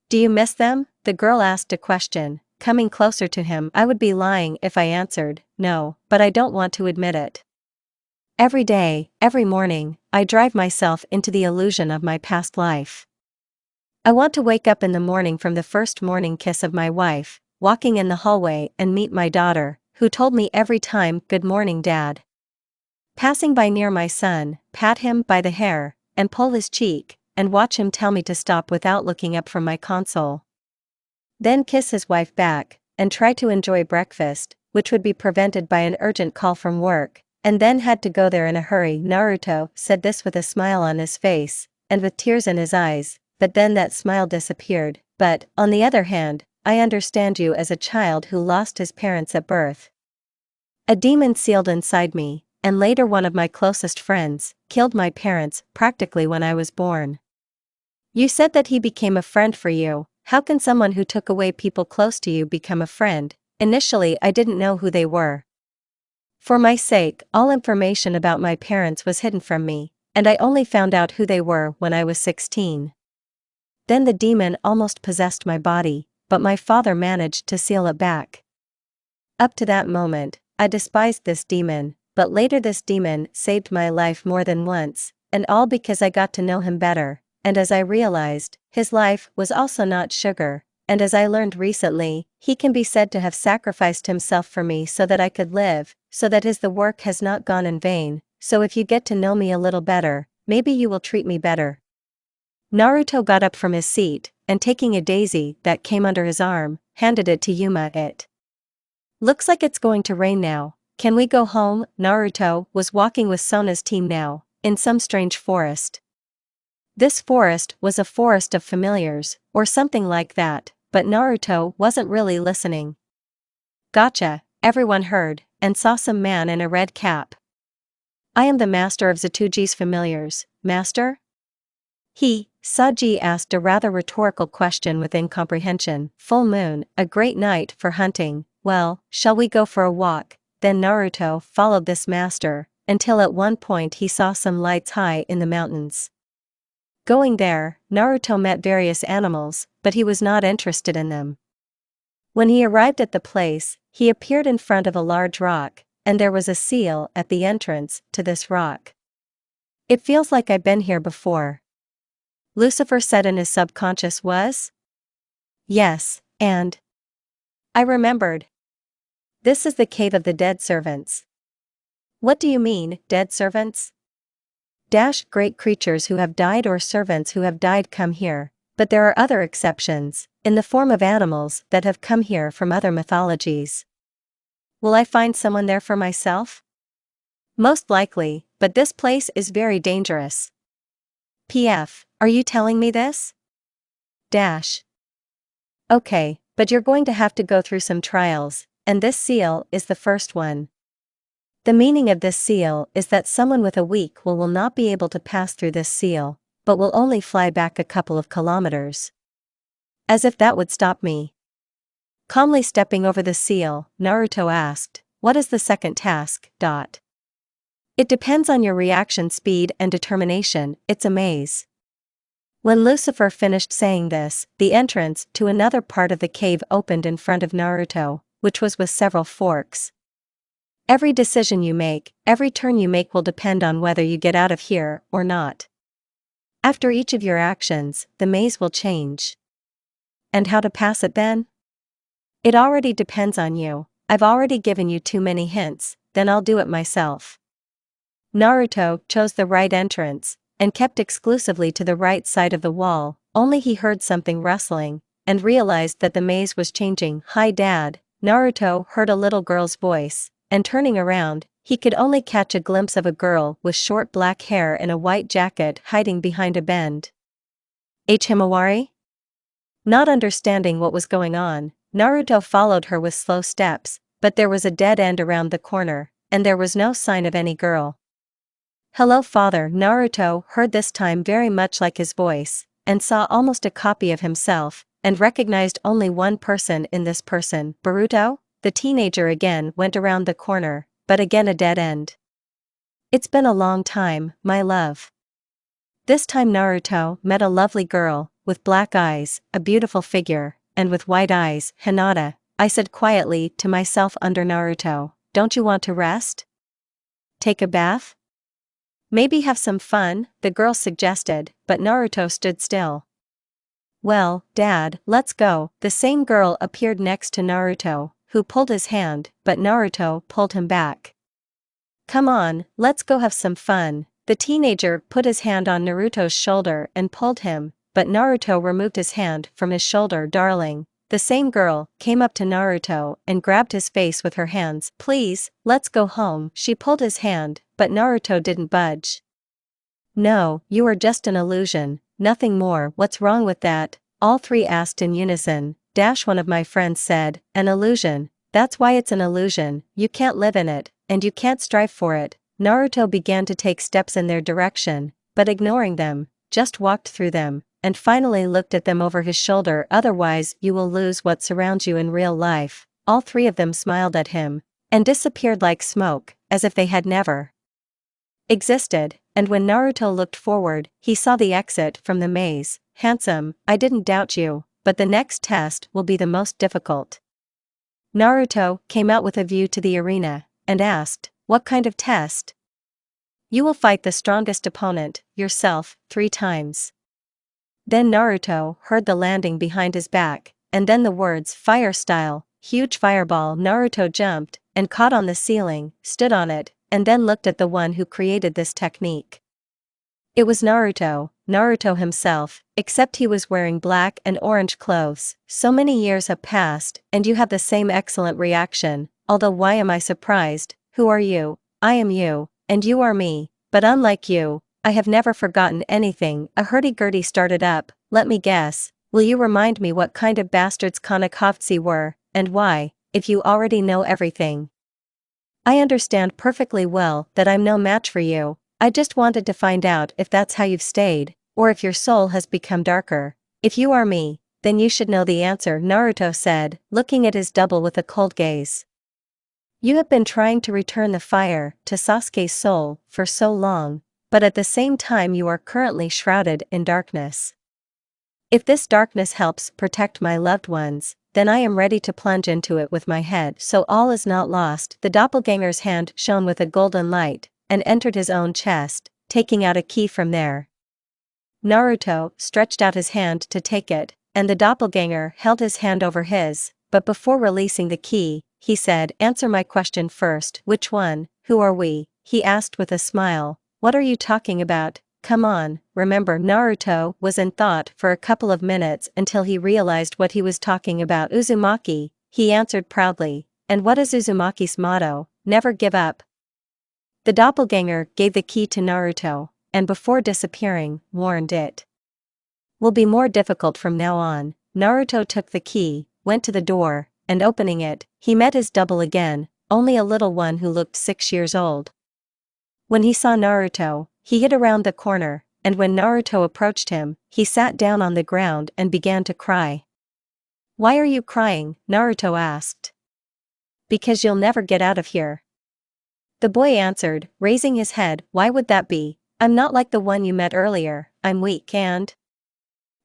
"Do you miss them?" the girl asked a question, coming closer to him. "I would be lying if I answered no, but I don't want to admit it. Every day, every morning, I drive myself into the illusion of my past life. I want to wake up in the morning from the first morning kiss of my wife, walking in the hallway and meet my daughter, who told me every time, 'Good morning, Dad.' Passing by near my son, pat him by the hair, and pull his cheek, and watch him tell me to stop without looking up from my console. Then kiss his wife back, and try to enjoy breakfast, which would be prevented by an urgent call from work, and then had to go there in a hurry." Naruto said this with a smile on his face, and with tears in his eyes, but then that smile disappeared. "But, on the other hand, I understand you as a child who lost his parents at birth. A demon sealed inside me, and later one of my closest friends, killed my parents practically when I was born. You said that he became a friend for you. How can someone who took away people close to you become a friend? Initially I didn't know who they were. For my sake, all information about my parents was hidden from me, and I only found out who they were when I was 16. Then the demon almost possessed my body, but my father managed to seal it back. Up to that moment, I despised this demon, but later this demon saved my life more than once, and all because I got to know him better, and as I realized, his life was also not sugar, and as I learned recently, he can be said to have sacrificed himself for me so that I could live, so that the work has not gone in vain, so if you get to know me a little better, maybe you will treat me better." Naruto got up from his seat, and taking a daisy that came under his arm, handed it to Yuma. "It looks like it's going to rain now. Can we go home?" Naruto was walking with Sona's team now, in some strange forest. This forest was a forest of familiars, or something like that, but Naruto wasn't really listening. "Gotcha," everyone heard, and saw some man in a red cap. "I am the master of Zatuji's familiars." "Master?" Saji asked a rather rhetorical question with incomprehension. "Full moon, a great night for hunting. Well, shall we go for a walk?" then Naruto followed this master, until at one point he saw some lights high in the mountains. Going there, Naruto met various animals, but he was not interested in them. When he arrived at the place, he appeared in front of a large rock, and there was a seal at the entrance to this rock. "It feels like I've been here before," Lucifer said in his subconscious. Yes, and I remembered. This is the cave of the dead servants. What do you mean, dead servants? Great creatures who have died or servants who have died come here, but there are other exceptions, in the form of animals that have come here from other mythologies. Will I find someone there for myself? Most likely, but this place is very dangerous. PF, are you telling me this? Okay, but you're going to have to go through some trials, and this seal is the first one. The meaning of this seal is that someone with a weak will not be able to pass through this seal, but will only fly back a couple of kilometers. As if that would stop me. Calmly stepping over the seal, Naruto asked, "What is the second task?" It depends on your reaction speed and determination, it's a maze. When Lucifer finished saying this, the entrance to another part of the cave opened in front of Naruto, which was with several forks. Every decision you make, every turn you make will depend on whether you get out of here or not. After each of your actions, the maze will change. And how to pass it then? It already depends on you. I've already given you too many hints, then I'll do it myself. Naruto chose the right entrance, and kept exclusively to the right side of the wall, only he heard something rustling, and realized that the maze was changing. "Hi Dad," Naruto heard a little girl's voice, and turning around, he could only catch a glimpse of a girl with short black hair in a white jacket hiding behind a bend. Himawari? Not understanding what was going on, Naruto followed her with slow steps, but there was a dead end around the corner, and there was no sign of any girl. "Hello father," Naruto heard this time very much like his voice, and saw almost a copy of himself, and recognized only one person in this person. "Boruto?" The teenager again went around the corner, but again a dead end. "It's been a long time, my love." This time Naruto met a lovely girl, with black eyes, a beautiful figure, and with white eyes. "Hinata," I said quietly to myself under Naruto, "don't you want to rest? Take a bath? Maybe have some fun," the girl suggested, but Naruto stood still. "Well, Dad, let's go." The same girl appeared next to Naruto, who pulled his hand, but Naruto pulled him back. "Come on, let's go have some fun." The teenager put his hand on Naruto's shoulder and pulled him, but Naruto removed his hand from his shoulder. "Darling." The same girl came up to Naruto and grabbed his face with her hands. "Please, let's go home." She pulled his hand, but Naruto didn't budge. "No, you are just an illusion, nothing more." "What's wrong with that?" all three asked in unison. One of my friends said, "An illusion, that's why it's an illusion, you can't live in it, and you can't strive for it." Naruto began to take steps in their direction, but ignoring them, just walked through them, and finally looked at them over his shoulder. "Otherwise you will lose what surrounds you in real life." All three of them smiled at him, and disappeared like smoke, as if they had never existed, and when Naruto looked forward, he saw the exit from the maze. "Handsome, I didn't doubt you, but the next test will be the most difficult." Naruto came out with a view to the arena, and asked, "What kind of test?" "You will fight the strongest opponent, yourself, 3 times. Then Naruto heard the landing behind his back, and then the words "fire style," huge fireball. Naruto jumped, and caught on the ceiling, stood on it, and then looked at the one who created this technique. It was Naruto himself, except he was wearing black and orange clothes. "So many years have passed, and you have the same excellent reaction, although why am I surprised? Who are you? I am you, and you are me, but unlike you, I have never forgotten anything." A hurdy-gurdy started up. "Let me guess, will you remind me what kind of bastards Konokovtsi were, and why, if you already know everything? I understand perfectly well that I'm no match for you. I just wanted to find out if that's how you've stayed, or if your soul has become darker. If you are me, then you should know the answer," Naruto said, looking at his double with a cold gaze. You have been trying to return the fire to Sasuke's soul for so long, but at the same time you are currently shrouded in darkness. If this darkness helps protect my loved ones, then I am ready to plunge into it with my head, so all is not lost." The doppelganger's hand shone with a golden light, and entered his own chest, taking out a key from there. Naruto stretched out his hand to take it, and the doppelganger held his hand over his, but before releasing the key, he said, "Answer my question first." "Which one? Who are we?" he asked with a smile. "What are you talking about? Come on, remember." Naruto was in thought for a couple of minutes until he realized what he was talking about. "Uzumaki," he answered proudly. "And what is Uzumaki's motto?" "Never give up." The doppelganger gave the key to Naruto, and before disappearing, warned, "It will be more difficult from now on." Naruto took the key, went to the door, and opening it, he met his double again, only a little one who looked 6 years old. When he saw Naruto, he hid around the corner, and when Naruto approached him, he sat down on the ground and began to cry. "Why are you crying?" Naruto asked. "Because you'll never get out of here." The boy answered, raising his head. "Why would that be? I'm not like the one you met earlier. I'm weak and..."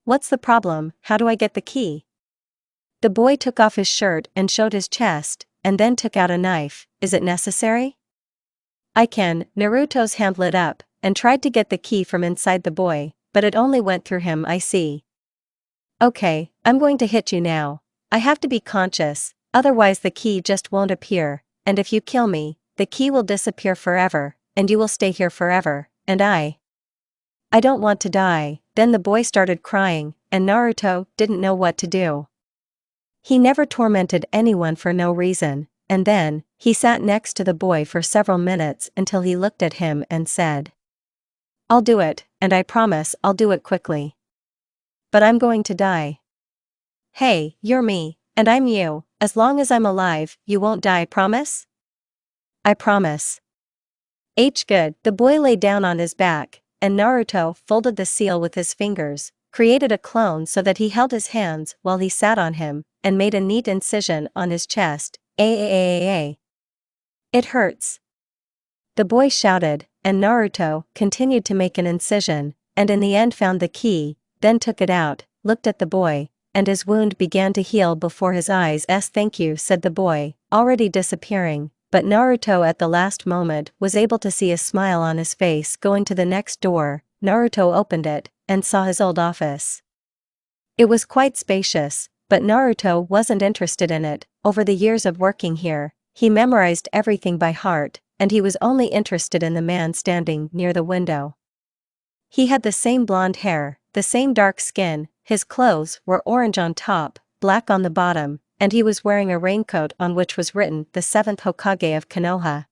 "What's the problem? How do I get the key?" The boy took off his shirt and showed his chest, and then took out a knife. "Is it necessary?" "I can." Naruto's hand lit up, and tried to get the key from inside the boy, but it only went through him. "I see. Okay, I'm going to hit you now. I have to be conscious, otherwise the key just won't appear, and if you kill me, the key will disappear forever, and you will stay here forever, and I don't want to die." Then the boy started crying, and Naruto didn't know what to do. He never tormented anyone for no reason, and then, he sat next to the boy for several minutes until he looked at him and said, "I'll do it, and I promise I'll do it quickly. But I'm going to die." "Hey, you're me, and I'm you. As long as I'm alive, you won't die, promise?" "I promise." Good." The boy lay down on his back, and Naruto folded the seal with his fingers, created a clone so that he held his hands while he sat on him, and made a neat incision on his chest. "It hurts." The boy shouted, and Naruto continued to make an incision, and in the end found the key, then took it out, looked at the boy, and his wound began to heal before his eyes. "Thank you," said the boy, already disappearing, but Naruto at the last moment was able to see a smile on his face. Going to the next door, Naruto opened it, and saw his old office. It was quite spacious, but Naruto wasn't interested in it. Over the years of working here, he memorized everything by heart, and he was only interested in the man standing near the window. He had the same blonde hair, the same dark skin, his clothes were orange on top, black on the bottom, and he was wearing a raincoat on which was written "The 7th Hokage of Konoha."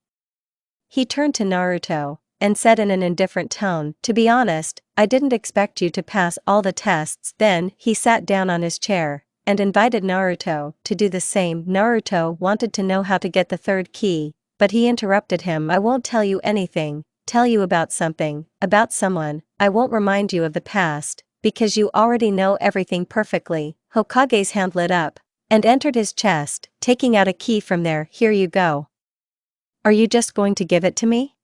He turned to Naruto, and said in an indifferent tone, "To be honest, I didn't expect you to pass all the tests." Then, he sat down on his chair, and invited Naruto to do the same. Naruto wanted to know how to get the third key, but he interrupted him. "I won't tell you anything, tell you about something, about someone. I won't remind you of the past, because you already know everything perfectly." Hokage's hand lit up, and entered his chest, taking out a key from there. "Here you go. Are you just going to give it to me?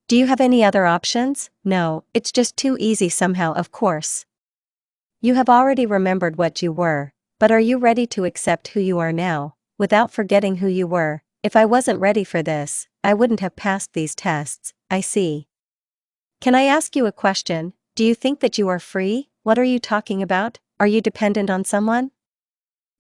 Do you have any other options?" "No, it's just too easy somehow. Of course. You have already remembered what you were, but are you ready to accept who you are now, without forgetting who you were?" "If I wasn't ready for this, I wouldn't have passed these tests." "I see. Can I ask you a question? Do you think that you are free?" "What are you talking about? Are you dependent on someone?"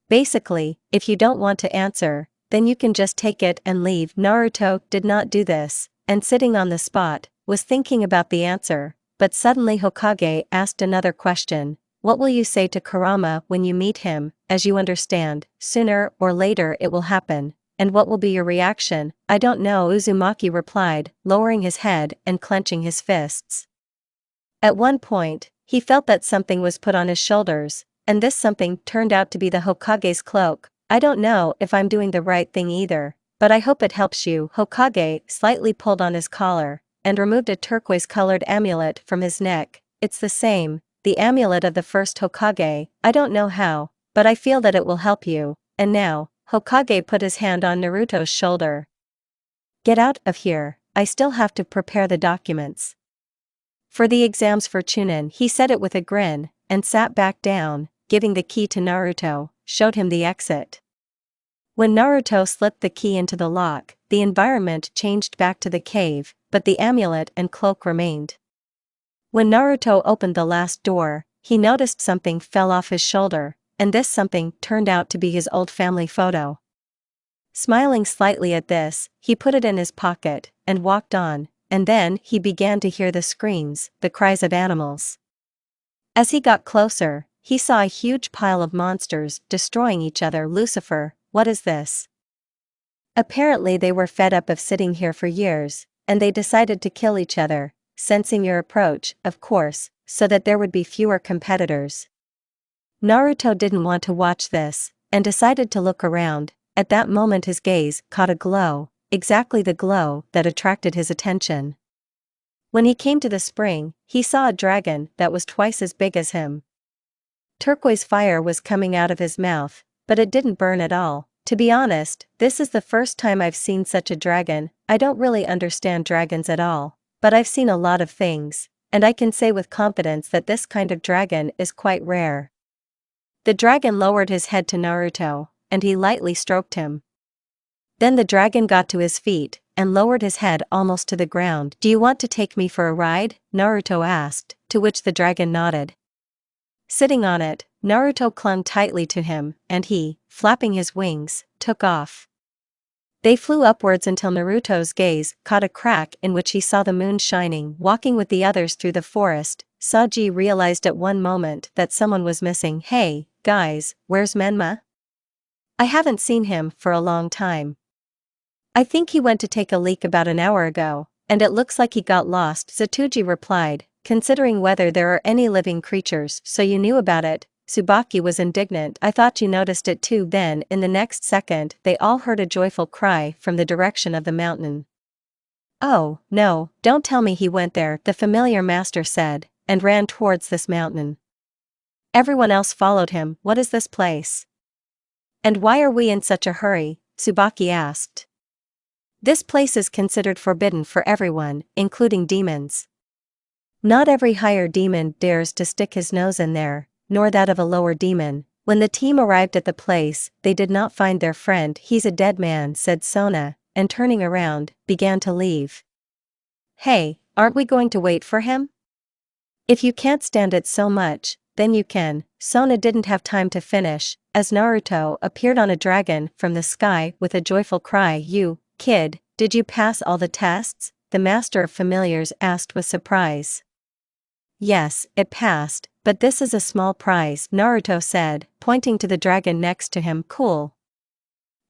"Basically, if you don't want to answer, then you can just take it and leave." Naruto did not do this, and sitting on the spot, was thinking about the answer, but suddenly Hokage asked another question. "What will you say to Kurama when you meet him?" "As you understand, sooner or later it will happen." "And what will be your reaction?" "I don't know," Uzumaki replied, lowering his head and clenching his fists. At one point, he felt that something was put on his shoulders, and this something turned out to be the Hokage's cloak. "I don't know if I'm doing the right thing either, but I hope it helps you." Hokage slightly pulled on his collar, and removed a turquoise-colored amulet from his neck. "It's the same, the amulet of the first Hokage. I don't know how, but I feel that it will help you. And now, Hokage put his hand on Naruto's shoulder. Get out of here, I still have to prepare the documents. For the exams for Chunin, he said it with a grin, and sat back down, giving the key to Naruto, showed him the exit. When Naruto slipped the key into the lock, the environment changed back to the cave, but the amulet and cloak remained. When Naruto opened the last door, he noticed something fell off his shoulder, and this something turned out to be his old family photo. Smiling slightly at this, he put it in his pocket, and walked on, and then he began to hear the screams, the cries of animals. As he got closer, he saw a huge pile of monsters destroying each other. Lucifer, what is this? Apparently they were fed up of sitting here for years, and they decided to kill each other, sensing your approach, of course, so that there would be fewer competitors. Naruto didn't want to watch this, and decided to look around. At that moment his gaze caught a glow, exactly the glow that attracted his attention. When he came to the spring, he saw a dragon that was twice as big as him. Turquoise fire was coming out of his mouth, but it didn't burn at all. To be honest, this is the first time I've seen such a dragon. I don't really understand dragons at all, but I've seen a lot of things, and I can say with confidence that this kind of dragon is quite rare. The dragon lowered his head to Naruto, and he lightly stroked him. Then the dragon got to his feet, and lowered his head almost to the ground. Do you want to take me for a ride? Naruto asked, to which the dragon nodded. Sitting on it, Naruto clung tightly to him, and he, flapping his wings, took off. They flew upwards until Naruto's gaze caught a crack in which he saw the moon shining. Walking with the others through the forest, Saji realized at one moment that someone was missing. Hey, guys, where's Menma? I haven't seen him for a long time. I think he went to take a leak about an hour ago, and it looks like he got lost. Satoji replied, considering whether there are any living creatures. So you knew about it? Tsubaki was indignant. I thought you noticed it too. Then, in the next second, they all heard a joyful cry from the direction of the mountain. Oh, no, don't tell me he went there, the familiar master said, and ran towards this mountain. Everyone else followed him. What is this place? And why are we in such a hurry? Tsubaki asked. This place is considered forbidden for everyone, including demons. Not every higher demon dares to stick his nose in there, nor that of a lower demon. When the team arrived at the place, they did not find their friend. He's a dead man, said Sona, and turning around, began to leave. Hey, aren't we going to wait for him? If you can't stand it so much, then you can. Sona didn't have time to finish, as Naruto appeared on a dragon from the sky with a joyful cry. You, kid, did you pass all the tests? The master of familiars asked with surprise. Yes, it passed, but this is a small prize, Naruto said, pointing to the dragon next to him. Cool.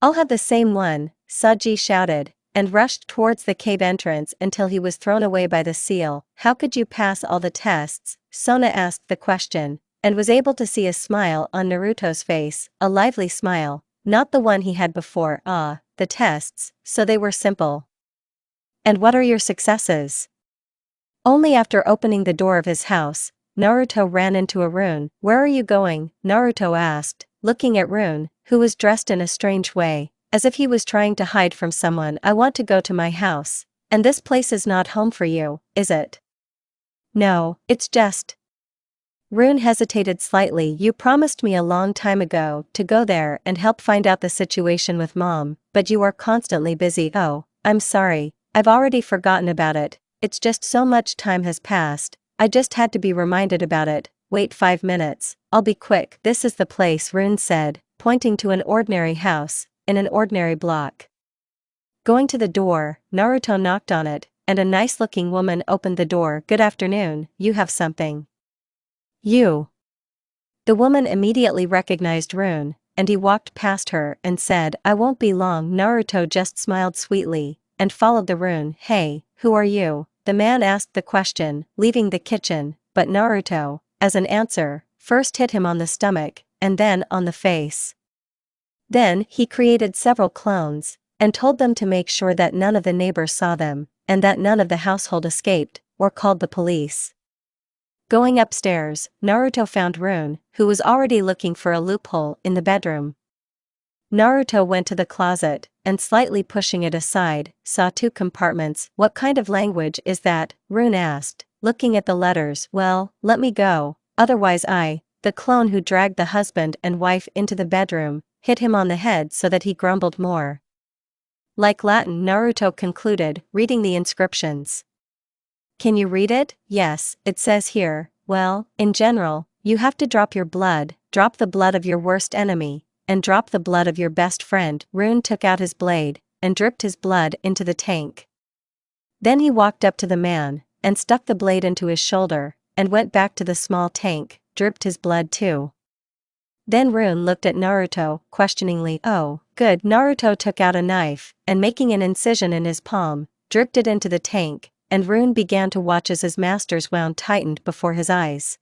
I'll have the same one, Saji shouted, and rushed towards the cave entrance until he was thrown away by the seal. How could you pass all the tests? Sona asked the question, and was able to see a smile on Naruto's face, a lively smile, not the one he had before. The tests, so they were simple. And what are your successes? Only after opening the door of his house, Naruto ran into a rune. Where are you going? Naruto asked, looking at Rune, who was dressed in a strange way, as if he was trying to hide from someone. I want to go to my house, and this place is not home for you, is it? No, it's just. Rune hesitated slightly. You promised me a long time ago to go there and help find out the situation with Mom, but you are constantly busy. Oh, I'm sorry, I've already forgotten about it. It's just so much time has passed, I just had to be reminded about it. Wait 5 minutes, I'll be quick. This is the place, Rune said, pointing to an ordinary house, in an ordinary block. Going to the door, Naruto knocked on it, and a nice-looking woman opened the door. Good afternoon, you have something. You. The woman immediately recognized Rune, and he walked past her and said, I won't be long. Naruto just smiled sweetly, and followed the Rune. Hey, who are you? The man asked the question, leaving the kitchen, but Naruto, as an answer, first hit him on the stomach, and then on the face. Then he created several clones, and told them to make sure that none of the neighbors saw them, and that none of the household escaped, or called the police. Going upstairs, Naruto found Rune, who was already looking for a loophole in the bedroom. Naruto went to the closet, and slightly pushing it aside, saw 2 compartments. What kind of language is that? Rune asked, looking at the letters. Well, let me go, otherwise the clone who dragged the husband and wife into the bedroom, hit him on the head so that he grumbled more. Like Latin, Naruto concluded, reading the inscriptions. Can you read it? Yes, it says here, well, in general, you have to drop your blood, drop the blood of your worst enemy, and drop the blood of your best friend. Rune took out his blade, and dripped his blood into the tank. Then he walked up to the man, and stuck the blade into his shoulder, and went back to the small tank, dripped his blood too. Then Rune looked at Naruto, questioningly. Oh, good. Naruto took out a knife, and making an incision in his palm, dripped it into the tank, and Rune began to watch as his master's wound tightened before his eyes.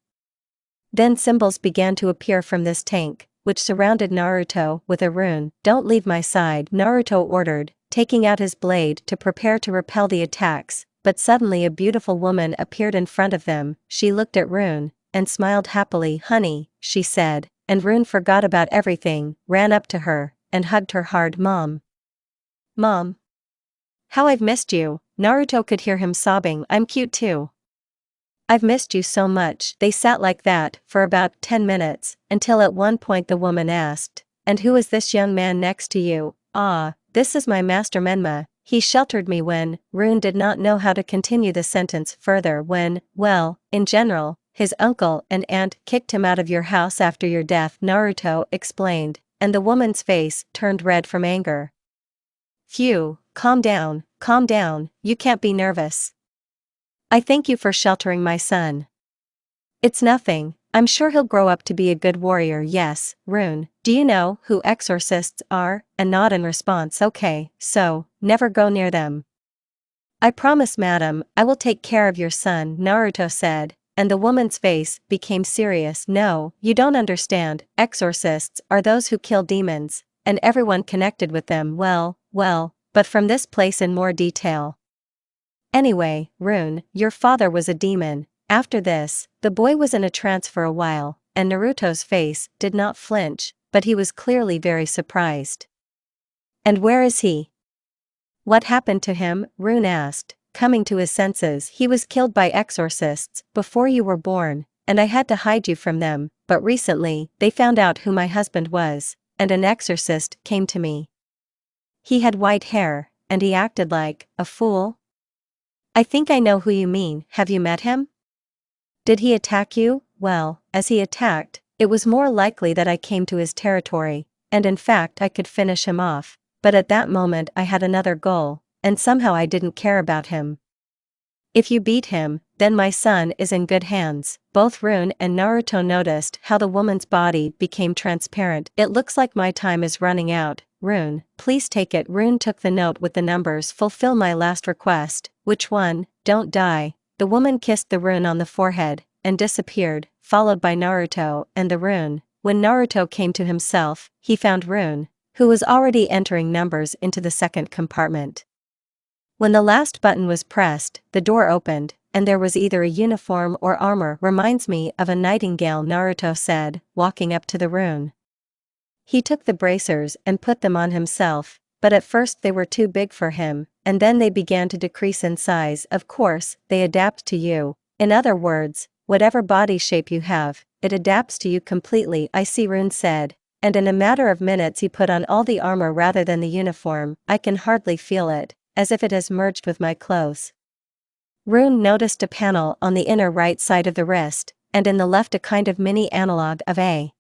Then symbols began to appear from this tank, which surrounded Naruto with a rune. Don't leave my side, Naruto ordered, taking out his blade to prepare to repel the attacks, but suddenly a beautiful woman appeared in front of them. She looked at Rune, and smiled happily. Honey, she said, and Rune forgot about everything, ran up to her, and hugged her hard. Mom. Mom. How I've missed you. Naruto could hear him sobbing. I'm cute too. I've missed you so much. They sat like that for about 10 minutes, until at one point the woman asked, and who is this young man next to you? Ah, this is my master Menma. He sheltered me when. Rune did not know how to continue the sentence further when, well, in general, his uncle and aunt kicked him out of your house after your death, Naruto explained, and the woman's face turned red from anger. Phew, calm down, you can't be nervous. I thank you for sheltering my son. It's nothing, I'm sure he'll grow up to be a good warrior. Yes, Rune, do you know who exorcists are? A nod in response. Okay, so, never go near them. I promise, madam, I will take care of your son, Naruto said, and the woman's face became serious. No, you don't understand, exorcists are those who kill demons, and everyone connected with them. Well, but from this place in more detail. Anyway, Rune, your father was a demon. After this, the boy was in a trance for a while, and Naruto's face did not flinch, but he was clearly very surprised. And where is he? What happened to him? Rune asked, coming to his senses. He was killed by exorcists before you were born, and I had to hide you from them, but recently, they found out who my husband was, and an exorcist came to me. He had white hair, and he acted like a fool. I think I know who you mean. Have you met him? Did he attack you? Well, as he attacked, it was more likely that I came to his territory, and in fact I could finish him off, but at that moment I had another goal, and somehow I didn't care about him. If you beat him, then my son is in good hands. Both Rune and Naruto noticed how the woman's body became transparent. It looks like my time is running out. Rune, please take it. Rune took the note with the numbers. Fulfill my last request. Which one? Don't die. The woman kissed the rune on the forehead, and disappeared, followed by Naruto and the rune. When Naruto came to himself, he found Rune, who was already entering numbers into the second compartment. When the last button was pressed, the door opened, and there was either a uniform or armor. Reminds me of a nightingale, Naruto said, walking up to the rune. He took the bracers and put them on himself, but at first they were too big for him, and then they began to decrease in size. Of course, they adapt to you. In other words, whatever body shape you have, it adapts to you completely. I see, Rune said, and in a matter of minutes he put on all the armor rather than the uniform. I can hardly feel it, as if it has merged with my clothes. Rune noticed a panel on the inner right side of the wrist, and in the left a kind of mini analog of a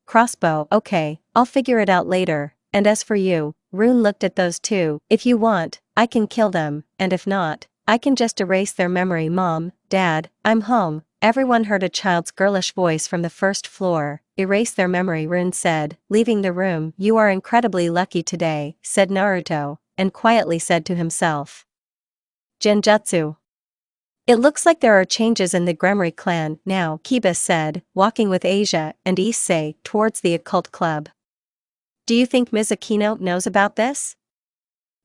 crossbow. Okay, I'll figure it out later, and as for you, Rune looked at those two. If you want, I can kill them, and if not, I can just erase their memory. Mom, Dad, I'm home. Everyone heard a child's girlish voice from the first floor. Erase their memory, Rune said, leaving the room. You are incredibly lucky today, said Naruto, and quietly said to himself. Genjutsu. It looks like there are changes in the Gremory clan now, Kiba said, walking with Asia and Issei towards the occult club. Do you think Mizukino knows about this?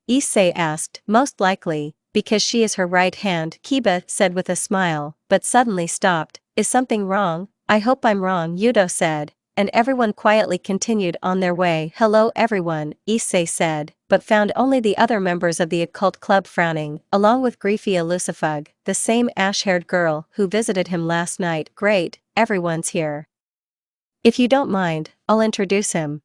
Issei asked. Most likely, because she is her right hand, Kiba said with a smile, but suddenly stopped. Is something wrong? I hope I'm wrong, Yudo said, and everyone quietly continued on their way. "Hello everyone," Issei said, but found only the other members of the occult club frowning, along with Griefia Lucifug, the same ash-haired girl who visited him last night. "Great, everyone's here. If you don't mind, I'll introduce him."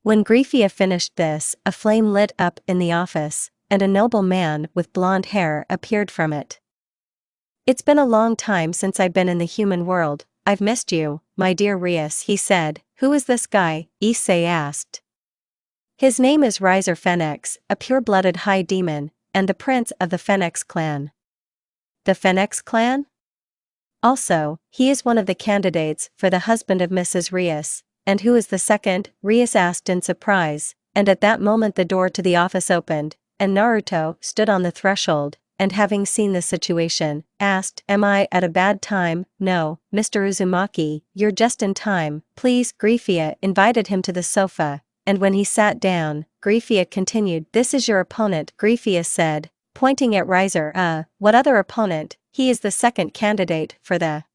When Griefia finished this, a flame lit up in the office, and a noble man with blonde hair appeared from it. "It's been a long time since I've been in the human world. I've missed you, my dear Rias," he said. "Who is this guy?" Issei asked. "His name is Riser Phoenix, a pure-blooded high demon, and the prince of the Phoenix clan." "The Phoenix clan?" "Also, he is one of the candidates for the husband of Mrs. Rias." "And who is the second?" Rias asked in surprise, and at that moment the door to the office opened, and Naruto stood on the threshold, and having seen the situation, asked, "Am I at a bad time?" "No, Mr. Uzumaki, you're just in time, please." Griefia invited him to the sofa, and when he sat down, Griefia continued, "This is your opponent," Griefia said, pointing at Riser. What other opponent? He is the second candidate for the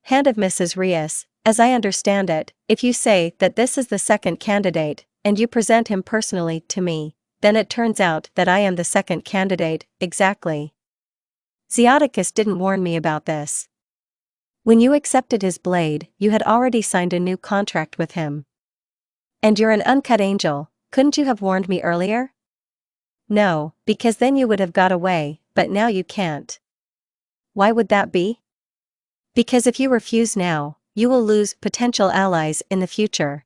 hand of Mrs. Rias. As I understand it, if you say that this is the second candidate, and you present him personally to me, then it turns out that I am the second candidate." "Exactly. Zeoticus didn't warn me about this. When you accepted his blade, you had already signed a new contract with him. And you're an uncut angel, couldn't you have warned me earlier?" "No, because then you would have got away, but now you can't." "Why would that be?" "Because if you refuse now, you will lose potential allies in the future."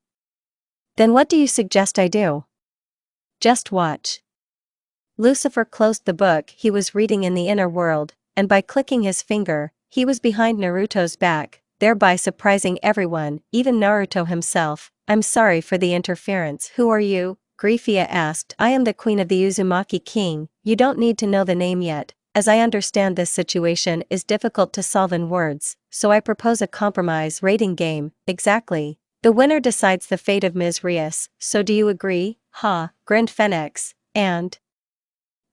"Then what do you suggest I do?" "Just watch." Lucifer closed the book he was reading in the inner world, and by clicking his finger, he was behind Naruto's back, thereby surprising everyone, even Naruto himself. "I'm sorry for the interference. Who are you?" Griefia asked. "I am the queen of the Uzumaki king." "You don't need to know the name yet. As I understand, this situation is difficult to solve in words, so I propose a compromise rating game." "Exactly. The winner decides the fate of Ms. Rias, so do you agree?" "Ha," grinned Phoenix, and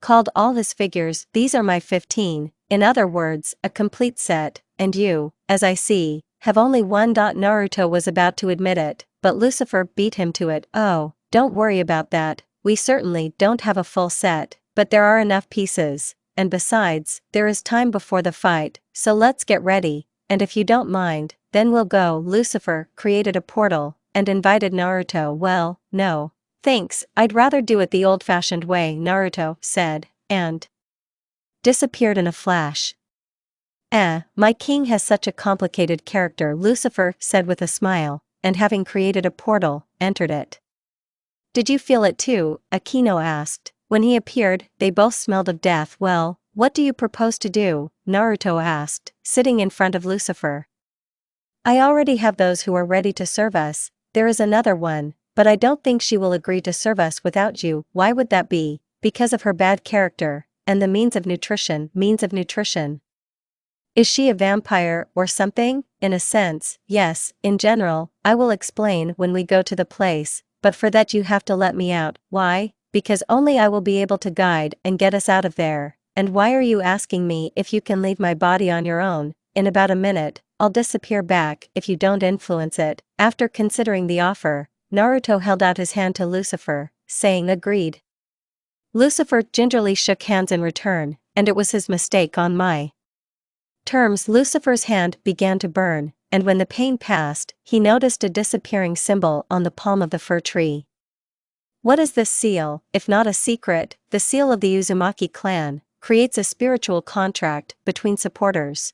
called all his figures. "These are my 15, in other words, a complete set, and you, as I see, have only one." Naruto was about to admit it, but Lucifer beat him to it. "Oh, don't worry about that, we certainly don't have a full set, but there are enough pieces. And besides, there is time before the fight, so let's get ready, and if you don't mind, then we'll go." Lucifer created a portal, and invited Naruto. "Well, no. Thanks, I'd rather do it the old-fashioned way," Naruto said, and disappeared in a flash. My king has such a complicated character," Lucifer said with a smile, and having created a portal, entered it. "Did you feel it too?" Akino asked. When he appeared, they both smelled of death. "Well, what do you propose to do?" Naruto asked, sitting in front of Lucifer. "I already have those who are ready to serve us. There is another one, but I don't think she will agree to serve us without you." "Why would that be?" "Because of her bad character, and the means of nutrition." "Means of nutrition? Is she a vampire or something?" "In a sense, yes. In general, I will explain when we go to the place, but for that you have to let me out." "Why?" "Because only I will be able to guide and get us out of there." "And why are you asking me if you can leave my body on your own?" "In about a minute, I'll disappear back if you don't influence it." After considering the offer, Naruto held out his hand to Lucifer, saying agreed. Lucifer gingerly shook hands in return, and it was his mistake on my terms. Lucifer's hand began to burn, and when the pain passed, he noticed a disappearing symbol on the palm of the fir tree. "What is this seal, if not a secret?" "The seal of the Uzumaki clan creates a spiritual contract between supporters.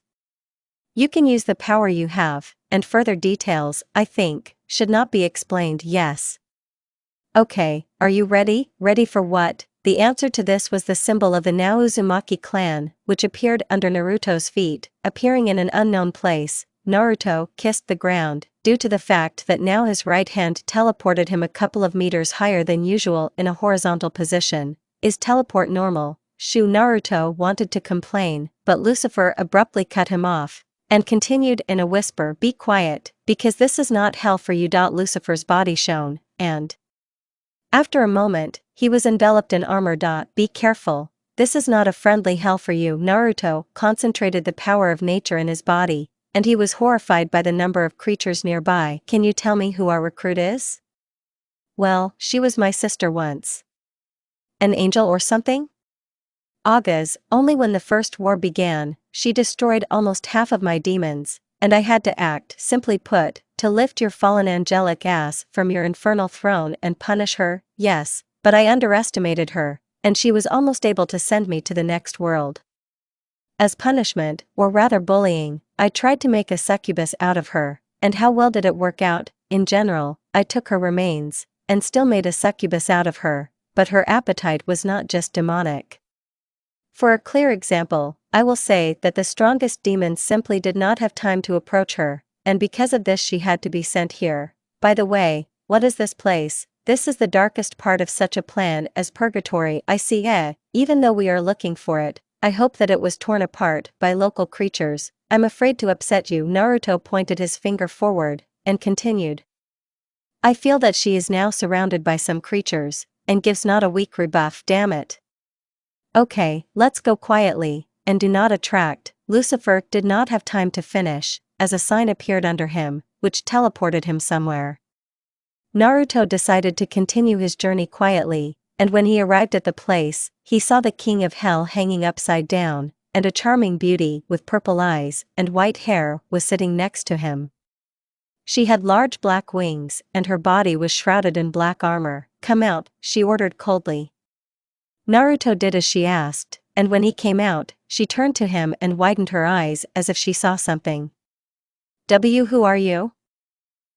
You can use the power you have, and further details, I think, should not be explained." "Yes." "Okay, are you ready?" "Ready for what?" The answer to this was the symbol of the now Uzumaki clan, which appeared under Naruto's feet, appearing in an unknown place. Naruto kissed the ground, due to the fact that now his right hand teleported him a couple of meters higher than usual in a horizontal position. "Is teleport normal?" Naruto wanted to complain, but Lucifer abruptly cut him off, and continued in a whisper, "Be quiet, because this is not hell for you." Lucifer's body shone, and after a moment, he was enveloped in armor. "Be careful, this is not a friendly hell for you." Naruto concentrated the power of nature in his body, and he was horrified by the number of creatures nearby. Can you tell me who our recruit is? Well, she was my sister once. An angel or something? Agas, only when the first war began, she destroyed almost half of my demons, and I had to act, simply put, to lift your fallen angelic ass from your infernal throne and punish her. Yes, but I underestimated her, and she was almost able to send me to the next world. As punishment, or rather bullying, I tried to make a succubus out of her, and how well did it work out? In general, I took her remains, and still made a succubus out of her, but her appetite was not just demonic. For a clear example, I will say that the strongest demons simply did not have time to approach her, and because of this she had to be sent here. By the way, what is this place? This is the darkest part of such a plan as purgatory. I see. Even though we are looking for it, I hope that it was torn apart by local creatures. I'm afraid to upset you. Naruto pointed his finger forward, and continued. I feel that she is now surrounded by some creatures, and gives not a weak rebuff. Damn it. Okay, let's go quietly, and do not attract. Lucifer did not have time to finish, as a sign appeared under him, which teleported him somewhere. Naruto decided to continue his journey quietly, and when he arrived at the place, he saw the king of hell hanging upside down, and a charming beauty with purple eyes and white hair was sitting next to him. She had large black wings, and her body was shrouded in black armor. Come out, she ordered coldly. Naruto did as she asked, and when he came out, she turned to him and widened her eyes as if she saw something. Who are you?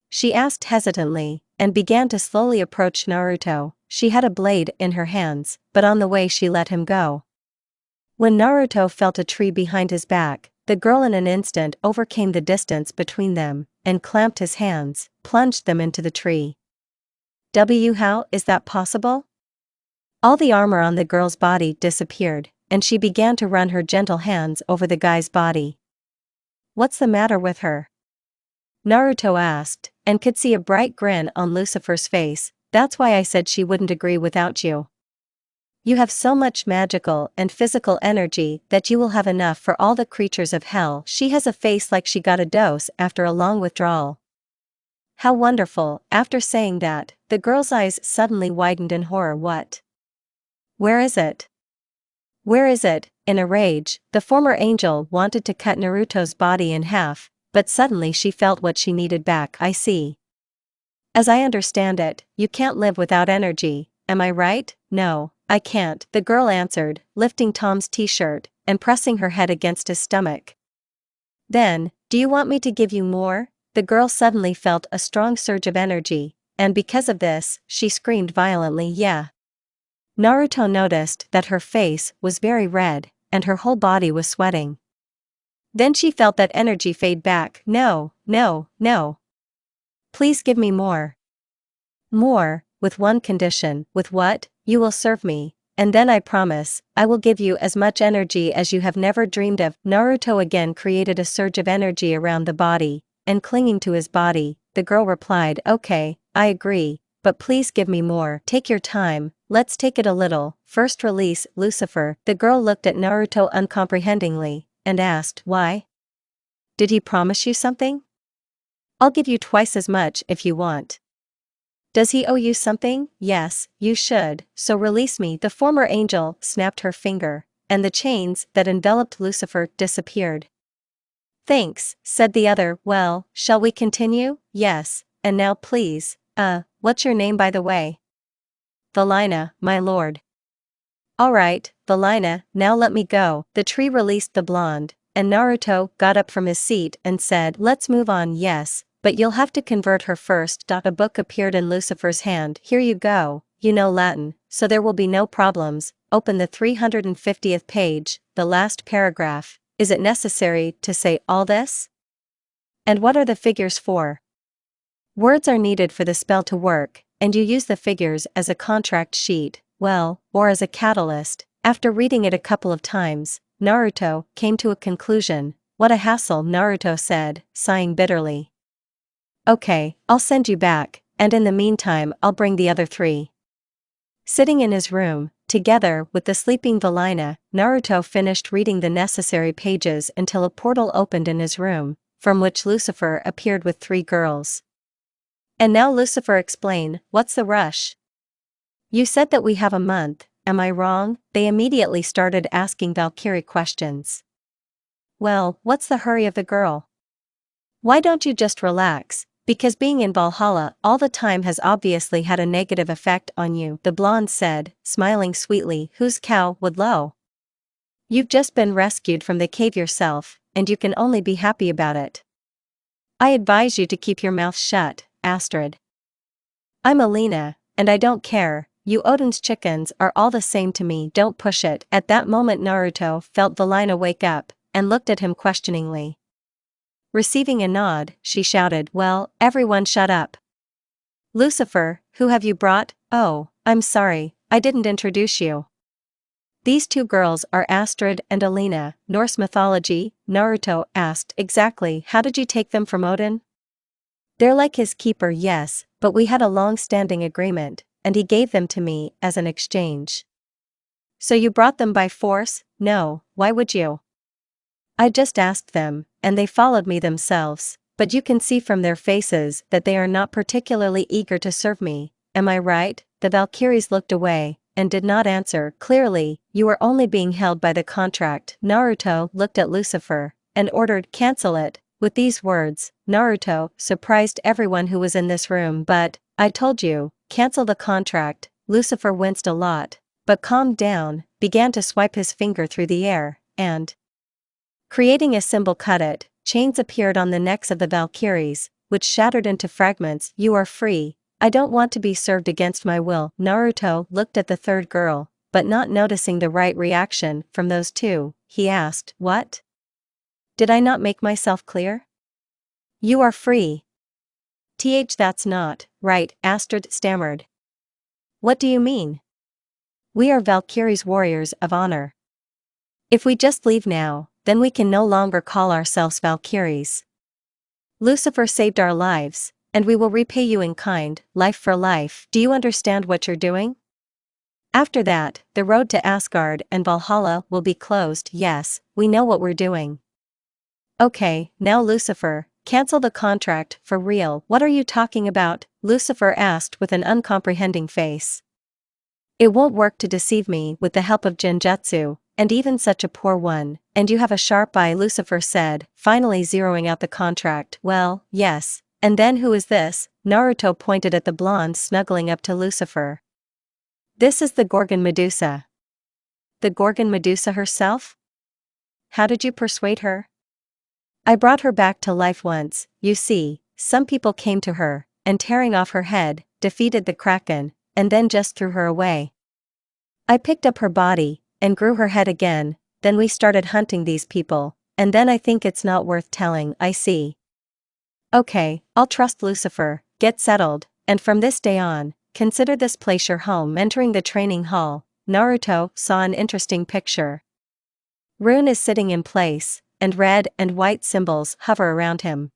She asked hesitantly, and began to slowly approach Naruto. She had a blade in her hands, but on the way she let him go. When Naruto felt a tree behind his back, the girl in an instant overcame the distance between them, and clamped his hands, plunged them into the tree. How is that possible? All the armor on the girl's body disappeared, and she began to run her gentle hands over the guy's body. What's the matter with her? Naruto asked, and could see a bright grin on Lucifer's face. That's why I said she wouldn't agree without you. You have so much magical and physical energy that you will have enough for all the creatures of hell. She has a face like she got a dose after a long withdrawal. How wonderful. After saying that, the girl's eyes suddenly widened in horror. What? Where is it? Where is it? In a rage, the former angel wanted to cut Naruto's body in half, but suddenly she felt what she needed back. I see. As I understand it, you can't live without energy, am I right? No, I can't, the girl answered, lifting Tom's t-shirt and pressing her head against his stomach. Then, do you want me to give you more? The girl suddenly felt a strong surge of energy, and because of this, she screamed violently. Yeah. Naruto noticed that her face was very red, and her whole body was sweating. Then she felt that energy fade back. No, no, no. Please give me more. More, with one condition. With what? You will serve me, and then I promise, I will give you as much energy as you have never dreamed of. Naruto again created a surge of energy around the body, and clinging to his body, the girl replied, okay, I agree, but please give me more. Take your time, let's take it a little. First release, Lucifer. The girl looked at Naruto uncomprehendingly, and asked, why? Did he promise you something? I'll give you twice as much if you want. Does he owe you something? Yes, you should, so release me. The former angel snapped her finger, and the chains that enveloped Lucifer disappeared. Thanks, said the other. Well, shall we continue? Yes, and now please, what's your name by the way? Valina, my lord. Alright, Valina, now let me go. The tree released the blonde, and Naruto got up from his seat and said, let's move on. Yes, but you'll have to convert her first. A book appeared in Lucifer's hand. Here you go, you know Latin, so there will be no problems. Open the 350th page, the last paragraph. Is it necessary to say all this? And what are the figures for? Words are needed for the spell to work, and you use the figures as a contract sheet, well, or as a catalyst. After reading it a couple of times, Naruto came to a conclusion. What a hassle, Naruto said, sighing bitterly. Okay, I'll send you back, and in the meantime I'll bring the other three. Sitting in his room, together with the sleeping Valina, Naruto finished reading the necessary pages until a portal opened in his room, from which Lucifer appeared with 3 girls. And now Lucifer, explain, what's the rush? You said that we have a month, am I wrong? They immediately started asking Valkyrie questions. Well, what's the hurry of the girl? Why don't you just relax? Because being in Valhalla all the time has obviously had a negative effect on you, the blonde said, smiling sweetly. Whose cow would low? You've just been rescued from the cave yourself, and you can only be happy about it. I advise you to keep your mouth shut, Astrid. I'm Alina, and I don't care, you Odin's chickens are all the same to me, don't push it. At that moment Naruto felt Valina wake up, and looked at him questioningly. Receiving a nod, she shouted, well, everyone shut up. Lucifer, who have you brought? Oh, I'm sorry, I didn't introduce you. These 2 girls are Astrid and Alina, Norse mythology. Naruto asked, exactly, how did you take them from Odin? They're like his keeper, yes, but we had a long-standing agreement, and he gave them to me as an exchange. So you brought them by force? No, why would you? I just asked them, and they followed me themselves, but you can see from their faces that they are not particularly eager to serve me, am I right? The Valkyries looked away, and did not answer. Clearly, you are only being held by the contract. Naruto looked at Lucifer, and ordered, cancel it. With these words, Naruto surprised everyone who was in this room. But, I told you, cancel the contract. Lucifer winced a lot, but calmed down, began to swipe his finger through the air, and creating a symbol cut it, chains appeared on the necks of the Valkyries, which shattered into fragments. You are free. I don't want to be served against my will. Naruto looked at the 3rd girl, but not noticing the right reaction from those 2, he asked, what? Did I not make myself clear? You are free. That's not right, Astrid stammered. What do you mean? We are Valkyrie's warriors of honor. If we just leave now, then we can no longer call ourselves Valkyries. Lucifer saved our lives, and we will repay you in kind, life for life. Do you understand what you're doing? After that, the road to Asgard and Valhalla will be closed. Yes, we know what we're doing. Okay, now Lucifer, cancel the contract, for real. What are you talking about? Lucifer asked with an uncomprehending face. It won't work to deceive me with the help of Genjutsu, and even such a poor one, and you have a sharp eye, Lucifer said, finally zeroing out the contract. Well, yes, and then who is this? Naruto pointed at the blonde snuggling up to Lucifer. This is the Gorgon Medusa. The Gorgon Medusa herself? How did you persuade her? I brought her back to life once, you see, some people came to her, and tearing off her head, defeated the Kraken, and then just threw her away. I picked up her body, and grew her head again, then we started hunting these people, and then I think it's not worth telling. I see. Okay, I'll trust Lucifer, get settled, and from this day on, consider this place your home. Entering the training hall, Naruto saw an interesting picture. Rune is sitting in place, and red and white symbols hover around him.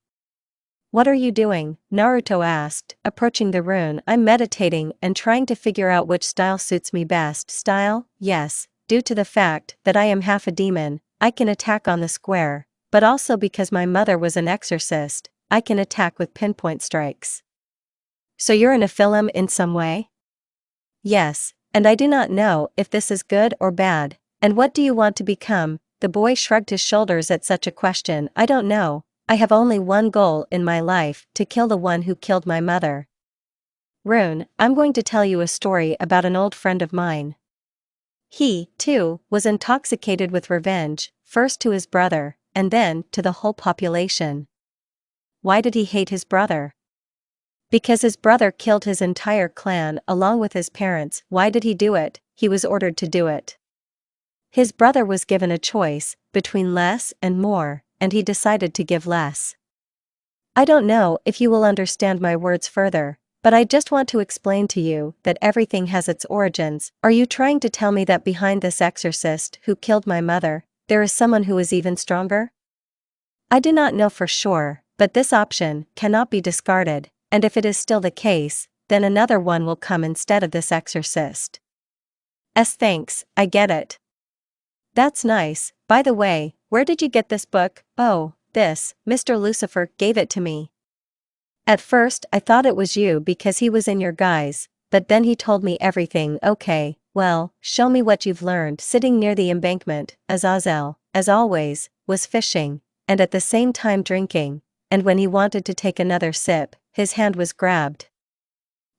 What are you doing? Naruto asked, approaching the rune. I'm meditating and trying to figure out which style suits me best. Style? Yes, due to the fact that I am half a demon, I can attack on the square, but also because my mother was an exorcist, I can attack with pinpoint strikes. So you're an Nephilim in some way? Yes, and I do not know if this is good or bad. And what do you want to become? The boy shrugged his shoulders at such a question. I don't know. I have only one goal in my life, to kill the one who killed my mother. Rune, I'm going to tell you a story about an old friend of mine. He, too, was intoxicated with revenge, first to his brother, and then to the whole population. Why did he hate his brother? Because his brother killed his entire clan along with his parents. Why did he do it? He was ordered to do it. His brother was given a choice between less and more, and he decided to give less. I don't know if you will understand my words further, but I just want to explain to you that everything has its origins. Are you trying to tell me that behind this exorcist who killed my mother, there is someone who is even stronger? I do not know for sure, but this option cannot be discarded, and if it is still the case, then another one will come instead of this exorcist. Thanks, I get it. That's nice. By the way, where did you get this book? Oh, this, Mr. Lucifer gave it to me. At first I thought it was you because he was in your guise, but then he told me everything. Okay, well, show me what you've learned. Sitting near the embankment, Azazel, as always, was fishing, and at the same time drinking, and when he wanted to take another sip, his hand was grabbed.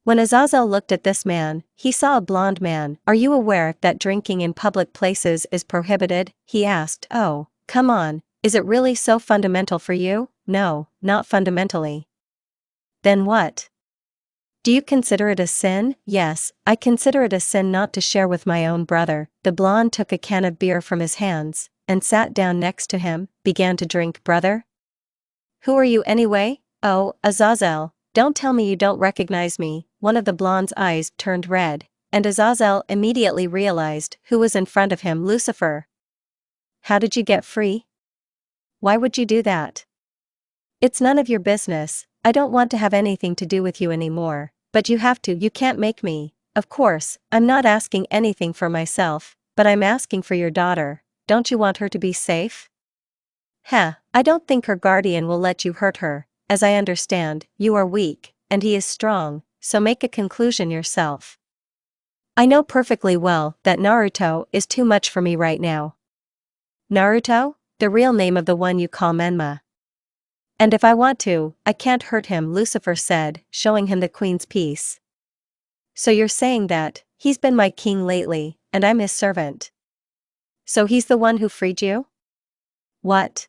When Azazel looked at this man, he saw a blond man. Are you aware that drinking in public places is prohibited? He asked. Oh, come on, is it really so fundamental for you? No, not fundamentally. Then what? Do you consider it a sin? Yes, I consider it a sin not to share with my own brother. The blonde took a can of beer from his hands, and sat down next to him, began to drink. Brother? Who are you anyway? Oh, Azazel, don't tell me you don't recognize me. One of the blonde's eyes turned red, and Azazel immediately realized who was in front of him. Lucifer. How did you get free? Why would you do that? It's none of your business. I don't want to have anything to do with you anymore, but you have to. You can't make me. Of course, I'm not asking anything for myself, but I'm asking for your daughter. Don't you want her to be safe? I don't think her guardian will let you hurt her. As I understand, you are weak, and he is strong, so make a conclusion yourself. I know perfectly well that Naruto is too much for me right now. Naruto? The real name of the one you call Menma. And if I want to, I can't hurt him, Lucifer said, showing him the queen's piece. So you're saying that he's been my king lately, and I'm his servant. So he's the one who freed you? What?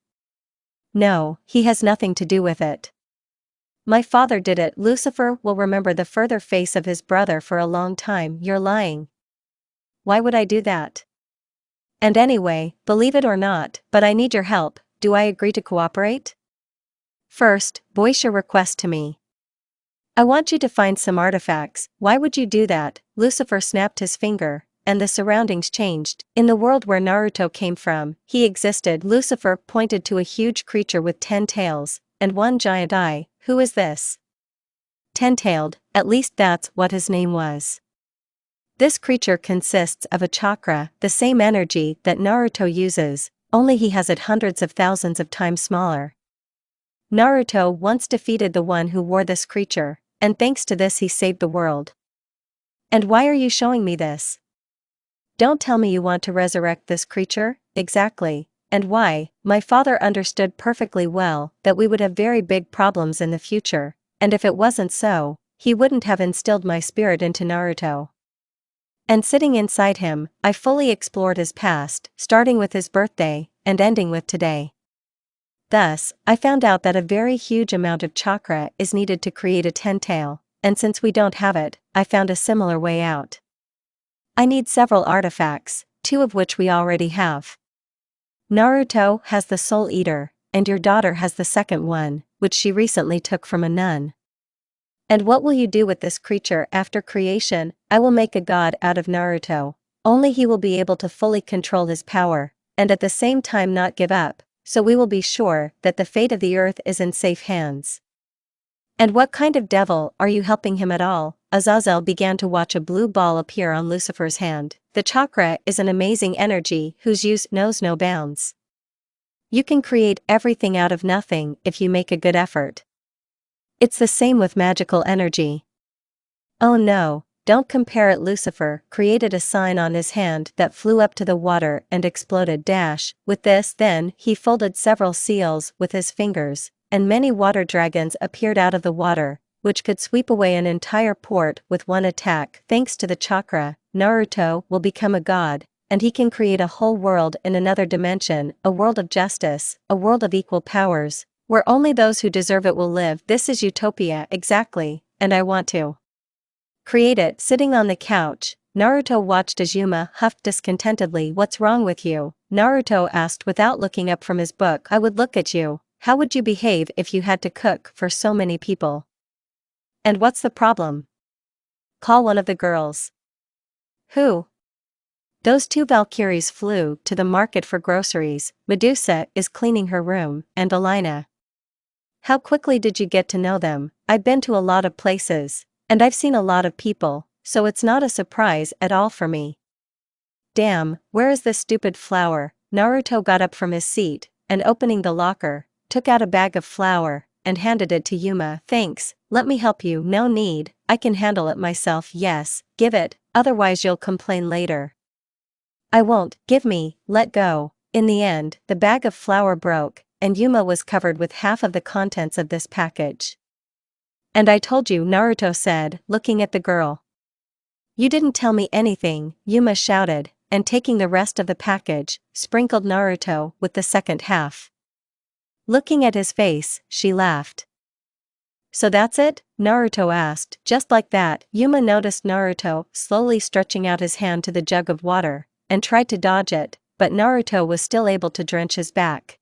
No, he has nothing to do with it. My father did it. Lucifer will remember the further face of his brother for a long time. You're lying. Why would I do that? And anyway, believe it or not, but I need your help. Do I agree to cooperate? First, voice your request to me. I want you to find some artifacts. Why would you do that? Lucifer snapped his finger, and the surroundings changed. In the world where Naruto came from, he existed. Lucifer pointed to a huge creature with 10 tails, and 1 giant eye. Who is this? 10-tailed, at least that's what his name was. This creature consists of a chakra, the same energy that Naruto uses, only he has it hundreds of thousands of times smaller. Naruto once defeated the one who wore this creature, and thanks to this he saved the world. And why are you showing me this? Don't tell me you want to resurrect this creature. Exactly. And why? My father understood perfectly well that we would have very big problems in the future, and if it wasn't so, he wouldn't have instilled my spirit into Naruto. And sitting inside him, I fully explored his past, starting with his birthday, and ending with today. Thus, I found out that a very huge amount of chakra is needed to create a 10-tail, and since we don't have it, I found a similar way out. I need several artifacts, 2 of which we already have. Naruto has the Soul Eater, and your daughter has the second one, which she recently took from a nun. And what will you do with this creature after creation? I will make a god out of Naruto. Only he will be able to fully control his power, and at the same time not give up, so we will be sure that the fate of the earth is in safe hands. And what kind of devil are you helping him at all? Azazel began to watch a blue ball appear on Lucifer's hand. The chakra is an amazing energy whose use knows no bounds. You can create everything out of nothing if you make a good effort. It's the same with magical energy. Oh no, don't compare it. Lucifer created a sign on his hand that flew up to the water and exploded. With this then he folded several seals with his fingers, and many water dragons appeared out of the water, which could sweep away an entire port with one attack. Thanks to the chakra, Naruto will become a god, and he can create a whole world in another dimension, a world of justice, a world of equal powers, where only those who deserve it will live. This is utopia. Exactly, and I want to create it. Sitting on the couch, Naruto watched as Yuma huffed discontentedly. What's wrong with you? Naruto asked without looking up from his book. I would look at you. How would you behave if you had to cook for so many people? And what's the problem? Call one of the girls. Who? Those 2 Valkyries flew to the market for groceries. Medusa is cleaning her room, and Alina. How quickly did you get to know them? I've been to a lot of places, and I've seen a lot of people, so it's not a surprise at all for me. Damn, where is this stupid flower? Naruto got up from his seat, and opening the locker, took out a bag of flour, and handed it to Yuma. Thanks, let me help you. No need, I can handle it myself. Yes, give it, otherwise you'll complain later. I won't, give me, let go. In the end, the bag of flour broke, and Yuma was covered with half of the contents of this package. And I told you, Naruto said, looking at the girl. You didn't tell me anything, Yuma shouted, and taking the rest of the package, sprinkled Naruto with the second half. Looking at his face, she laughed. So that's it? Naruto asked. Just like that, Yuma noticed Naruto slowly stretching out his hand to the jug of water, and tried to dodge it, but Naruto was still able to drench his back.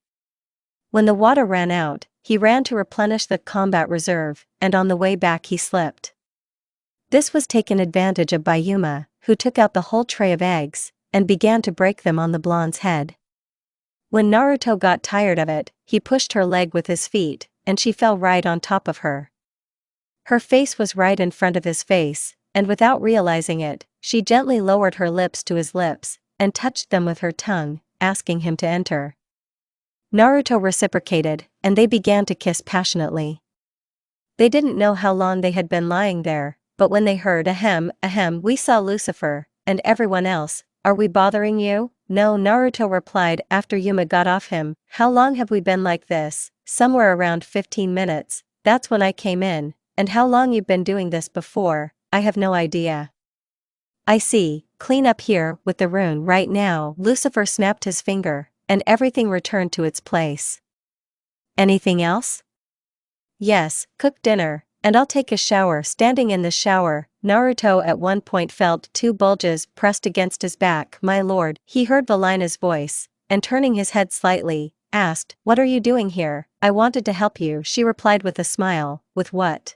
When the water ran out, he ran to replenish the combat reserve, and on the way back he slipped. This was taken advantage of by Yuma, who took out the whole tray of eggs, and began to break them on the blonde's head. When Naruto got tired of it, he pushed her leg with his feet, and she fell right on top of her. Her face was right in front of his face, and without realizing it, she gently lowered her lips to his lips, and touched them with her tongue, asking him to enter. Naruto reciprocated, and they began to kiss passionately. They didn't know how long they had been lying there, but when they heard ahem, ahem, we saw Lucifer, and everyone else, are we bothering you? No, Naruto replied after Yuma got off him. How long have we been like this? Somewhere around 15 minutes, that's when I came in, and how long you've been doing this before, I have no idea. I see, clean up here with the rune right now. Lucifer snapped his finger, and everything returned to its place. Anything else? Yes, cook dinner, and I'll take a shower. Standing in the shower, Naruto at one point felt two bulges pressed against his back. My lord, he heard Valina's voice, and turning his head slightly, asked, what are you doing here? I wanted to help you, she replied with a smile. With what?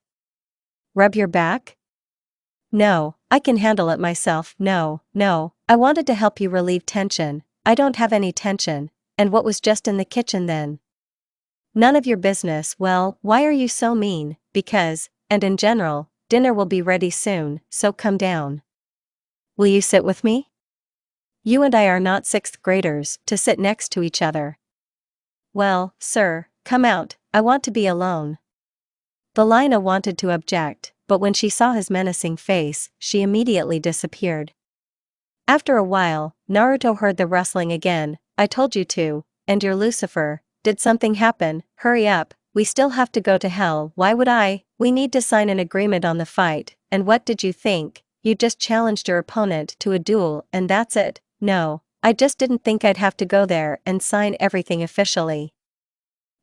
Rub your back? No, I can handle it myself. No, I wanted to help you relieve tension. I don't have any tension. And what was just in the kitchen then? None of your business. Well, why are you so mean? Because, and in general, dinner will be ready soon, so come down. Will you sit with me? You and I are not sixth graders, to sit next to each other. Well, sir, come out, I want to be alone. Valina wanted to object, but when she saw his menacing face, she immediately disappeared. After a while, Naruto heard the rustling again. I told you to, and you're Lucifer. Did something happen? Hurry up, we still have to go to hell. Why would I? We need to sign an agreement on the fight, and what did you think? You just challenged your opponent to a duel and that's it? No, I just didn't think I'd have to go there and sign everything officially.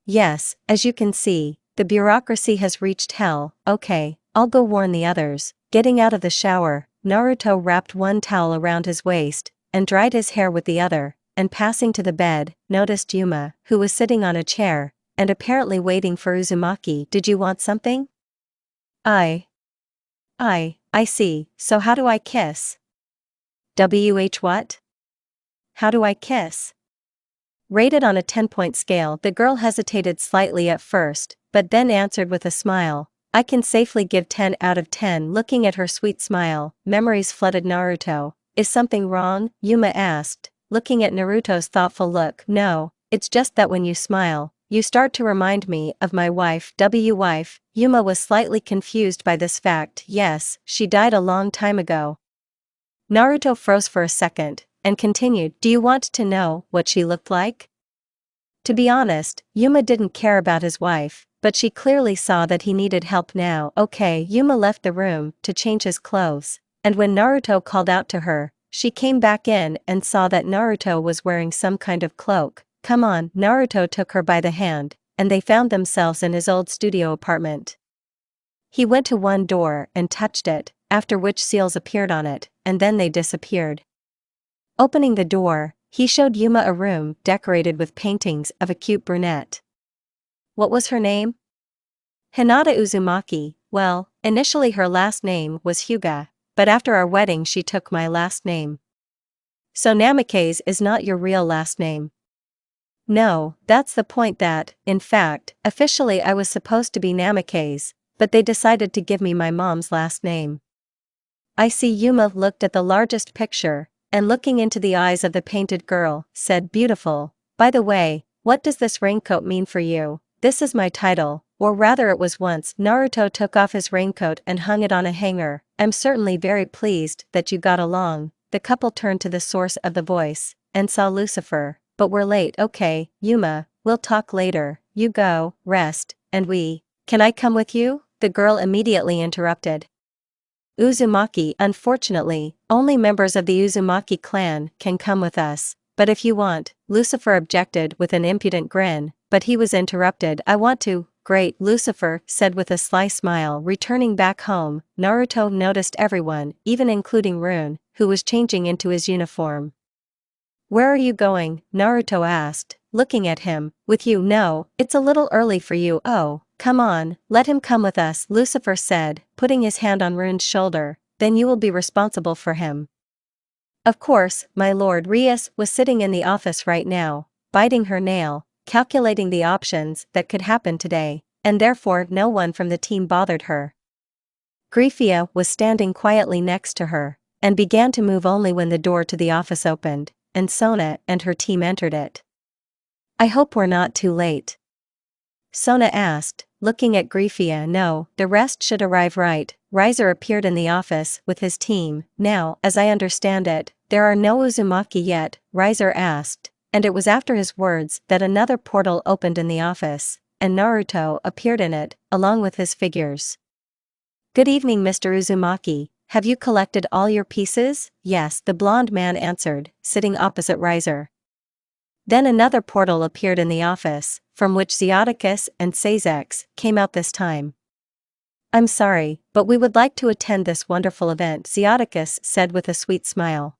Yes, as you can see, the bureaucracy has reached hell. Okay, I'll go warn the others. Getting out of the shower, Naruto wrapped one towel around his waist, and dried his hair with the other, and passing to the bed, noticed Yuma, who was sitting on a chair, and apparently waiting for Uzumaki. Did you want something? I see, so how do I kiss? What? How do I kiss? Rated on a 10-point scale, the girl hesitated slightly at first, but then answered with a smile. I can safely give 10 out of 10. Looking at her sweet smile, memories flooded Naruto. Is something wrong? Yuma asked, looking at Naruto's thoughtful look. No, it's just that when you smile, you start to remind me of my wife. Wife? Yuma was slightly confused by this fact. Yes, she died a long time ago. Naruto froze for a second, and continued. Do you want to know what she looked like? To be honest, Yuma didn't care about his wife, but she clearly saw that he needed help now. Okay, Yuma left the room to change his clothes, and when Naruto called out to her, she came back in and saw that Naruto was wearing some kind of cloak. Come on, Naruto took her by the hand, and they found themselves in his old studio apartment. He went to one door and touched it, after which seals appeared on it, and then they disappeared. Opening the door, he showed Yuma a room decorated with paintings of a cute brunette. What was her name? Hinata Uzumaki. Well, initially her last name was Hyuga, but after our wedding she took my last name. So Namikaze is not your real last name? No, that's the point that, in fact, officially I was supposed to be Namikaze, but they decided to give me my mom's last name. I see. Yuma looked at the largest picture, and looking into the eyes of the painted girl, said, beautiful. By the way, What does this raincoat mean for you? This is my title, or rather it was once. Naruto took off his raincoat and hung it on a hanger. I'm certainly very pleased that you got along. The couple turned to the source of the voice, and saw Lucifer. But we're late. Okay, Yuma, we'll talk later. You go, rest, and can I come with you? The girl immediately interrupted. Uzumaki, unfortunately, only members of the Uzumaki clan can come with us. But if you want, Lucifer objected with an impudent grin, but he was interrupted. I want to. Great, Lucifer said with a sly smile. Returning back home, Naruto noticed everyone, even including Rune, who was changing into his uniform. Where are you going? Naruto asked, looking at him. With you? No, it's a little early for you. Oh, come on, let him come with us, Lucifer said, putting his hand on Rune's shoulder. Then you will be responsible for him. Of course, my lord. Rias was sitting in the office right now, biting her nail, calculating the options that could happen today, and therefore no one from the team bothered her. Griffia was standing quietly next to her, and began to move only when the door to the office opened, and Sona and her team entered it. I hope we're not too late, Sona asked, looking at Griffia. No, the rest should arrive right. Riser appeared in the office with his team. Now, as I understand it, there are no Uzumaki yet, Riser asked, and it was after his words that another portal opened in the office, and Naruto appeared in it, along with his figures. Good evening, Mr. Uzumaki. Have you collected all your pieces? Yes, the blonde man answered, sitting opposite Riser. Then another portal appeared in the office, from which Zeoticus and Sazex came out this time. I'm sorry, but we would like to attend this wonderful event, Zeoticus said with a sweet smile.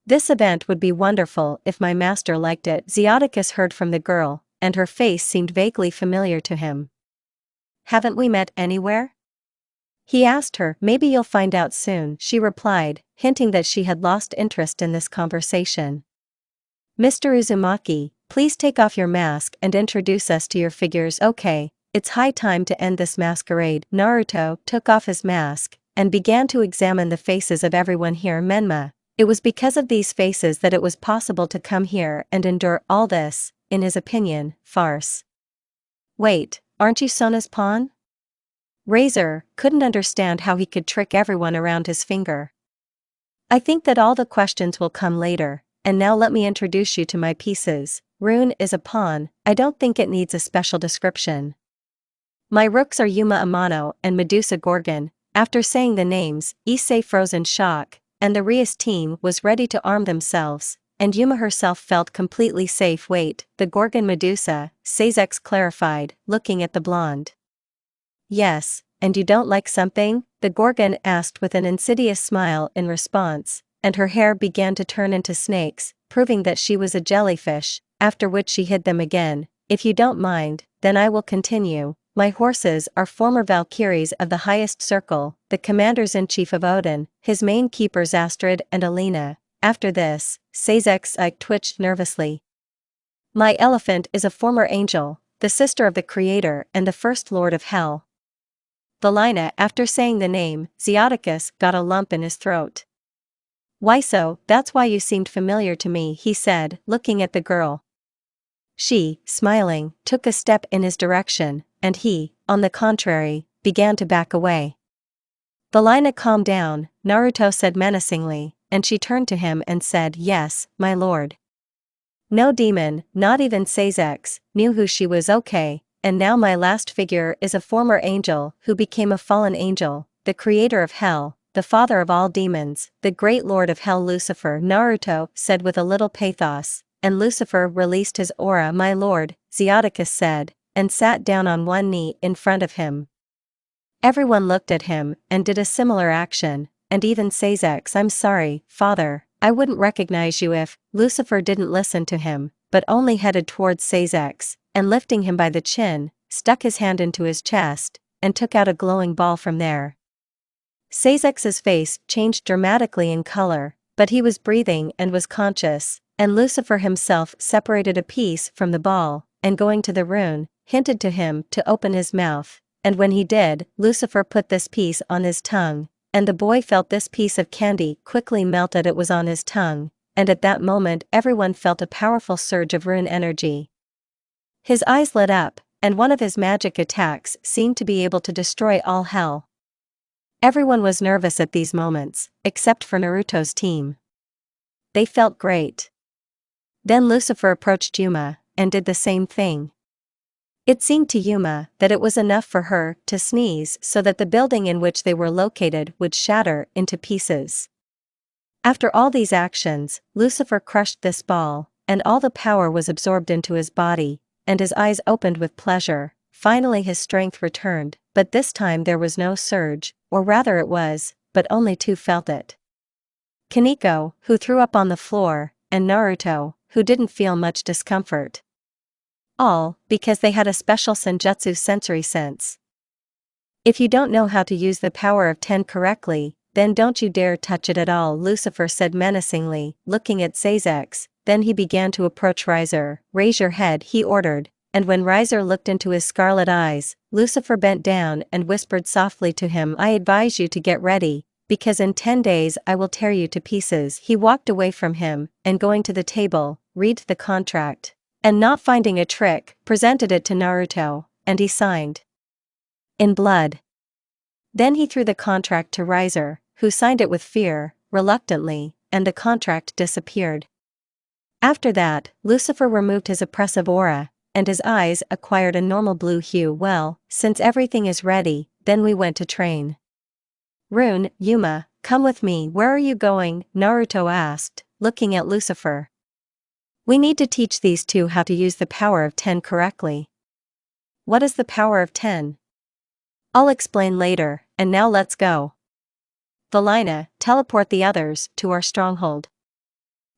This event would be wonderful if my master liked it, Zeoticus heard from the girl, and her face seemed vaguely familiar to him. Haven't we met anywhere? He asked her. Maybe you'll find out soon, she replied, hinting that she had lost interest in this conversation. Mr. Uzumaki, please take off your mask and introduce us to your figures. Okay, it's high time to end this masquerade. Naruto took off his mask, and began to examine the faces of everyone here. Menma, it was because of these faces that it was possible to come here and endure all this, in his opinion, farce. Wait, aren't you Sona's pawn? Razor couldn't understand how he could trick everyone around his finger. I think that all the questions will come later, and now let me introduce you to my pieces. Rune is a pawn. I don't think it needs a special description. My rooks are Yuma Amano and Medusa Gorgon. After saying the names, Issei froze in shock, and the Rias team was ready to arm themselves, and Yuma herself felt completely safe. Wait, the Gorgon Medusa, Sazex clarified, looking at the blonde. Yes, and you don't like something? The Gorgon asked with an insidious smile in response, and her hair began to turn into snakes, proving that she was a jellyfish, after which she hid them again. If you don't mind, then I will continue. My horses are former Valkyries of the highest circle, the commanders-in-chief of Odin, his main keepers Astrid and Alina. After this, Sazex twitched nervously. My elephant is a former angel, the sister of the Creator and the first Lord of Hell. Valina. After saying the name, Zeoticus got a lump in his throat. Why so? That's why you seemed familiar to me, he said, looking at the girl. She, smiling, took a step in his direction, and he, on the contrary, began to back away. Valina, calm down, Naruto said menacingly, and she turned to him and said, yes, my lord. No demon, not even Sazex, knew who she was. Okay, and now my last figure is a former angel who became a fallen angel, the creator of hell, the father of all demons, the great lord of hell Lucifer, Naruto said with a little pathos, and Lucifer released his aura. My lord, Zeoticus said, and sat down on one knee in front of him. Everyone looked at him and did a similar action, and even Sazex. I'm sorry, father, I wouldn't recognize you if. Lucifer didn't listen to him, but only headed towards Sazex, and lifting him by the chin, stuck his hand into his chest, and took out a glowing ball from there. Sazex's face changed dramatically in color, but he was breathing and was conscious, and Lucifer himself separated a piece from the ball, and going to the rune, hinted to him to open his mouth, and when he did, Lucifer put this piece on his tongue, and the boy felt this piece of candy quickly melt. It was on his tongue, and at that moment everyone felt a powerful surge of rune energy. His eyes lit up, and one of his magic attacks seemed to be able to destroy all hell. Everyone was nervous at these moments, except for Naruto's team. They felt great. Then Lucifer approached Yuma, and did the same thing. It seemed to Yuma that it was enough for her to sneeze so that the building in which they were located would shatter into pieces. After all these actions, Lucifer crushed this ball, and all the power was absorbed into his body, and his eyes opened with pleasure. Finally his strength returned, but this time there was no surge, or rather it was, but only two felt it. Kaneko, who threw up on the floor, and Naruto, who didn't feel much discomfort. All because they had a special senjutsu sensory sense. If you don't know how to use the power of 10 correctly, then don't you dare touch it at all, Lucifer said menacingly, looking at Seizex. Then he began to approach Riser. Raise your head, he ordered, and when Riser looked into his scarlet eyes, Lucifer bent down and whispered softly to him, I advise you to get ready, because in 10 days I will tear you to pieces. He walked away from him, and going to the table, read the contract. And not finding a trick, presented it to Naruto, and he signed. In blood. Then he threw the contract to Riser, who signed it with fear, reluctantly, and the contract disappeared. After that, Lucifer removed his oppressive aura, and his eyes acquired a normal blue hue. Well, since everything is ready, then we went to train. Rune, Yuma, come with me. Where are you going? Naruto asked, looking at Lucifer. We need to teach these two how to use the power of 10 correctly. What is the power of 10? I'll explain later, and now let's go. Valina, teleport the others to our stronghold.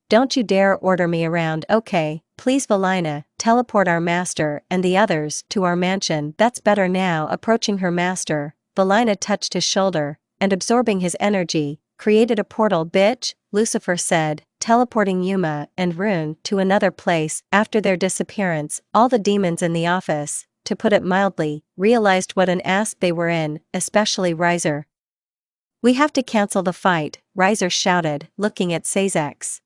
Don't you dare order me around. Okay, please Valina, teleport our master and the others to our mansion. That's better now. Approaching her master, Valina touched his shoulder, and absorbing his energy, created a portal. Bitch, Lucifer said, teleporting Yuma and Rune to another place. After their disappearance, all the demons in the office, to put it mildly, realized what an ass they were in, especially Riser. We have to cancel the fight, Riser shouted, looking at Seizex.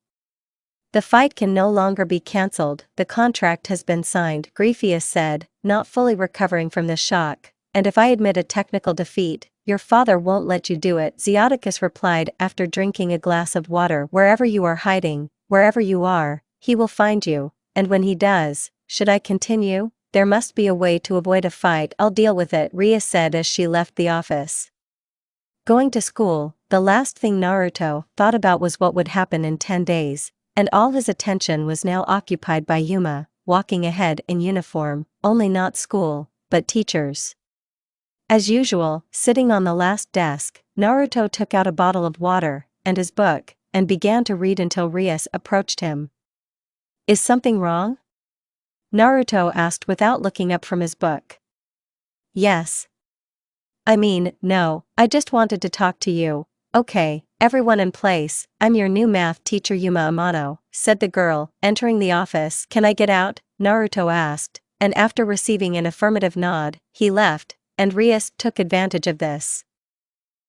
The fight can no longer be cancelled, the contract has been signed, Griefius said, not fully recovering from the shock, and if I admit a technical defeat, your father won't let you do it. Zeoticus replied after drinking a glass of water. Wherever you are hiding, wherever you are, he will find you, and when he does, should I continue? There must be a way to avoid a fight. I'll deal with it, Ria said as she left the office. Going to school, the last thing Naruto thought about was what would happen in 10 days, and all his attention was now occupied by Yuma, walking ahead in uniform, only not school, but teachers. As usual, sitting on the last desk, Naruto took out a bottle of water and his book, and began to read until Rias approached him. Is something wrong? Naruto asked without looking up from his book. Yes. I mean, no, I just wanted to talk to you. Okay, everyone in place, I'm your new math teacher Yuma Amano, said the girl, entering the office. Can I get out? Naruto asked, and after receiving an affirmative nod, he left, and Rias took advantage of this.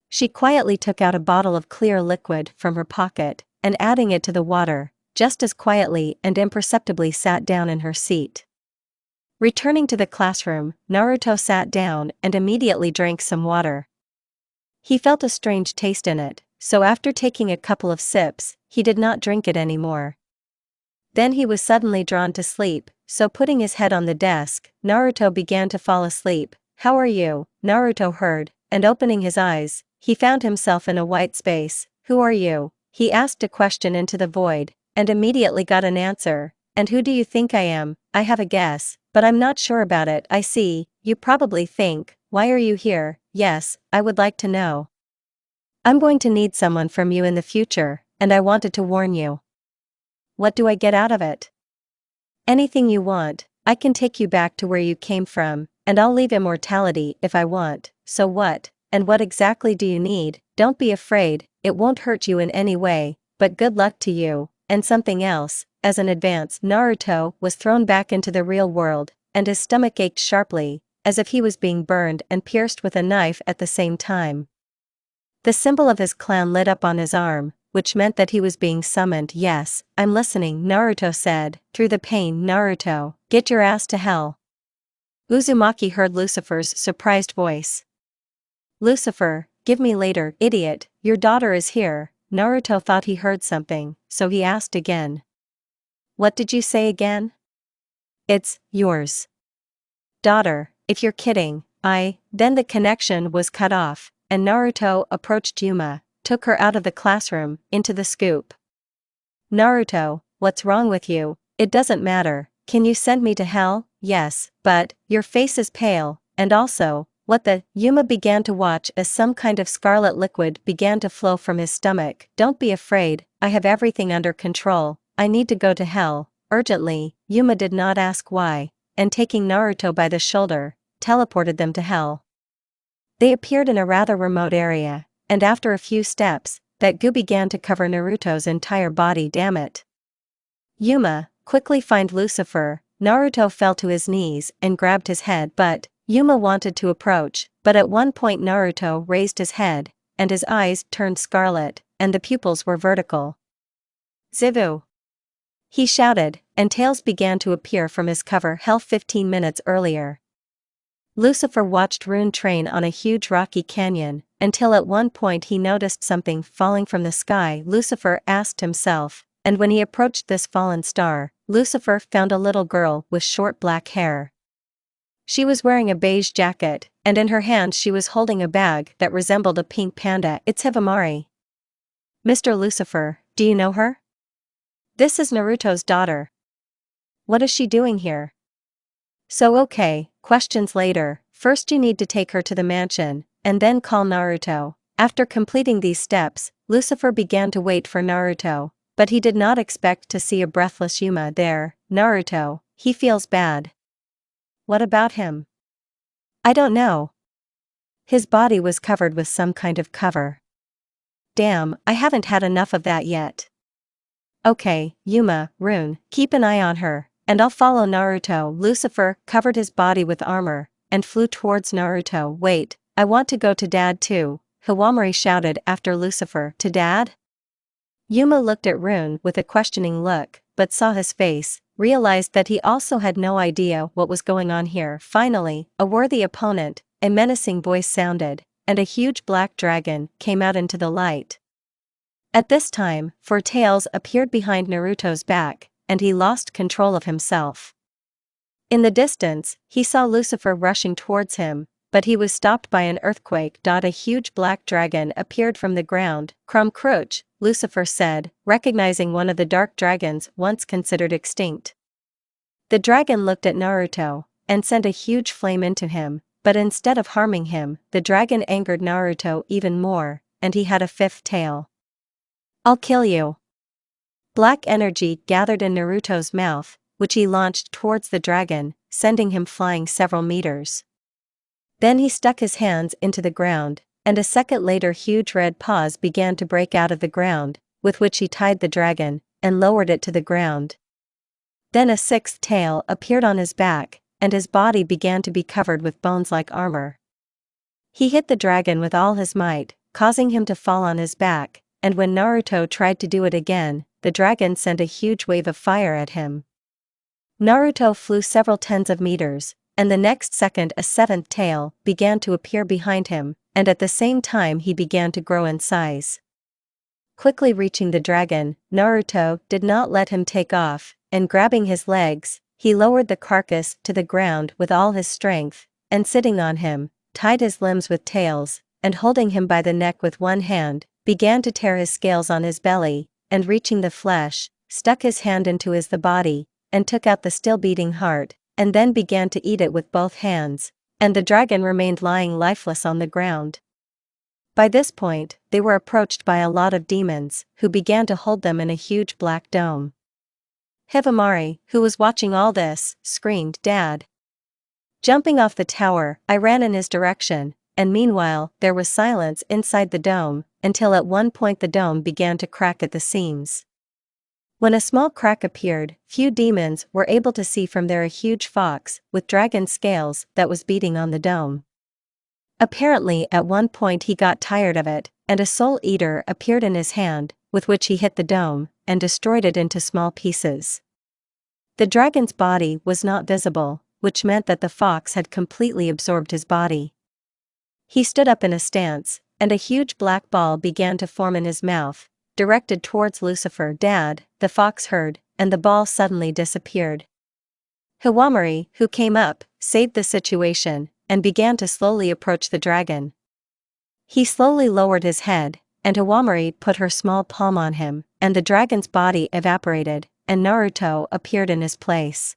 She quietly took out a bottle of clear liquid from her pocket, and adding it to the water, just as quietly and imperceptibly sat down in her seat. Returning to the classroom, Naruto sat down and immediately drank some water. He felt a strange taste in it, so after taking a couple of sips, he did not drink it anymore. Then he was suddenly drawn to sleep, so putting his head on the desk, Naruto began to fall asleep. How are you? Naruto heard, and opening his eyes, he found himself in a white space. Who are you? He asked a question into the void, and immediately got an answer. And who do you think I am? I have a guess, but I'm not sure about it. I see, you probably think, why are you here? Yes, I would like to know. I'm going to need someone from you in the future, and I wanted to warn you. What do I get out of it? Anything you want. I can take you back to where you came from, and I'll leave immortality if I want. So what? And what exactly do you need? Don't be afraid, it won't hurt you in any way, but good luck to you. And something else, as an advance. Naruto was thrown back into the real world, and his stomach ached sharply, as if he was being burned and pierced with a knife at the same time. The symbol of his clan lit up on his arm, which meant that he was being summoned. Yes, I'm listening, Naruto said, through the pain. Naruto, get your ass to hell. Uzumaki heard Lucifer's surprised voice. Lucifer, give me later, idiot, your daughter is here. Naruto thought he heard something, so he asked again. What did you say again? It's yours. Daughter, if you're kidding, Then the connection was cut off, and Naruto approached Yuma, took her out of the classroom, into the scoop. Naruto, what's wrong with you? It doesn't matter, can you send me to hell? Yes, but, your face is pale, and also, what the? Yuma began to watch as some kind of scarlet liquid began to flow from his stomach. Don't be afraid, I have everything under control, I need to go to hell, urgently. Yuma did not ask why, and taking Naruto by the shoulder, teleported them to hell. They appeared in a rather remote area, and after a few steps, that goo began to cover Naruto's entire body. Damn it. Yuma, quickly find Lucifer. Naruto fell to his knees and grabbed his head, but Yuma wanted to approach, but at one point Naruto raised his head, and his eyes turned scarlet, and the pupils were vertical. Zivu! He shouted, and tails began to appear from his cover. Hell 15 minutes earlier. Lucifer watched Rune train on a huge rocky canyon, until at one point he noticed something falling from the sky. Lucifer asked himself, and when he approached this fallen star, Lucifer found a little girl with short black hair. She was wearing a beige jacket, and in her hand she was holding a bag that resembled a pink panda. It's Hibamari. Mr. Lucifer, do you know her? This is Naruto's daughter. What is she doing here? So okay, questions later, first you need to take her to the mansion, and then call Naruto. After completing these steps, Lucifer began to wait for Naruto, but he did not expect to see a breathless Yuma there. Naruto, he feels bad. What about him? I don't know. His body was covered with some kind of cover. Damn, I haven't had enough of that yet. Okay, Yuma, Rune, keep an eye on her, and I'll follow Naruto. Lucifer covered his body with armor, and flew towards Naruto. Wait, I want to go to Dad too, Hibamari shouted after Lucifer. To Dad? Yuma looked at Rune with a questioning look, but saw his face, realized that he also had no idea what was going on here. Finally, a worthy opponent, a menacing voice sounded, and a huge black dragon came out into the light. At this time, four tails appeared behind Naruto's back, and he lost control of himself. In the distance, he saw Lucifer rushing towards him, but he was stopped by an earthquake. A huge black dragon appeared from the ground. Crumb-crunch, Lucifer said, recognizing one of the dark dragons once considered extinct. The dragon looked at Naruto, and sent a huge flame into him, but instead of harming him, the dragon angered Naruto even more, and he had a fifth tail. I'll kill you. Black energy gathered in Naruto's mouth, which he launched towards the dragon, sending him flying several meters. Then he stuck his hands into the ground, and a second later huge red paws began to break out of the ground, with which he tied the dragon, and lowered it to the ground. Then a sixth tail appeared on his back, and his body began to be covered with bones like armor. He hit the dragon with all his might, causing him to fall on his back, and when Naruto tried to do it again, the dragon sent a huge wave of fire at him. Naruto flew several tens of meters, and the next second a seventh tail began to appear behind him, and at the same time he began to grow in size. Quickly reaching the dragon, Naruto did not let him take off, and grabbing his legs, he lowered the carcass to the ground with all his strength, and sitting on him, tied his limbs with tails, and holding him by the neck with one hand, began to tear his scales on his belly, and reaching the flesh, stuck his hand into the body, and took out the still beating heart, and then began to eat it with both hands, and the dragon remained lying lifeless on the ground. By this point, they were approached by a lot of demons, who began to hold them in a huge black dome. Hibamari, who was watching all this, screamed, "Dad!" Jumping off the tower, I ran in his direction, and meanwhile, there was silence inside the dome, until at one point the dome began to crack at the seams. When a small crack appeared, few demons were able to see from there a huge fox, with dragon scales, that was beating on the dome. Apparently at one point he got tired of it, and a soul eater appeared in his hand, with which he hit the dome, and destroyed it into small pieces. The dragon's body was not visible, which meant that the fox had completely absorbed his body. He stood up in a stance, and a huge black ball began to form in his mouth, directed towards Lucifer. Dad, the fox heard, and the ball suddenly disappeared. Hiwamori, who came up, saved the situation, and began to slowly approach the dragon. He slowly lowered his head, and Hiwamori put her small palm on him, and the dragon's body evaporated, and Naruto appeared in his place.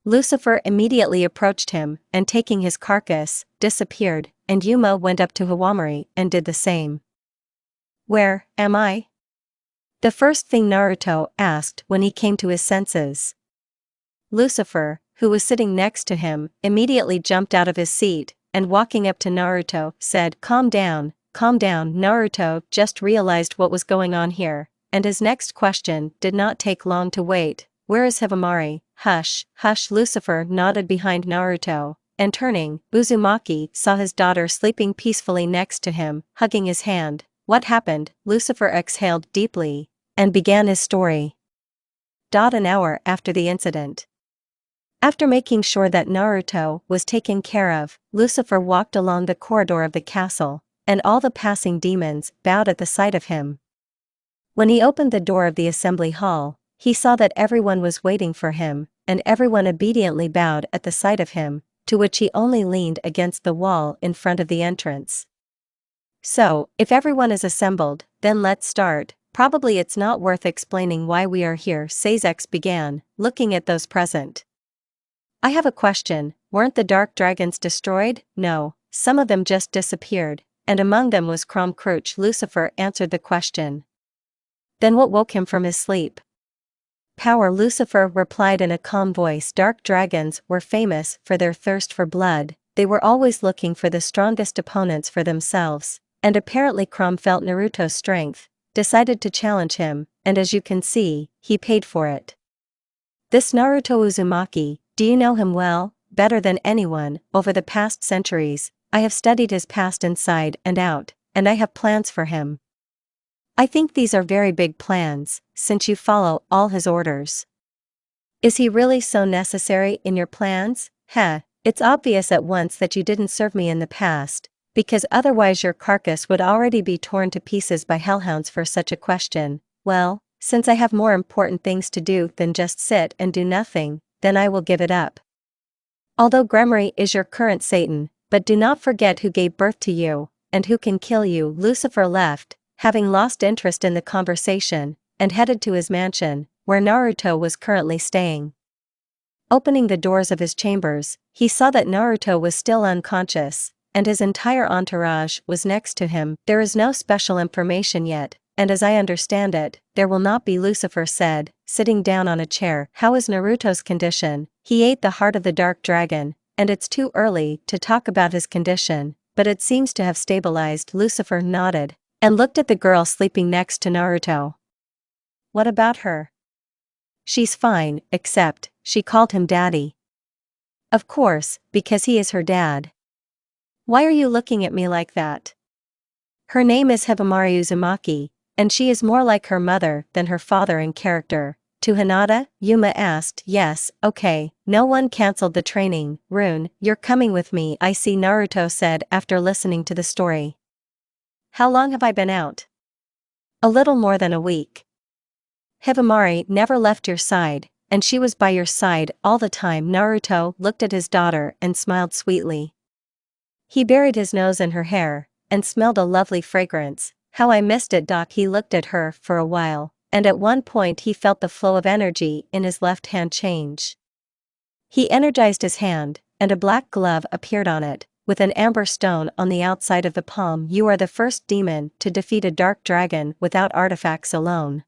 Lucifer immediately approached him, and taking his carcass, disappeared, and Yuma went up to Hiwamori and did the same. "Where am I?" The first thing Naruto asked when he came to his senses. Lucifer, who was sitting next to him, immediately jumped out of his seat, and walking up to Naruto, said, "Calm down, calm down." Naruto just realized what was going on here, and his next question did not take long to wait. "Where is Hibamari?" "Hush, hush." Lucifer nodded behind Naruto, and turning, Uzumaki saw his daughter sleeping peacefully next to him, hugging his hand. "What happened?" Lucifer exhaled deeply, and began his story. An hour after the incident. After making sure that Naruto was taken care of, Lucifer walked along the corridor of the castle, and all the passing demons bowed at the sight of him. When he opened the door of the assembly hall, he saw that everyone was waiting for him, and everyone obediently bowed at the sight of him, to which he only leaned against the wall in front of the entrance. "So, if everyone is assembled, then let's start. Probably it's not worth explaining why we are here," Seizex began, looking at those present. "I have a question, weren't the dark dragons destroyed?" "No, some of them just disappeared, and among them was Crom Crouch." Lucifer answered the question. "Then what woke him from his sleep?" "Power." Lucifer replied in a calm voice. "Dark dragons were famous for their thirst for blood, they were always looking for the strongest opponents for themselves, and apparently Crom felt Naruto's strength, decided to challenge him, and as you can see, he paid for it. This Naruto Uzumaki, do you know him well?" "Better than anyone. Over the past centuries, I have studied his past inside and out, and I have plans for him. I think these are very big plans, since you follow all his orders." "Is he really so necessary in your plans?" It's obvious at once that you didn't serve me in the past, because otherwise your carcass would already be torn to pieces by hellhounds for such a question. Well, since I have more important things to do than just sit and do nothing, then I will give it up. Although Gremory is your current Satan, but do not forget who gave birth to you, and who can kill you." Lucifer left, having lost interest in the conversation, and headed to his mansion, where Naruto was currently staying. Opening the doors of his chambers, he saw that Naruto was still unconscious, and his entire entourage was next to him. "There is no special information yet, and as I understand it, there will not be," Lucifer said, sitting down on a chair. "How is Naruto's condition?" "He ate the heart of the dark dragon, and it's too early to talk about his condition, but it seems to have stabilized." Lucifer nodded, and looked at the girl sleeping next to Naruto. "What about her?" "She's fine, except, she called him daddy." "Of course, because he is her dad." "Why are you looking at me like that?" "Her name is Hibamari Uzumaki, and she is more like her mother than her father in character." "To Hinata?" Yuma asked. "Yes." "Okay, no one cancelled the training." "Rune, you're coming with me, I see," Naruto said after listening to the story. "How long have I been out?" "A little more than a week." "Hibamari never left your side, and she was by your side all the time." Naruto looked at his daughter and smiled sweetly. He buried his nose in her hair, and smelled a lovely fragrance. "How I missed it." He looked at her for a while, and at one point he felt the flow of energy in his left hand change. He energized his hand, and a black glove appeared on it, with an amber stone on the outside of the palm. "You are the first demon to defeat a dark dragon without artifacts alone.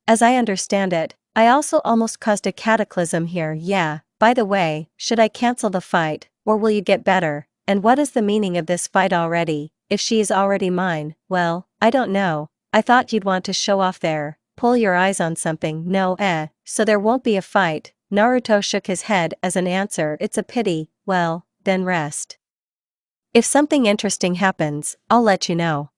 As I understand it, I also almost caused a cataclysm here." "Yeah, by the way, should I cancel the fight, or will you get better? And what is the meaning of this fight already, if she is already mine?" "Well, I don't know, I thought you'd want to show off there, pull your eyes on something." "No, so there won't be a fight." Naruto shook his head as an answer. "It's a pity." "Well, then rest. If something interesting happens, I'll let you know."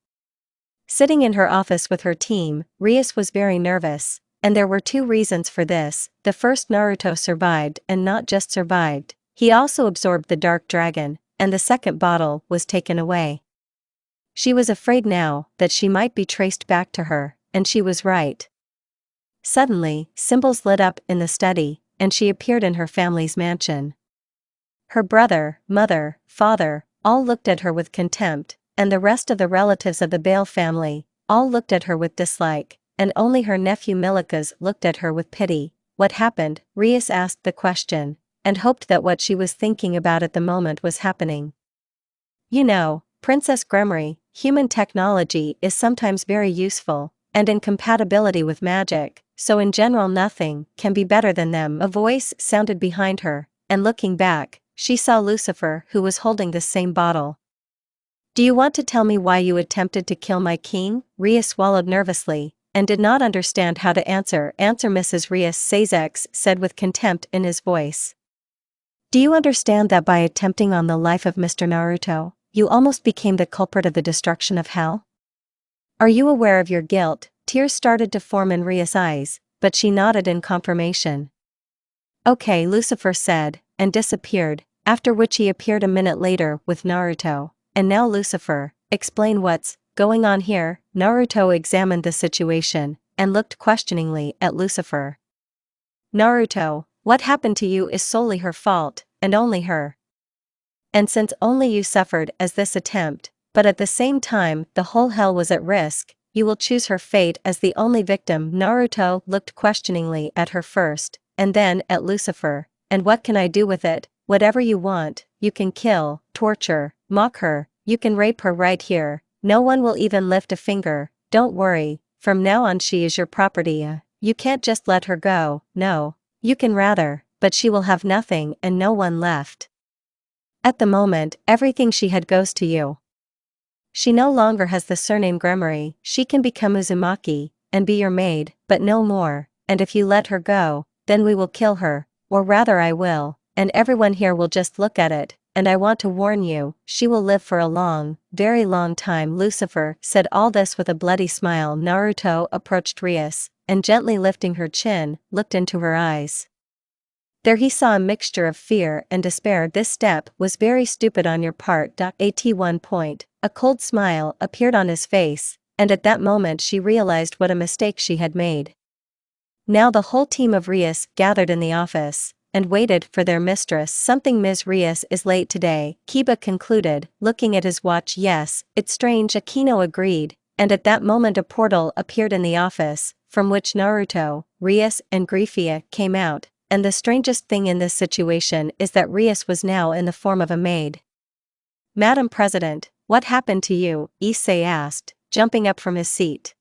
Sitting in her office with her team, Rias was very nervous, and there were two reasons for this. The first, Naruto survived, and not just survived, he also absorbed the dark dragon, and the second bottle was taken away. She was afraid now that she might be traced back to her, and she was right. Suddenly, symbols lit up in the study, and she appeared in her family's mansion. Her brother, mother, father, all looked at her with contempt, and the rest of the relatives of the Bale family, all looked at her with dislike, and only her nephew Milikas looked at her with pity. What happened? Rias asked the question, and hoped that what she was thinking about at the moment was happening. You know, Princess Gremory, human technology is sometimes very useful, and in compatibility with magic, so in general nothing can be better than them. A voice sounded behind her, and looking back, she saw Lucifer, who was holding the same bottle. Do you want to tell me why you attempted to kill my king? Rias swallowed nervously, and did not understand how to answer. Mrs. Rias Sazex said with contempt in his voice. Do you understand that by attempting on the life of Mr. Naruto, you almost became the culprit of the destruction of hell? Are you aware of your guilt? Tears started to form in Rias' eyes, but she nodded in confirmation. Okay, Lucifer said, and disappeared, after which he appeared a minute later with Naruto. And now Lucifer, explain what's going on here. Naruto examined the situation, and looked questioningly at Lucifer. Naruto, what happened to you is solely her fault, and only her. And since only you suffered as this attempt, but at the same time the whole hell was at risk, you will choose her fate as the only victim. Naruto looked questioningly at her first, and then at Lucifer. And what can I do with it? Whatever you want, you can kill, torture, mock her, you can rape her right here, no one will even lift a finger. Don't worry, from now on she is your property. You can't just let her go. No, you can rather, but she will have nothing and no one left. At the moment, everything she had goes to you. She no longer has the surname Gremory. She can become Uzumaki, and be your maid, but no more, and if you let her go, then we will kill her, or rather I will, and everyone here will just look at it, and I want to warn you, she will live for a long, very long time. Lucifer said all this with a bloody smile. Naruto approached Rias, and gently lifting her chin, looked into her eyes. There he saw a mixture of fear and despair. This step was very stupid on your part. At one point, a cold smile appeared on his face, and at that moment she realized what a mistake she had made. Now the whole team of Rias gathered in the office, and waited for their mistress. Something, Ms. Rias is late today, Kiba concluded, looking at his watch. Yes, it's strange, Aquino agreed, and at that moment a portal appeared in the office, from which Naruto, Rias and Grifia came out, and the strangest thing in this situation is that Rias was now in the form of a maid. Madam President, what happened to you? Issei asked, jumping up from his seat.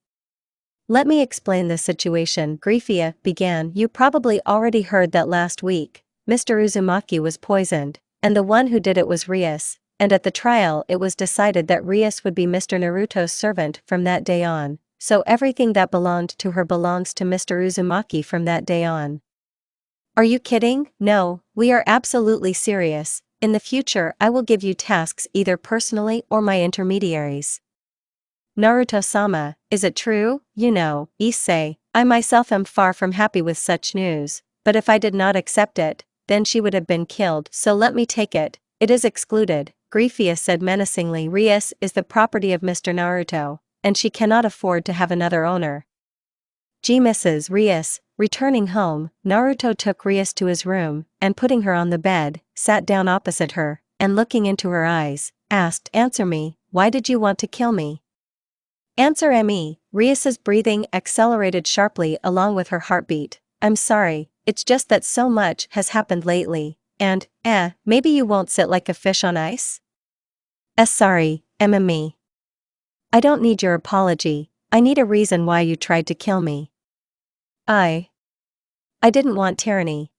Let me explain the situation, Grifia began. You probably already heard that last week, Mr. Uzumaki was poisoned, and the one who did it was Rias, and at the trial it was decided that Rias would be Mr. Naruto's servant from that day on, so everything that belonged to her belongs to Mr. Uzumaki from that day on. Are you kidding? No, we are absolutely serious. In the future I will give you tasks either personally or my intermediaries. Naruto-sama, is it true? You know, Issei, I myself am far from happy with such news, but if I did not accept it, then she would have been killed, so let me take it. It is excluded, Grifia said menacingly. Rias is the property of Mr. Naruto, and she cannot afford to have another owner. Mrs. Rias, returning home, Naruto took Rias to his room, and putting her on the bed, sat down opposite her, and looking into her eyes, asked, Answer me, why did you want to kill me? Answer me. Rias's breathing accelerated sharply along with her heartbeat. I'm sorry, it's just that so much has happened lately, and, maybe you won't sit like a fish on ice? Sorry, me. I don't need your apology, I need a reason why you tried to kill me. I didn't want tyranny.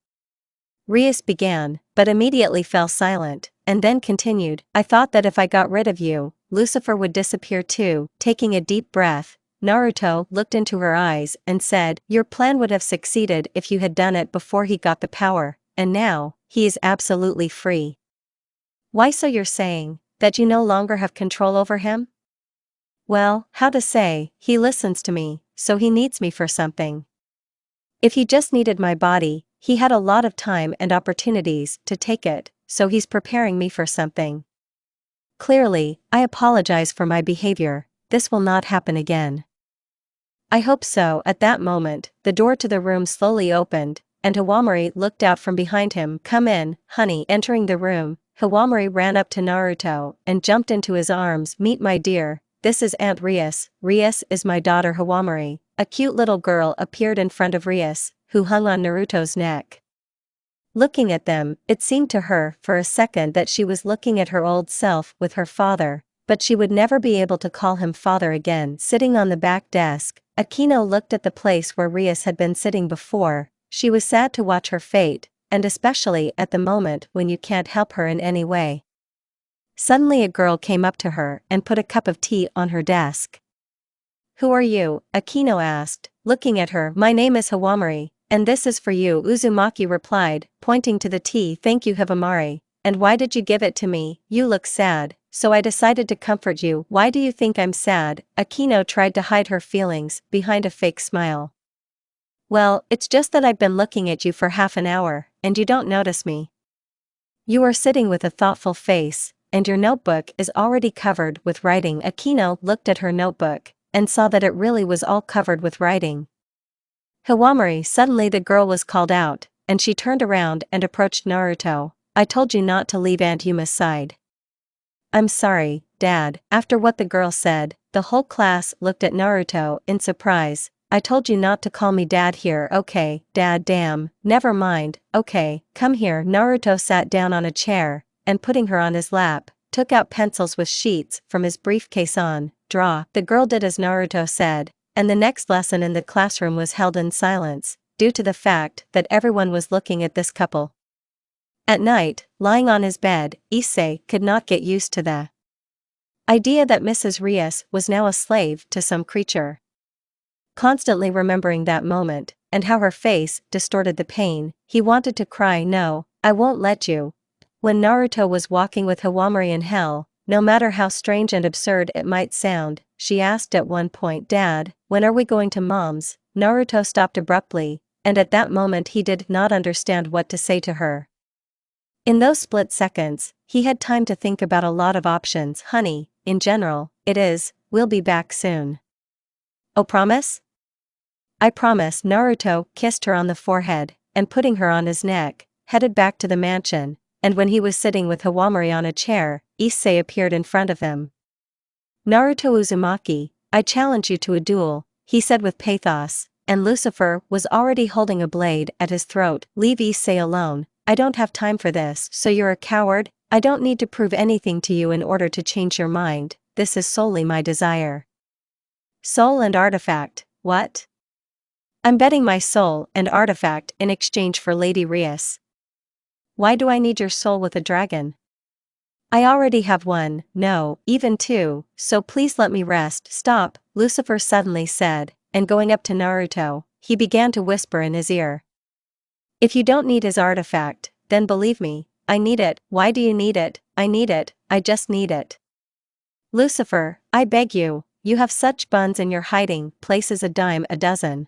Rias began, but immediately fell silent, and then continued, I thought that if I got rid of you, Lucifer would disappear too. Taking a deep breath, Naruto looked into her eyes and said, Your plan would have succeeded if you had done it before he got the power, and now, he is absolutely free. Why, so you're saying that you no longer have control over him? Well, how to say, he listens to me, so he needs me for something. If he just needed my body, he had a lot of time and opportunities to take it, so he's preparing me for something. Clearly, I apologize for my behavior, this will not happen again. I hope so. At that moment, the door to the room slowly opened, and Hawamori looked out from behind him. Come in, honey. Entering the room, Hawamori ran up to Naruto and jumped into his arms. Meet my dear, this is Aunt Rias. Rias is my daughter Hawamori. A cute little girl appeared in front of Rias, who hung on Naruto's neck. Looking at them, it seemed to her for a second that she was looking at her old self with her father, but she would never be able to call him father again. Sitting on the back desk, Akino looked at the place where Rias had been sitting before. She was sad to watch her fate, and especially at the moment when you can't help her in any way. Suddenly a girl came up to her and put a cup of tea on her desk. Who are you? Akino asked, looking at her. My name is Hawamori, and this is for you, Uzumaki replied, pointing to the tea. Thank you, Hawamori. And why did you give it to me? You look sad, so I decided to comfort you. Why do you think I'm sad? Akino tried to hide her feelings behind a fake smile. Well, it's just that I've been looking at you for half an hour, and you don't notice me. You are sitting with a thoughtful face, and your notebook is already covered with writing. Akino looked at her notebook, and saw that it really was all covered with writing. Hawamori. Suddenly the girl was called out, and she turned around and approached Naruto. I told you not to leave Aunt Yuma's side. I'm sorry, Dad. After what the girl said, the whole class looked at Naruto in surprise. I told you not to call me Dad here. Okay, Dad. Damn, never mind. Okay, come here. Naruto sat down on a chair, and putting her on his lap, took out pencils with sheets from his briefcase. On, draw. The girl did as Naruto said, and the next lesson in the classroom was held in silence, due to the fact that everyone was looking at this couple. At night, lying on his bed, Issei could not get used to the idea that Mrs. Rias was now a slave to some creature. Constantly remembering that moment, and how her face distorted the pain, he wanted to cry. No, I won't let you. When Naruto was walking with Hawamori in hell, no matter how strange and absurd it might sound, she asked at one point, Dad, when are we going to Mom's? Naruto stopped abruptly, and at that moment he did not understand what to say to her. In those split seconds, he had time to think about a lot of options. Honey, in general, it is, we'll be back soon. Oh, promise? I promise. Naruto kissed her on the forehead, and putting her on his neck, headed back to the mansion, and when he was sitting with Hawamori on a chair, Issei appeared in front of him. Naruto Uzumaki, I challenge you to a duel, he said with pathos, and Lucifer was already holding a blade at his throat. Leave Issei alone, I don't have time for this. So you're a coward? I don't need to prove anything to you in order to change your mind, this is solely my desire. Soul and artifact, what? I'm betting my soul and artifact in exchange for Lady Rias. Why do I need your soul with a dragon? I already have one, no, even two, so please let me rest. Stop, Lucifer suddenly said, and going up to Naruto, he began to whisper in his ear. If you don't need his artifact, then believe me, I need it. Why do you need it? I need it, I just need it. Lucifer, I beg you, you have such buns in your hiding places a dime a dozen.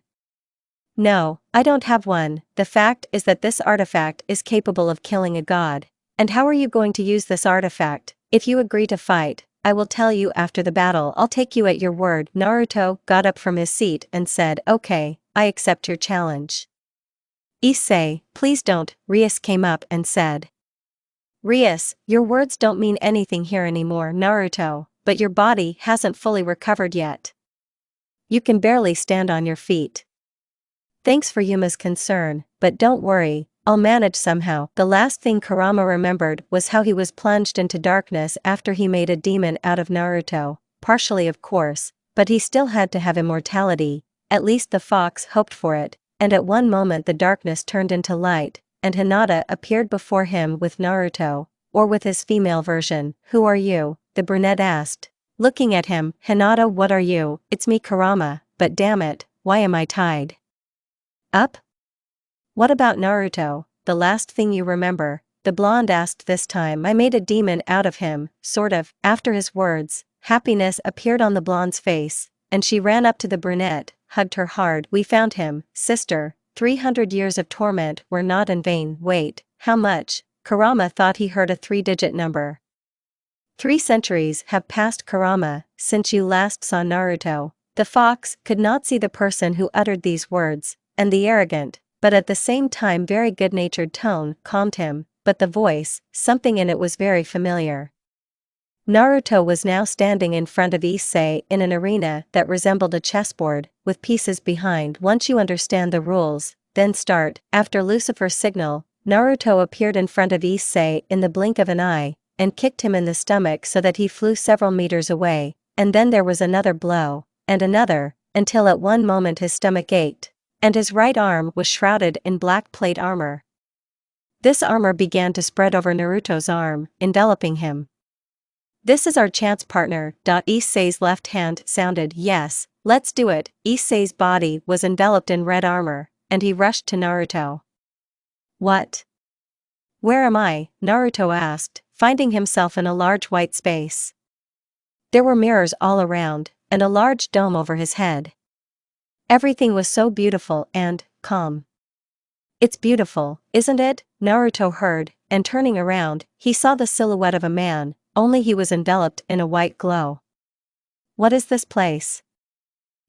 No, I don't have one. The fact is that this artifact is capable of killing a god. And how are you going to use this artifact? If you agree to fight, I will tell you after the battle. I'll take you at your word. Naruto got up from his seat and said, okay, I accept your challenge. Issei, please don't. Rias came up and said. Rias, your words don't mean anything here anymore. Naruto, but your body hasn't fully recovered yet. You can barely stand on your feet. Thanks for Yuma's concern, but don't worry, I'll manage somehow. The last thing Kurama remembered was how he was plunged into darkness after he made a demon out of Naruto, partially of course, but he still had to have immortality, at least the fox hoped for it, and at one moment the darkness turned into light, and Hinata appeared before him with Naruto, or with his female version. Who are you? The brunette asked. Looking at him, Hinata, what are you? It's me, Kurama, but damn it, why am I tied up? What about Naruto, the last thing you remember? The blonde asked. This time I made a demon out of him, sort of. After his words, happiness appeared on the blonde's face, and she ran up to the brunette, hugged her hard. "We found him, sister. 300 years of torment were not in vain." "Wait, how much?" Kurama thought he heard a 3-digit number. 3 centuries have passed, Kurama, since you last saw Naruto. The fox could not see the person who uttered these words, and the arrogant, but at the same time very good-natured tone calmed him, but the voice, something in it was very familiar. Naruto was now standing in front of Issei in an arena that resembled a chessboard, with pieces behind. "Once you understand the rules, then start." After Lucifer's signal, Naruto appeared in front of Issei in the blink of an eye, and kicked him in the stomach so that he flew several meters away, and then there was another blow, and another, until at one moment his stomach ached, and his right arm was shrouded in black plate armor. This armor began to spread over Naruto's arm, enveloping him. "This is our chance, partner." Issei's left hand sounded. "Yes, let's do it." Issei's body was enveloped in red armor, and he rushed to Naruto. "What? Where am I?" Naruto asked, finding himself in a large white space. There were mirrors all around, and a large dome over his head. Everything was so beautiful and calm. "It's beautiful, isn't it?" Naruto heard, and turning around, he saw the silhouette of a man, only he was enveloped in a white glow. "What is this place?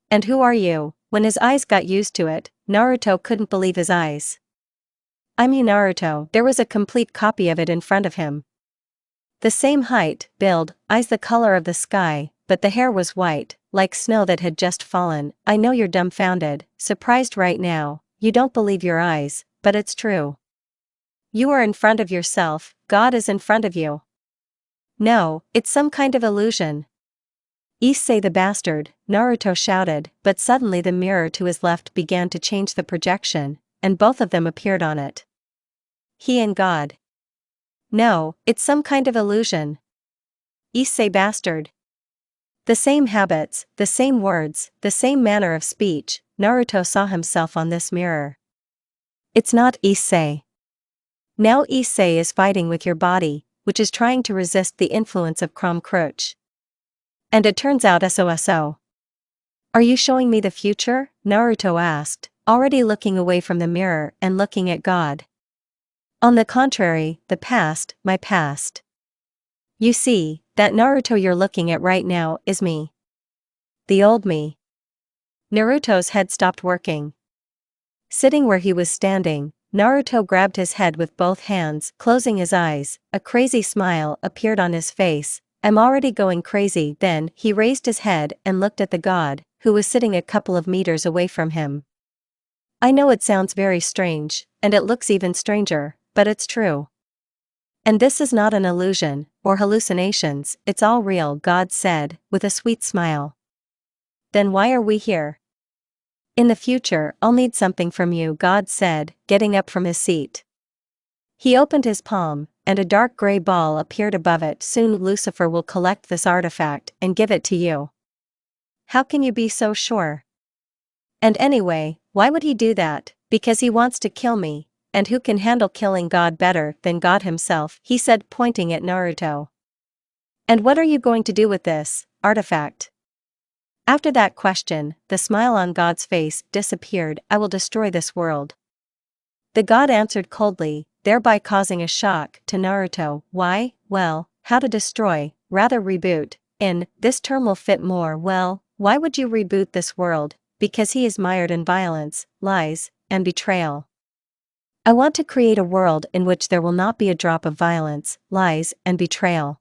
And who are you?" When his eyes got used to it, Naruto couldn't believe his eyes. "I'm you, Naruto." There was a complete copy of it in front of him. The same height, build, eyes the color of the sky, but the hair was white, like snow that had just fallen. "I know you're dumbfounded, surprised right now, you don't believe your eyes, but it's true. You are in front of yourself, God is in front of you." "No, it's some kind of illusion." "Issei the bastard," Naruto shouted, but suddenly the mirror to his left began to change the projection, and both of them appeared on it. He and God. "No, it's some kind of illusion." "Issei bastard." The same habits, the same words, the same manner of speech. Naruto saw himself on this mirror. "It's not Issei. Now Issei is fighting with your body, which is trying to resist the influence of Krom Kruch. And it turns out SOSO. Are you showing me the future?" Naruto asked, already looking away from the mirror and looking at God. "On the contrary, the past, my past. You see, that Naruto you're looking at right now is me. The old me." Naruto's head stopped working. Sitting where he was standing, Naruto grabbed his head with both hands, closing his eyes. A crazy smile appeared on his face. "I'm already going crazy." Then he raised his head and looked at the god, who was sitting a couple of meters away from him. "I know it sounds very strange, and it looks even stranger, but it's true. And this is not an illusion, or hallucinations, it's all real," God said, with a sweet smile. "Then why are we here?" "In the future I'll need something from you," God said, getting up from his seat. He opened his palm, and a dark gray ball appeared above it. "Soon Lucifer will collect this artifact and give it to you." "How can you be so sure? And anyway, why would he do that?" "Because he wants to kill me, and who can handle killing God better than God himself?" he said, pointing at Naruto. "And what are you going to do with this artifact?" After that question, the smile on God's face disappeared. "I will destroy this world." The god answered coldly, thereby causing a shock to Naruto. "Why?" "Well, how to destroy, rather reboot. In this term will fit more well. Why would you reboot this world?" "Because he is mired in violence, lies, and betrayal. I want to create a world in which there will not be a drop of violence, lies, and betrayal.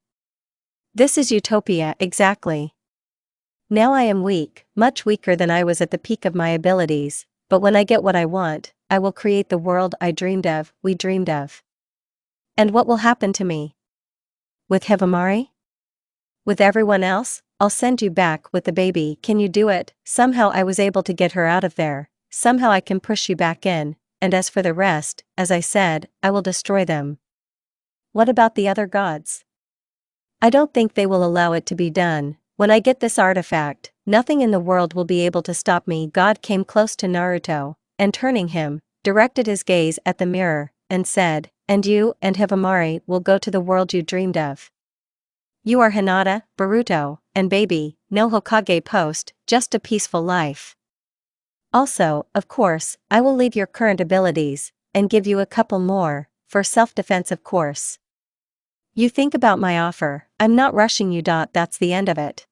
This is utopia exactly. Now I am weak, much weaker than I was at the peak of my abilities, but when I get what I want, I will create the world I dreamed of, we dreamed of. And what will happen to me? With Hibamari? With everyone else? I'll send you back with the baby." "Can you do it?" "Somehow I was able to get her out of there, somehow I can push you back in, and as for the rest, as I said, I will destroy them." "What about the other gods?" "I don't think they will allow it to be done. When I get this artifact, nothing in the world will be able to stop me." God came close to Naruto, and turning him, directed his gaze at the mirror, and said, "And you and Hibamari will go to the world you dreamed of. You are Hinata, Boruto, and baby, no Hokage post, just a peaceful life. Also, of course, I will leave your current abilities, and give you a couple more, for self-defense of course. You think about my offer, I'm not rushing you. That's the end of it.